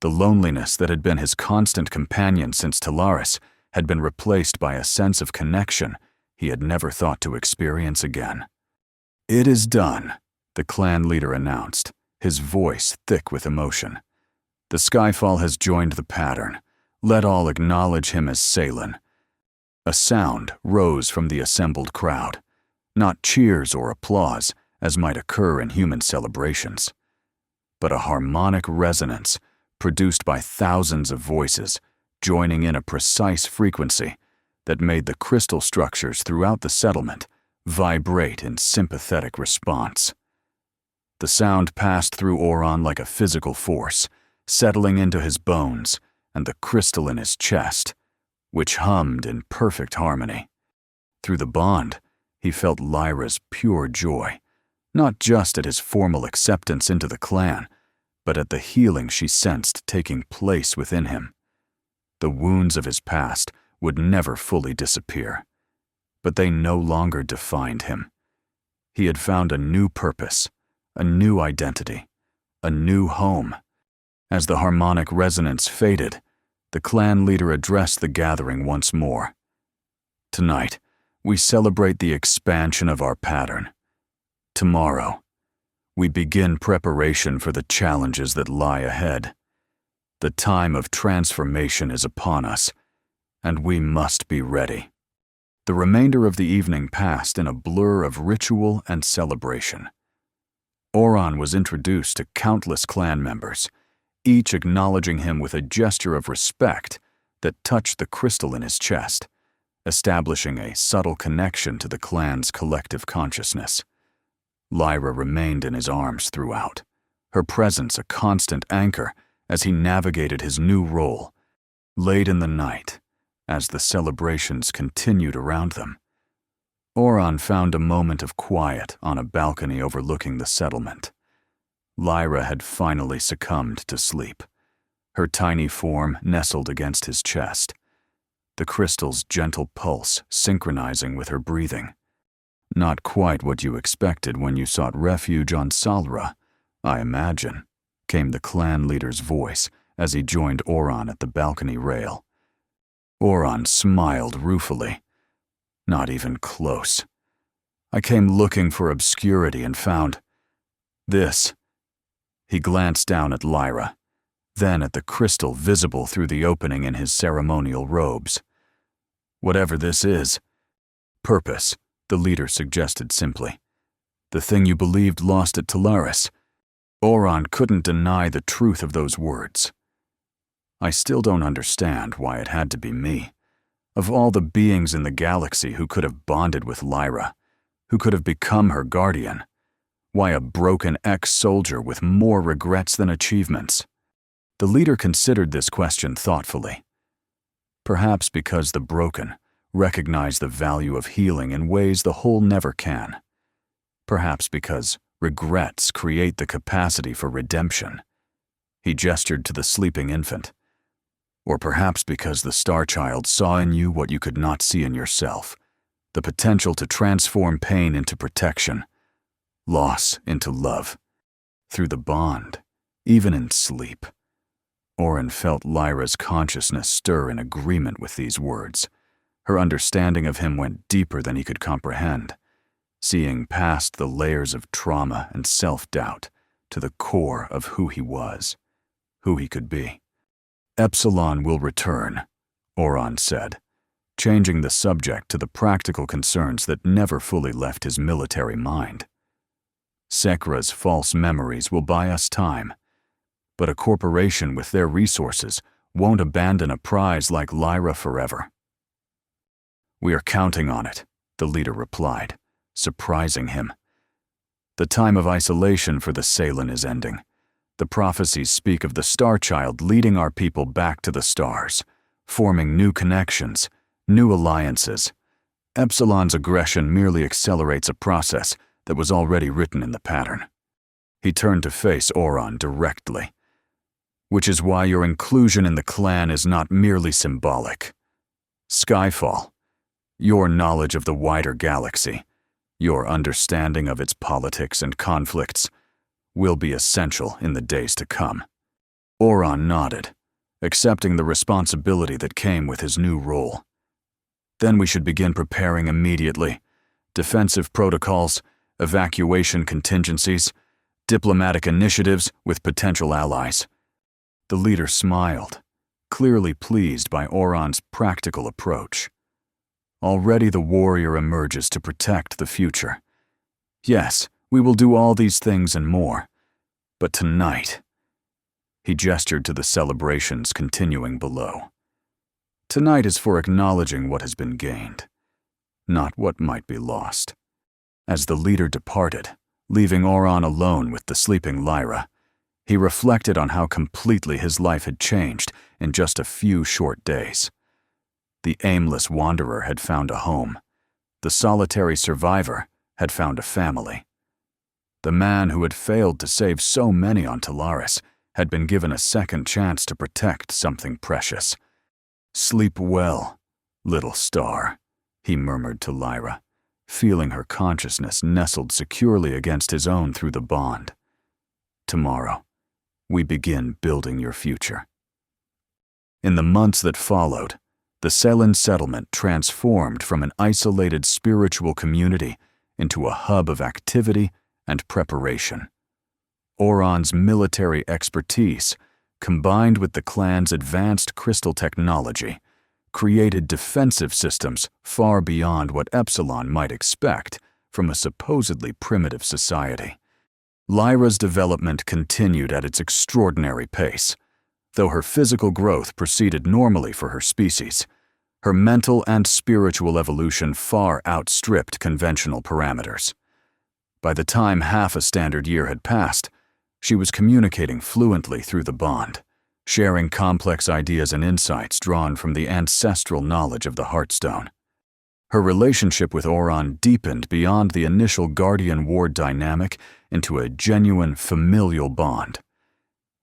The loneliness that had been his constant companion since Talaris had been replaced by a sense of connection he had never thought to experience again. "It is done," the clan leader announced, his voice thick with emotion. "The Skyfall has joined the pattern. Let all acknowledge him as Salen." A sound rose from the assembled crowd, not cheers or applause as might occur in human celebrations, but a harmonic resonance produced by thousands of voices joining in a precise frequency that made the crystal structures throughout the settlement vibrate in sympathetic response. The sound passed through Oron like a physical force, settling into his bones and the crystal in his chest, which hummed in perfect harmony. Through the bond, he felt Lyra's pure joy, not just at his formal acceptance into the clan, but at the healing she sensed taking place within him. The wounds of his past would never fully disappear, but they no longer defined him. He had found a new purpose, a new identity, a new home. As the harmonic resonance faded, the clan leader addressed the gathering once more. "Tonight, we celebrate the expansion of our pattern. Tomorrow, we begin preparation for the challenges that lie ahead. The time of transformation is upon us, and we must be ready." The remainder of the evening passed in a blur of ritual and celebration. Oron was introduced to countless clan members, each acknowledging him with a gesture of respect that touched the crystal in his chest, establishing a subtle connection to the clan's collective consciousness. Lyra remained in his arms throughout, her presence a constant anchor as he navigated his new role. Late in the night, as the celebrations continued around them, Oron found a moment of quiet on a balcony overlooking the settlement. Lyra had finally succumbed to sleep, her tiny form nestled against his chest, the crystal's gentle pulse synchronizing with her breathing. "Not quite what you expected when you sought refuge on Salra, I imagine," came the clan leader's voice as he joined Oron at the balcony rail. Oron smiled ruefully. "Not even close. I came looking for obscurity and found this." He glanced down at Lyra, then at the crystal visible through the opening in his ceremonial robes. "Whatever this is, purpose," the leader suggested simply. "The thing you believed lost at Talaris." Oron couldn't deny the truth of those words. "I still don't understand why it had to be me. Of all the beings in the galaxy who could have bonded with Lyra, who could have become her guardian, why a broken ex-soldier with more regrets than achievements?" The leader considered this question thoughtfully. Perhaps because the broken, recognize the value of healing in ways the whole never can. Perhaps because regrets create the capacity for redemption. He gestured to the sleeping infant. Or perhaps because the star child saw in you what you could not see in yourself, the potential to transform pain into protection, loss into love, through the bond, even in sleep. Oren felt Lyra's consciousness stir in agreement with these words. Her understanding of him went deeper than he could comprehend, seeing past the layers of trauma and self-doubt to the core of who he was, who he could be. Epsilon will return, Oron said, changing the subject to the practical concerns that never fully left his military mind. Sekra's false memories will buy us time, but a corporation with their resources won't abandon a prize like Lyra forever. We are counting on it, the leader replied, surprising him. The time of isolation for the Salen is ending. The prophecies speak of the Star Child leading our people back to the stars, forming new connections, new alliances. Epsilon's aggression merely accelerates a process that was already written in the pattern. He turned to face Oron directly. Which is why your inclusion in the clan is not merely symbolic. Skyfall, your knowledge of the wider galaxy, your understanding of its politics and conflicts, will be essential in the days to come. Oron nodded, accepting the responsibility that came with his new role. Then we should begin preparing immediately. Defensive protocols, evacuation contingencies, diplomatic initiatives with potential allies. The leader smiled, clearly pleased by Oron's practical approach. Already the warrior emerges to protect the future. Yes, we will do all these things and more. But tonight, he gestured to the celebrations continuing below. Tonight is for acknowledging what has been gained, not what might be lost. As the leader departed, leaving Oron alone with the sleeping Lyra, he reflected on how completely his life had changed in just a few short days. The aimless wanderer had found a home. The solitary survivor had found a family. The man who had failed to save so many on Talaris had been given a second chance to protect something precious. Sleep well, little star, he murmured to Lyra, feeling her consciousness nestled securely against his own through the bond. Tomorrow, we begin building your future. In the months that followed, the Selen settlement transformed from an isolated spiritual community into a hub of activity and preparation. Oron's military expertise, combined with the clan's advanced crystal technology, created defensive systems far beyond what Epsilon might expect from a supposedly primitive society. Lyra's development continued at its extraordinary pace. Though her physical growth proceeded normally for her species, her mental and spiritual evolution far outstripped conventional parameters. By the time half a standard year had passed, she was communicating fluently through the bond, sharing complex ideas and insights drawn from the ancestral knowledge of the Heartstone. Her relationship with Oron deepened beyond the initial guardian-ward dynamic into a genuine familial bond.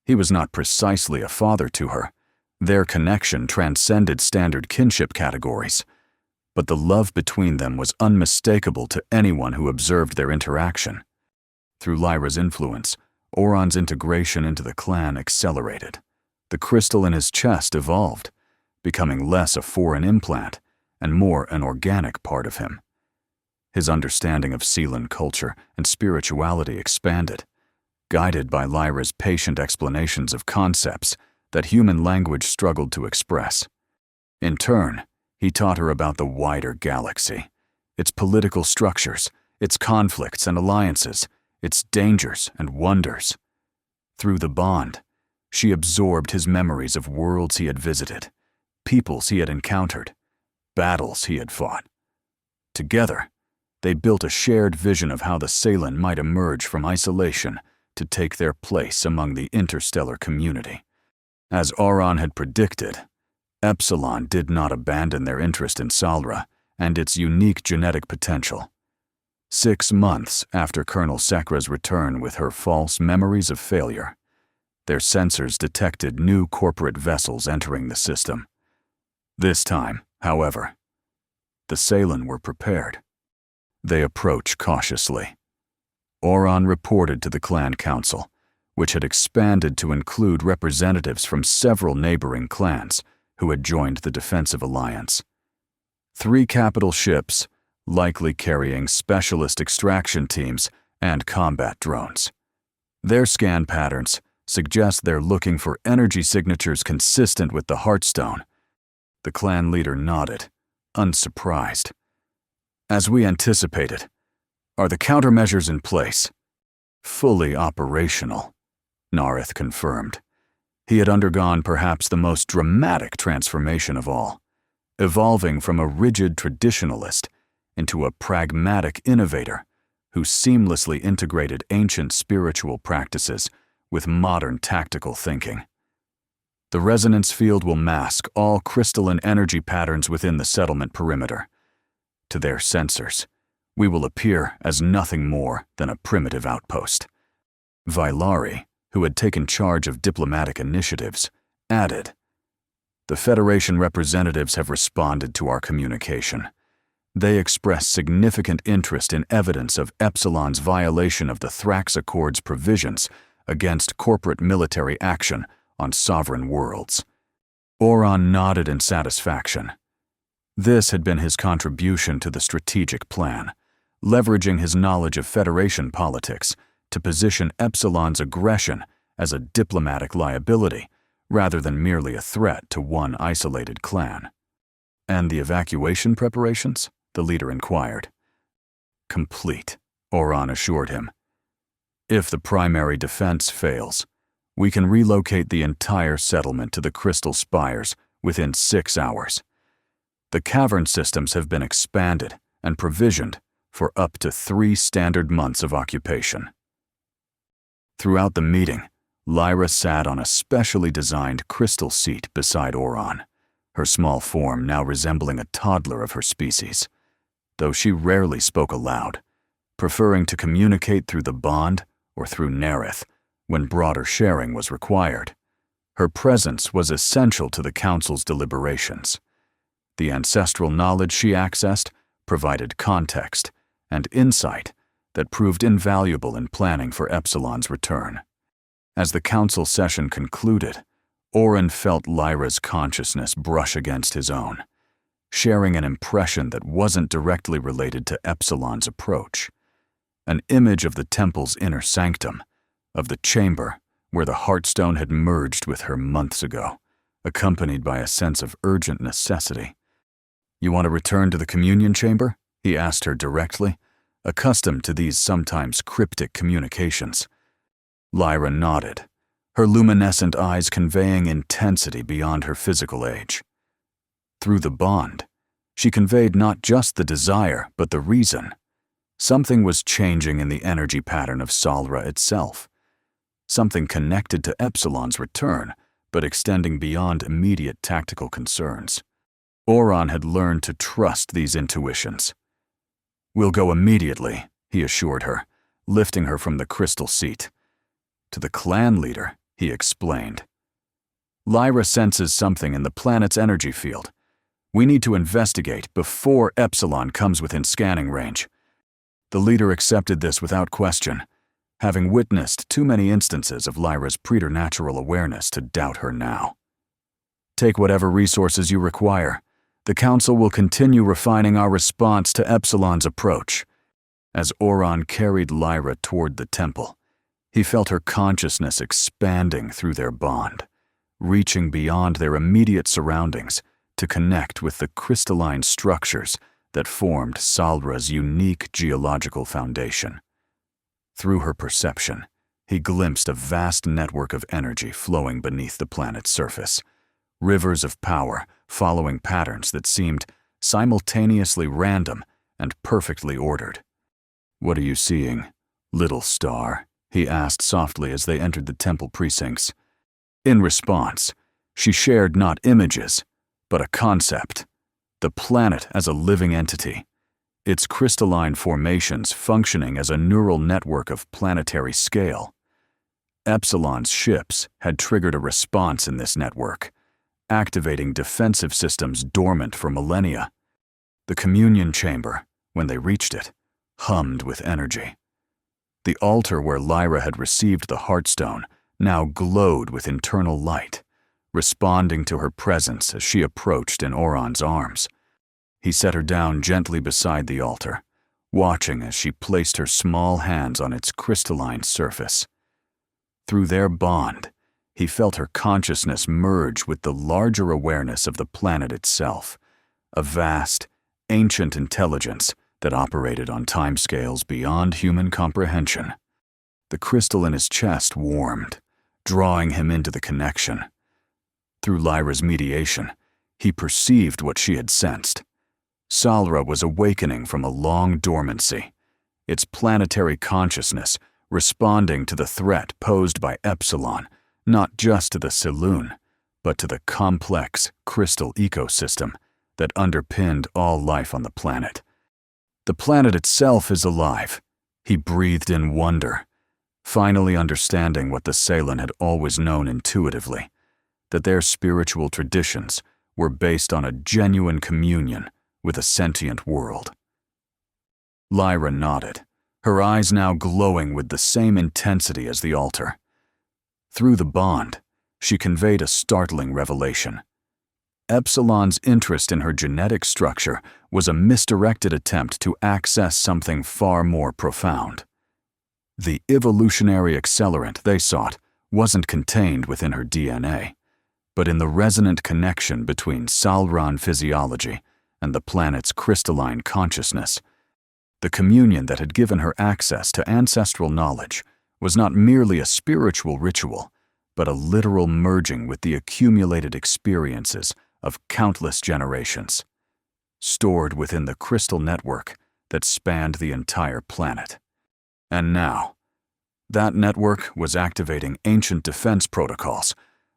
He was not precisely a father to her. Their connection transcended standard kinship categories, but the love between them was unmistakable to anyone who observed their interaction. Through Lyra's influence, Oron's integration into the clan accelerated. The crystal in his chest evolved, becoming less a foreign implant and more an organic part of him. His understanding of Seelan culture and spirituality expanded, guided by Lyra's patient explanations of concepts that human language struggled to express. In turn, he taught her about the wider galaxy, its political structures, its conflicts and alliances, its dangers and wonders. Through the bond, she absorbed his memories of worlds he had visited, peoples he had encountered, battles he had fought. Together, they built a shared vision of how the Salen might emerge from isolation to take their place among the interstellar community. As Oron had predicted, Epsilon did not abandon their interest in Salra and its unique genetic potential. 6 months after Colonel Sekra's return with her false memories of failure, their sensors detected new corporate vessels entering the system. This time, however, the Salen were prepared. They approached cautiously. Oron reported to the clan council, which had expanded to include representatives from several neighboring clans who had joined the defensive alliance. 3 capital ships, likely carrying specialist extraction teams and combat drones. Their scan patterns suggest they're looking for energy signatures consistent with the Heartstone. The clan leader nodded, unsurprised. As we anticipated, are the countermeasures in place? Fully operational, Nareth confirmed. He had undergone perhaps the most dramatic transformation of all, evolving from a rigid traditionalist into a pragmatic innovator who seamlessly integrated ancient spiritual practices with modern tactical thinking. The resonance field will mask all crystalline energy patterns within the settlement perimeter. To their sensors, we will appear as nothing more than a primitive outpost. Vailari, who had taken charge of diplomatic initiatives, added, "The Federation representatives have responded to our communication. They express significant interest in evidence of Epsilon's violation of the Thrax Accord's provisions against corporate military action on sovereign worlds." Oron nodded in satisfaction. This had been his contribution to the strategic plan, leveraging his knowledge of Federation politics to position Epsilon's aggression as a diplomatic liability rather than merely a threat to one isolated clan. "And the evacuation preparations?" the leader inquired. "Complete," Oron assured him. "If the primary defense fails, we can relocate the entire settlement to the Crystal Spires within 6 hours. The cavern systems have been expanded and provisioned for up to 3 standard months of occupation." Throughout the meeting, Lyra sat on a specially designed crystal seat beside Oron, her small form now resembling a toddler of her species, though she rarely spoke aloud, preferring to communicate through the bond or through Nerith when broader sharing was required. Her presence was essential to the Council's deliberations. The ancestral knowledge she accessed provided context and insight that proved invaluable in planning for Epsilon's return. As the council session concluded, Oron felt Lyra's consciousness brush against his own, sharing an impression that wasn't directly related to Epsilon's approach. An image of the temple's inner sanctum, of the chamber where the Heartstone had merged with her months ago, accompanied by a sense of urgent necessity. "You want to return to the communion chamber?" he asked her directly, accustomed to these sometimes cryptic communications. Lyra nodded, her luminescent eyes conveying intensity beyond her physical age. Through the bond, she conveyed not just the desire, but the reason. Something was changing in the energy pattern of Salra itself. Something connected to Epsilon's return, but extending beyond immediate tactical concerns. Oron had learned to trust these intuitions. "We'll go immediately," he assured her, lifting her from the crystal seat. To the clan leader, he explained, "Lyra senses something in the planet's energy field. We need to investigate before Epsilon comes within scanning range." The leader accepted this without question, having witnessed too many instances of Lyra's preternatural awareness to doubt her now. "Take whatever resources you require. The Council will continue refining our response to Epsilon's approach." As Oron carried Lyra toward the temple, he felt her consciousness expanding through their bond, reaching beyond their immediate surroundings to connect with the crystalline structures that formed Salra's unique geological foundation. Through her perception, he glimpsed a vast network of energy flowing beneath the planet's surface, rivers of power following patterns that seemed simultaneously random and perfectly ordered. "What are you seeing, little star?" he asked softly as they entered the temple precincts. In response, she shared not images, but a concept. The planet as a living entity, its crystalline formations functioning as a neural network of planetary scale. Epsilon's ships had triggered a response in this network, activating defensive systems dormant for millennia. The communion chamber, when they reached it, hummed with energy. The altar where Lyra had received the Heartstone now glowed with internal light, responding to her presence as she approached in Oron's arms. He set her down gently beside the altar, watching as she placed her small hands on its crystalline surface. Through their bond, he felt her consciousness merge with the larger awareness of the planet itself, a vast, ancient intelligence that operated on timescales beyond human comprehension. The crystal in his chest warmed, drawing him into the connection. Through Lyra's mediation, he perceived what she had sensed. Salra was awakening from a long dormancy, its planetary consciousness responding to the threat posed by Epsilon, not just to the Saloon, but to the complex crystal ecosystem that underpinned all life on the planet. The planet itself is alive, he breathed in wonder, finally understanding what the Salen had always known intuitively, that their spiritual traditions were based on a genuine communion with a sentient world. Lyra nodded, her eyes now glowing with the same intensity as the altar. Through the bond, she conveyed a startling revelation. Epsilon's interest in her genetic structure was a misdirected attempt to access something far more profound. The evolutionary accelerant they sought wasn't contained within her DNA, but in the resonant connection between Salran physiology and the planet's crystalline consciousness. The communion that had given her access to ancestral knowledge was not merely a spiritual ritual, but a literal merging with the accumulated experiences of countless generations, stored within the crystal network that spanned the entire planet. And now, that network was activating ancient defense protocols,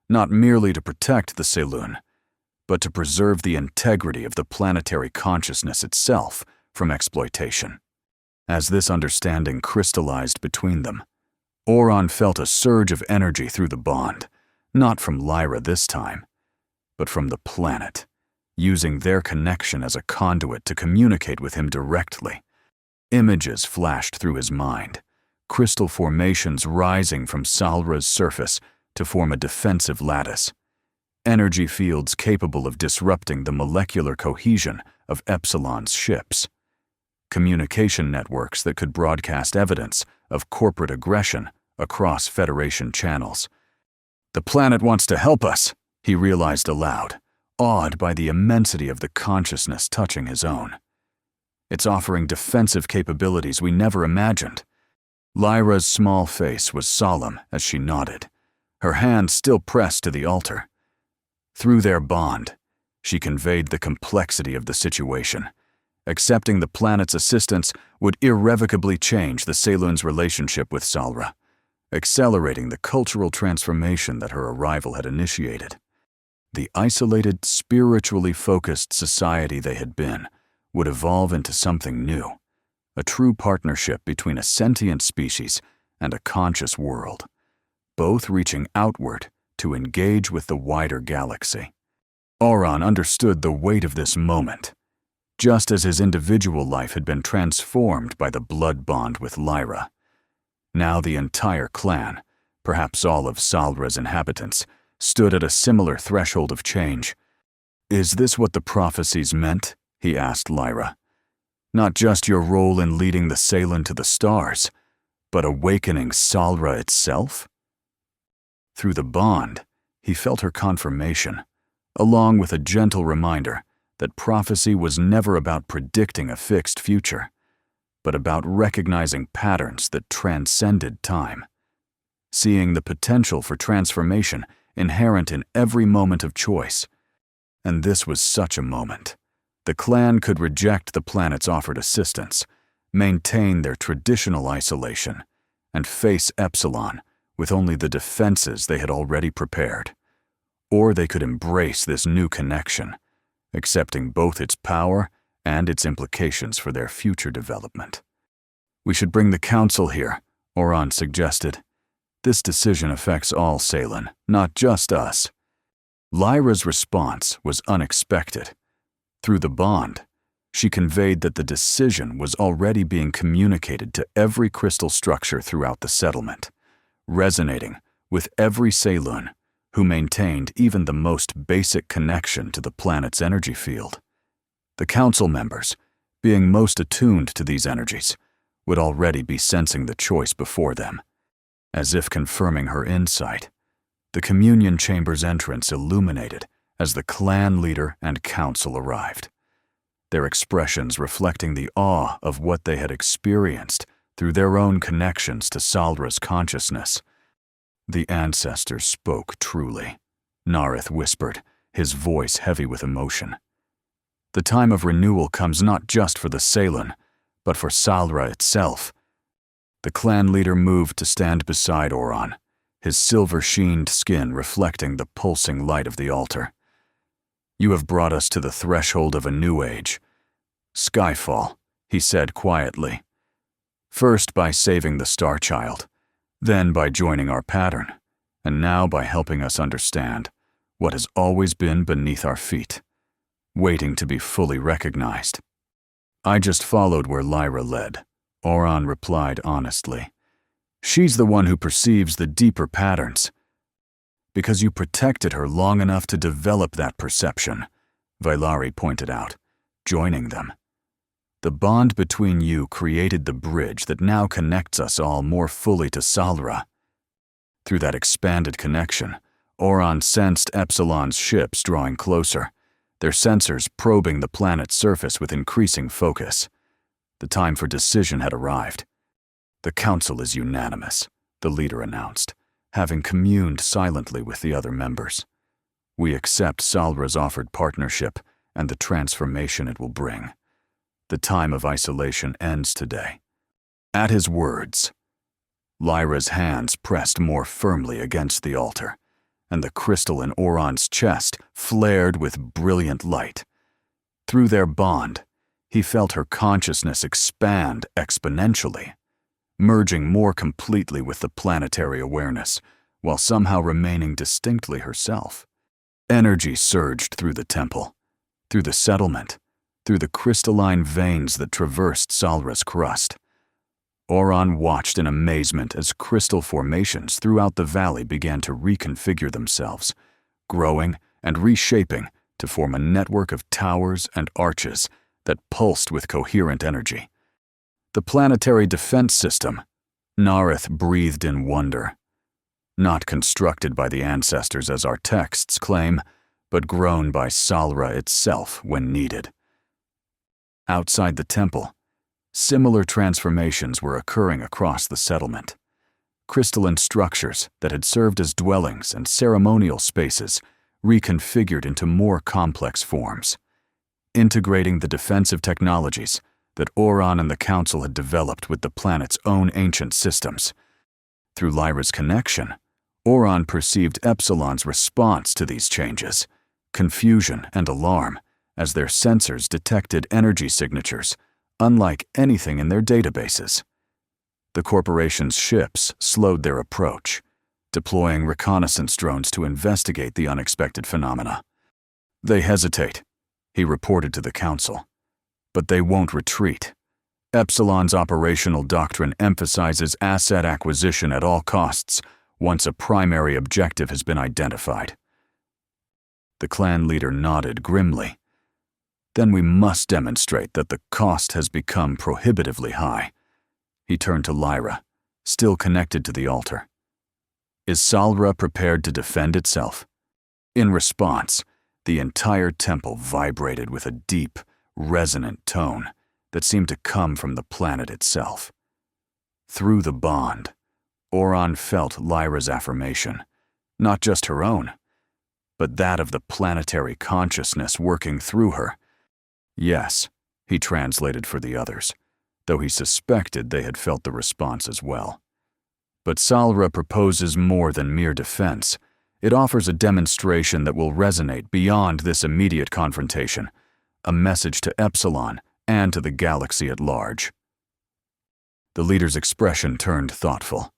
not merely to protect the Saloon, but to preserve the integrity of the planetary consciousness itself from exploitation. As this understanding crystallized between them, Oron felt a surge of energy through the bond, not from Lyra this time, but from the planet, using their connection as a conduit to communicate with him directly. Images flashed through his mind, crystal formations rising from Salra's surface to form a defensive lattice, energy fields capable of disrupting the molecular cohesion of Epsilon's ships, communication networks that could broadcast evidence of corporate aggression across Federation channels. The planet wants to help us, he realized aloud, awed by the immensity of the consciousness touching his own. It's offering defensive capabilities we never imagined. Lyra's small face was solemn as she nodded, her hand still pressed to the altar. Through their bond, she conveyed the complexity of the situation. Accepting the planet's assistance would irrevocably change the Saloon's relationship with Salra, accelerating the cultural transformation that her arrival had initiated. The isolated, spiritually focused society they had been would evolve into something new, a true partnership between a sentient species and a conscious world, both reaching outward to engage with the wider galaxy. Oron understood the weight of this moment, just as his individual life had been transformed by the blood bond with Lyra. Now the entire clan, perhaps all of Salra's inhabitants, stood at a similar threshold of change. "Is this what the prophecies meant?" he asked Lyra. "Not just your role in leading the Salen to the stars, but awakening Salra itself?" Through the bond, he felt her confirmation, along with a gentle reminder that prophecy was never about predicting a fixed future, but about recognizing patterns that transcended time, seeing the potential for transformation inherent in every moment of choice. And this was such a moment. The clan could reject the planet's offered assistance, maintain their traditional isolation, and face Epsilon with only the defenses they had already prepared. Or they could embrace this new connection, accepting both its power and its implications for their future development. "We should bring the council here," Oron suggested. "This decision affects all Salen, not just us." Lyra's response was unexpected. Through the bond, she conveyed that the decision was already being communicated to every crystal structure throughout the settlement, resonating with every Saloon who maintained even the most basic connection to the planet's energy field. The council members, being most attuned to these energies, would already be sensing the choice before them. As if confirming her insight, the communion chamber's entrance illuminated as the clan leader and council arrived, their expressions reflecting the awe of what they had experienced through their own connections to Salra's consciousness. "The ancestors spoke truly," Nareth whispered, his voice heavy with emotion. "The time of renewal comes not just for the Salen, but for Salra itself." The clan leader moved to stand beside Oron, his silver-sheened skin reflecting the pulsing light of the altar. "You have brought us to the threshold of a new age. Skyfall," he said quietly. "First by saving the Star Child, then by joining our pattern, and now by helping us understand what has always been beneath our feet, waiting to be fully recognized." "I just followed where Lyra led," Oron replied honestly. "She's the one who perceives the deeper patterns." "Because you protected her long enough to develop that perception," Vailari pointed out, joining them. "The bond between you created the bridge that now connects us all more fully to Salra." Through that expanded connection, Oron sensed Epsilon's ships drawing closer, their sensors probing the planet's surface with increasing focus. The time for decision had arrived. "The council is unanimous," the leader announced, having communed silently with the other members. "We accept Salra's offered partnership and the transformation it will bring. The time of isolation ends today." At his words, Lyra's hands pressed more firmly against the altar, and the crystal in Oron's chest flared with brilliant light. Through their bond, he felt her consciousness expand exponentially, merging more completely with the planetary awareness, while somehow remaining distinctly herself. Energy surged through the temple, through the settlement, through the crystalline veins that traversed Salra's crust. Oron watched in amazement as crystal formations throughout the valley began to reconfigure themselves, growing and reshaping to form a network of towers and arches that pulsed with coherent energy. "The planetary defense system," Nareth breathed in wonder. "Not constructed by the ancestors as our texts claim, but grown by Salra itself when needed." Outside the temple, similar transformations were occurring across the settlement. Crystalline structures that had served as dwellings and ceremonial spaces reconfigured into more complex forms, integrating the defensive technologies that Oron and the Council had developed with the planet's own ancient systems. Through Lyra's connection, Oron perceived Epsilon's response to these changes, confusion and alarm, as their sensors detected energy signatures unlike anything in their databases. The corporation's ships slowed their approach, deploying reconnaissance drones to investigate the unexpected phenomena. "They hesitate," he reported to the Council, "but they won't retreat. Epsilon's operational doctrine emphasizes asset acquisition at all costs once a primary objective has been identified." The clan leader nodded grimly. "Then we must demonstrate that the cost has become prohibitively high." He turned to Lyra, still connected to the altar. "Is Salra prepared to defend itself?" In response, the entire temple vibrated with a deep, resonant tone that seemed to come from the planet itself. Through the bond, Oron felt Lyra's affirmation, not just her own, but that of the planetary consciousness working through her. "Yes," he translated for the others, though he suspected they had felt the response as well. "But Salra proposes more than mere defense. It offers a demonstration that will resonate beyond this immediate confrontation, a message to Epsilon and to the galaxy at large. The leader's expression turned thoughtful.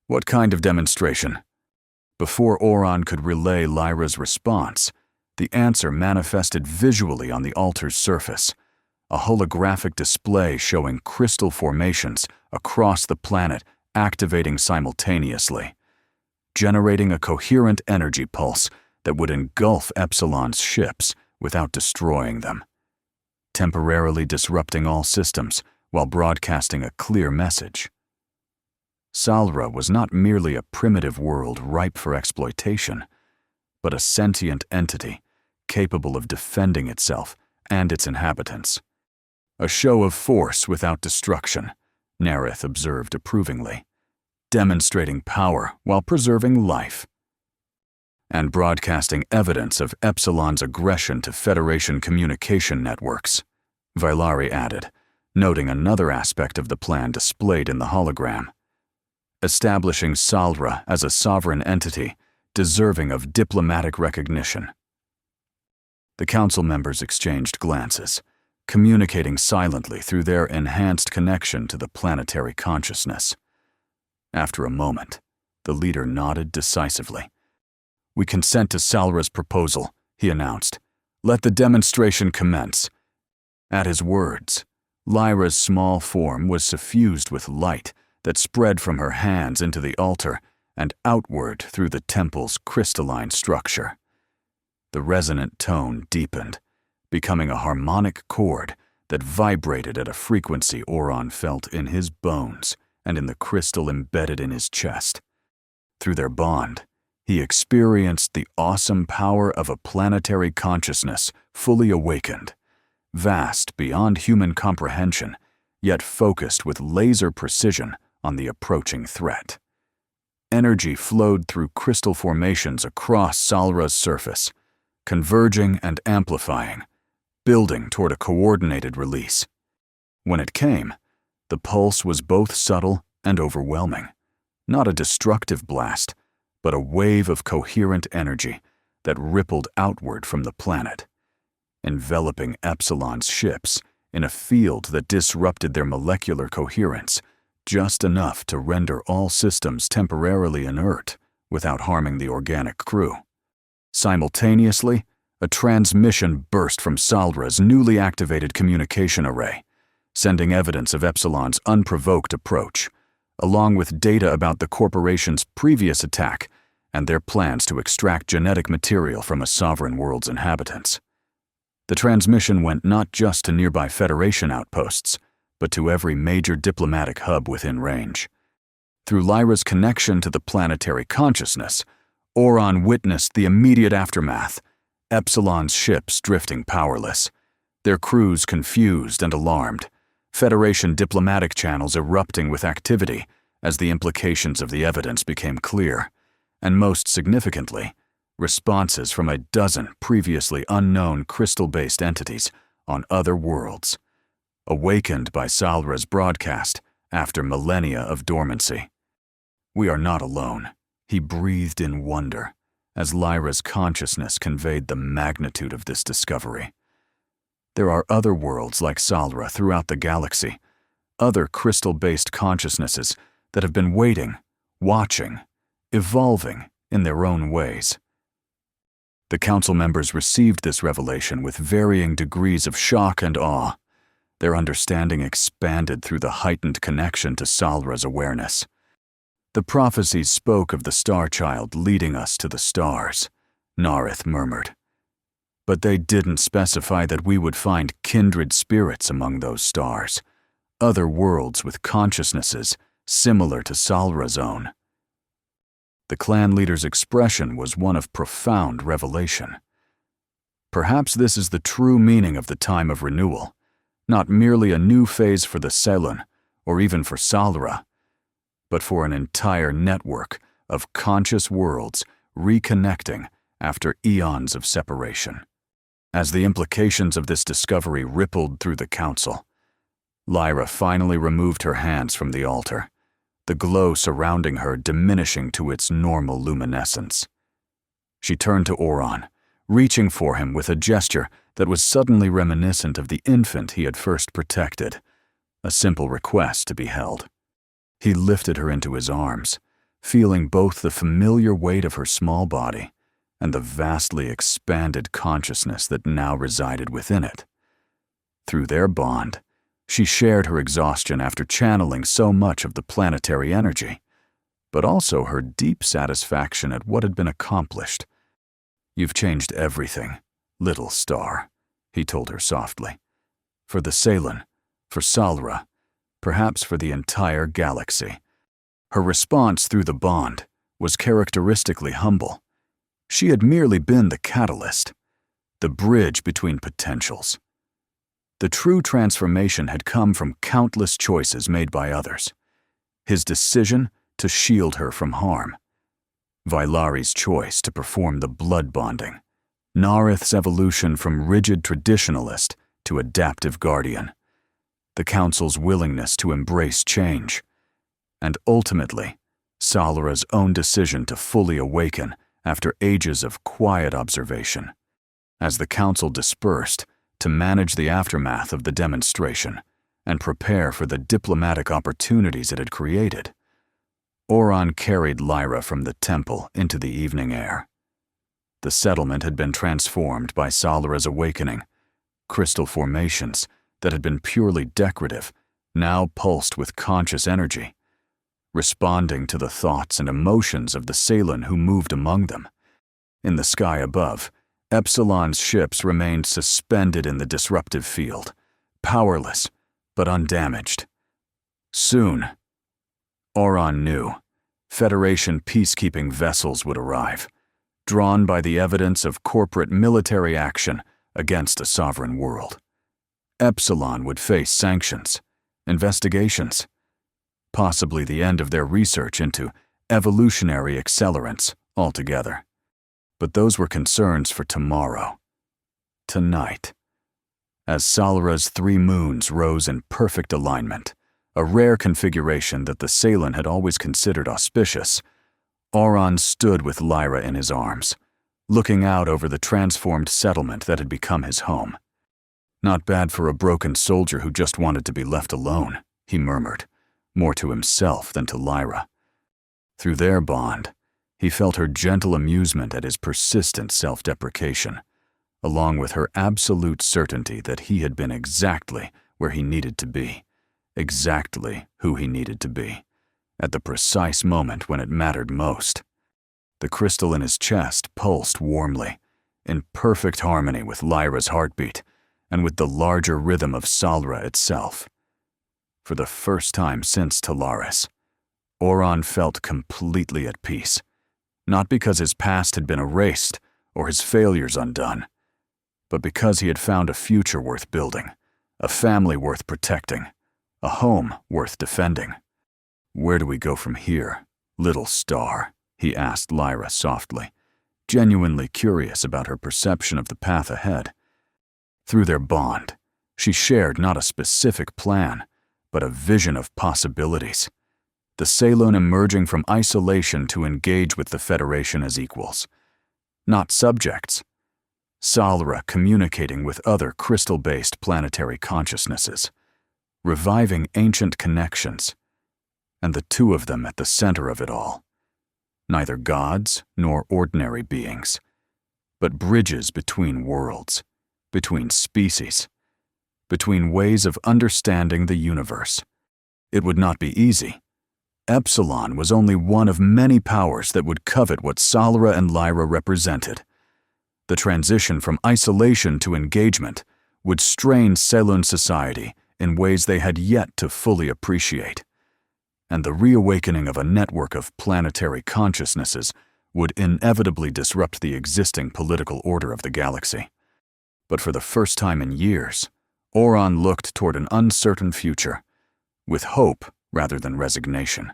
What kind of demonstration? Before Oron could relay Lyra's response, the answer manifested visually on the altar's surface, a holographic display showing crystal formations across the planet activating simultaneously, generating a coherent energy pulse that would engulf Epsilon's ships without destroying them, temporarily disrupting all systems while broadcasting a clear message. Salra was not merely a primitive world ripe for exploitation, but a sentient entity capable of defending itself and its inhabitants. A show of force without destruction, Nerith observed approvingly, demonstrating power while preserving life, and broadcasting evidence of Epsilon's aggression to Federation communication networks, Vailari added, noting another aspect of the plan displayed in the hologram. Establishing Salra as a sovereign entity deserving of diplomatic recognition. The council members exchanged glances, communicating silently through their enhanced connection to the planetary consciousness. After a moment, the leader nodded decisively. "We consent to Salra's proposal," he announced. "Let the demonstration commence." At his words, Lyra's small form was suffused with light that spread from her hands into the altar and outward through the temple's crystalline structure. The resonant tone deepened, becoming a harmonic chord that vibrated at a frequency Oron felt in his bones and in the crystal embedded in his chest. Through their bond, he experienced the awesome power of a planetary consciousness fully awakened, vast beyond human comprehension, yet focused with laser precision on the approaching threat. Energy flowed through crystal formations across Salra's surface, converging and amplifying, building toward a coordinated release. When it came, the pulse was both subtle and overwhelming, not a destructive blast, but a wave of coherent energy that rippled outward from the planet, enveloping Epsilon's ships in a field that disrupted their molecular coherence, just enough to render all systems temporarily inert without harming the organic crew. Simultaneously, a transmission burst from Salra's newly activated communication array, sending evidence of Epsilon's unprovoked approach, along with data about the corporation's previous attack and their plans to extract genetic material from a sovereign world's inhabitants. The transmission went not just to nearby Federation outposts, but to every major diplomatic hub within range. Through Lyra's connection to the planetary consciousness, Oron witnessed the immediate aftermath, Epsilon's ships drifting powerless, their crews confused and alarmed, Federation diplomatic channels erupting with activity as the implications of the evidence became clear, and most significantly, responses from a dozen previously unknown crystal-based entities on other worlds, awakened by Salra's broadcast after millennia of dormancy. "We are not alone," he breathed in wonder as Lyra's consciousness conveyed the magnitude of this discovery. There are other worlds like Salra throughout the galaxy, other crystal-based consciousnesses that have been waiting, watching, evolving in their own ways. The council members received this revelation with varying degrees of shock and awe. Their understanding expanded through the heightened connection to Salra's awareness. "The prophecies spoke of the Star Child leading us to the stars," Narith murmured. "But they didn't specify that we would find kindred spirits among those stars, other worlds with consciousnesses similar to Salra's own." The clan leader's expression was one of profound revelation. Perhaps this is the true meaning of the time of renewal, not merely a new phase for the Selun, or even for Salra, but for an entire network of conscious worlds reconnecting after eons of separation. As the implications of this discovery rippled through the council, Lyra finally removed her hands from the altar, the glow surrounding her diminishing to its normal luminescence. She turned to Oron, reaching for him with a gesture that was suddenly reminiscent of the infant he had first protected, a simple request to be held. He lifted her into his arms, feeling both the familiar weight of her small body and the vastly expanded consciousness that now resided within it. Through their bond, she shared her exhaustion after channeling so much of the planetary energy, but also her deep satisfaction at what had been accomplished. "You've changed everything, little star," he told her softly. "For the Salen, for Salra, perhaps for the entire galaxy." Her response through the bond was characteristically humble. She had merely been the catalyst, the bridge between potentials. The true transformation had come from countless choices made by others. His decision to shield her from harm, Vailari's choice to perform the blood bonding, Narith's evolution from rigid traditionalist to adaptive guardian, the Council's willingness to embrace change, and ultimately, Salra's own decision to fully awaken after ages of quiet observation. As the Council dispersed to manage the aftermath of the demonstration and prepare for the diplomatic opportunities it had created, Oron carried Lyra from the temple into the evening air. The settlement had been transformed by Salra's awakening. Crystal formations that had been purely decorative now pulsed with conscious energy, responding to the thoughts and emotions of the Salen who moved among them. In the sky above, Epsilon's ships remained suspended in the disruptive field, powerless but undamaged. Soon, Oron knew, Federation peacekeeping vessels would arrive, drawn by the evidence of corporate military action against a sovereign world. Epsilon would face sanctions, investigations, possibly the end of their research into evolutionary accelerants altogether. But those were concerns for tomorrow. Tonight, as Salra's 3 moons rose in perfect alignment, a rare configuration that the Salen had always considered auspicious, Oron stood with Lyra in his arms, looking out over the transformed settlement that had become his home. "Not bad for a broken soldier who just wanted to be left alone," he murmured, more to himself than to Lyra. Through their bond, he felt her gentle amusement at his persistent self-deprecation, along with her absolute certainty that he had been exactly where he needed to be, exactly who he needed to be, at the precise moment when it mattered most. The crystal in his chest pulsed warmly, in perfect harmony with Lyra's heartbeat and with the larger rhythm of Salra itself. For the first time since Talaris, Oron felt completely at peace, not because his past had been erased or his failures undone, but because he had found a future worth building, a family worth protecting, a home worth defending. "Where do we go from here, little star?" he asked Lyra softly, genuinely curious about her perception of the path ahead. Through their bond, she shared not a specific plan, but a vision of possibilities. The Salen emerging from isolation to engage with the Federation as equals, not subjects. Salra communicating with other crystal-based planetary consciousnesses, reviving ancient connections, and the two of them at the center of it all. Neither gods nor ordinary beings, but bridges between worlds, between species, between ways of understanding the universe. It would not be easy. Epsilon was only one of many powers that would covet what Salra and Lyra represented. The transition from isolation to engagement would strain Salen society in ways they had yet to fully appreciate. And the reawakening of a network of planetary consciousnesses would inevitably disrupt the existing political order of the galaxy. But for the first time in years, Oron looked toward an uncertain future, with hope rather than resignation.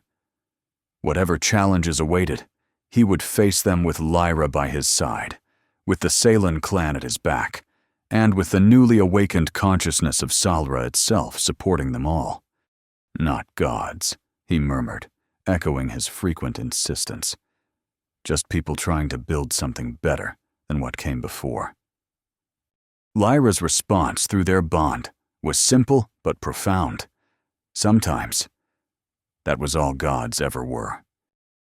Whatever challenges awaited, he would face them with Lyra by his side, with the Salen clan at his back, and with the newly awakened consciousness of Salra itself supporting them all. "Not gods," he murmured, echoing his frequent insistence. just people trying to build something better than what came before. Lyra's response through their bond was simple but profound. Sometimes, that was all gods ever were.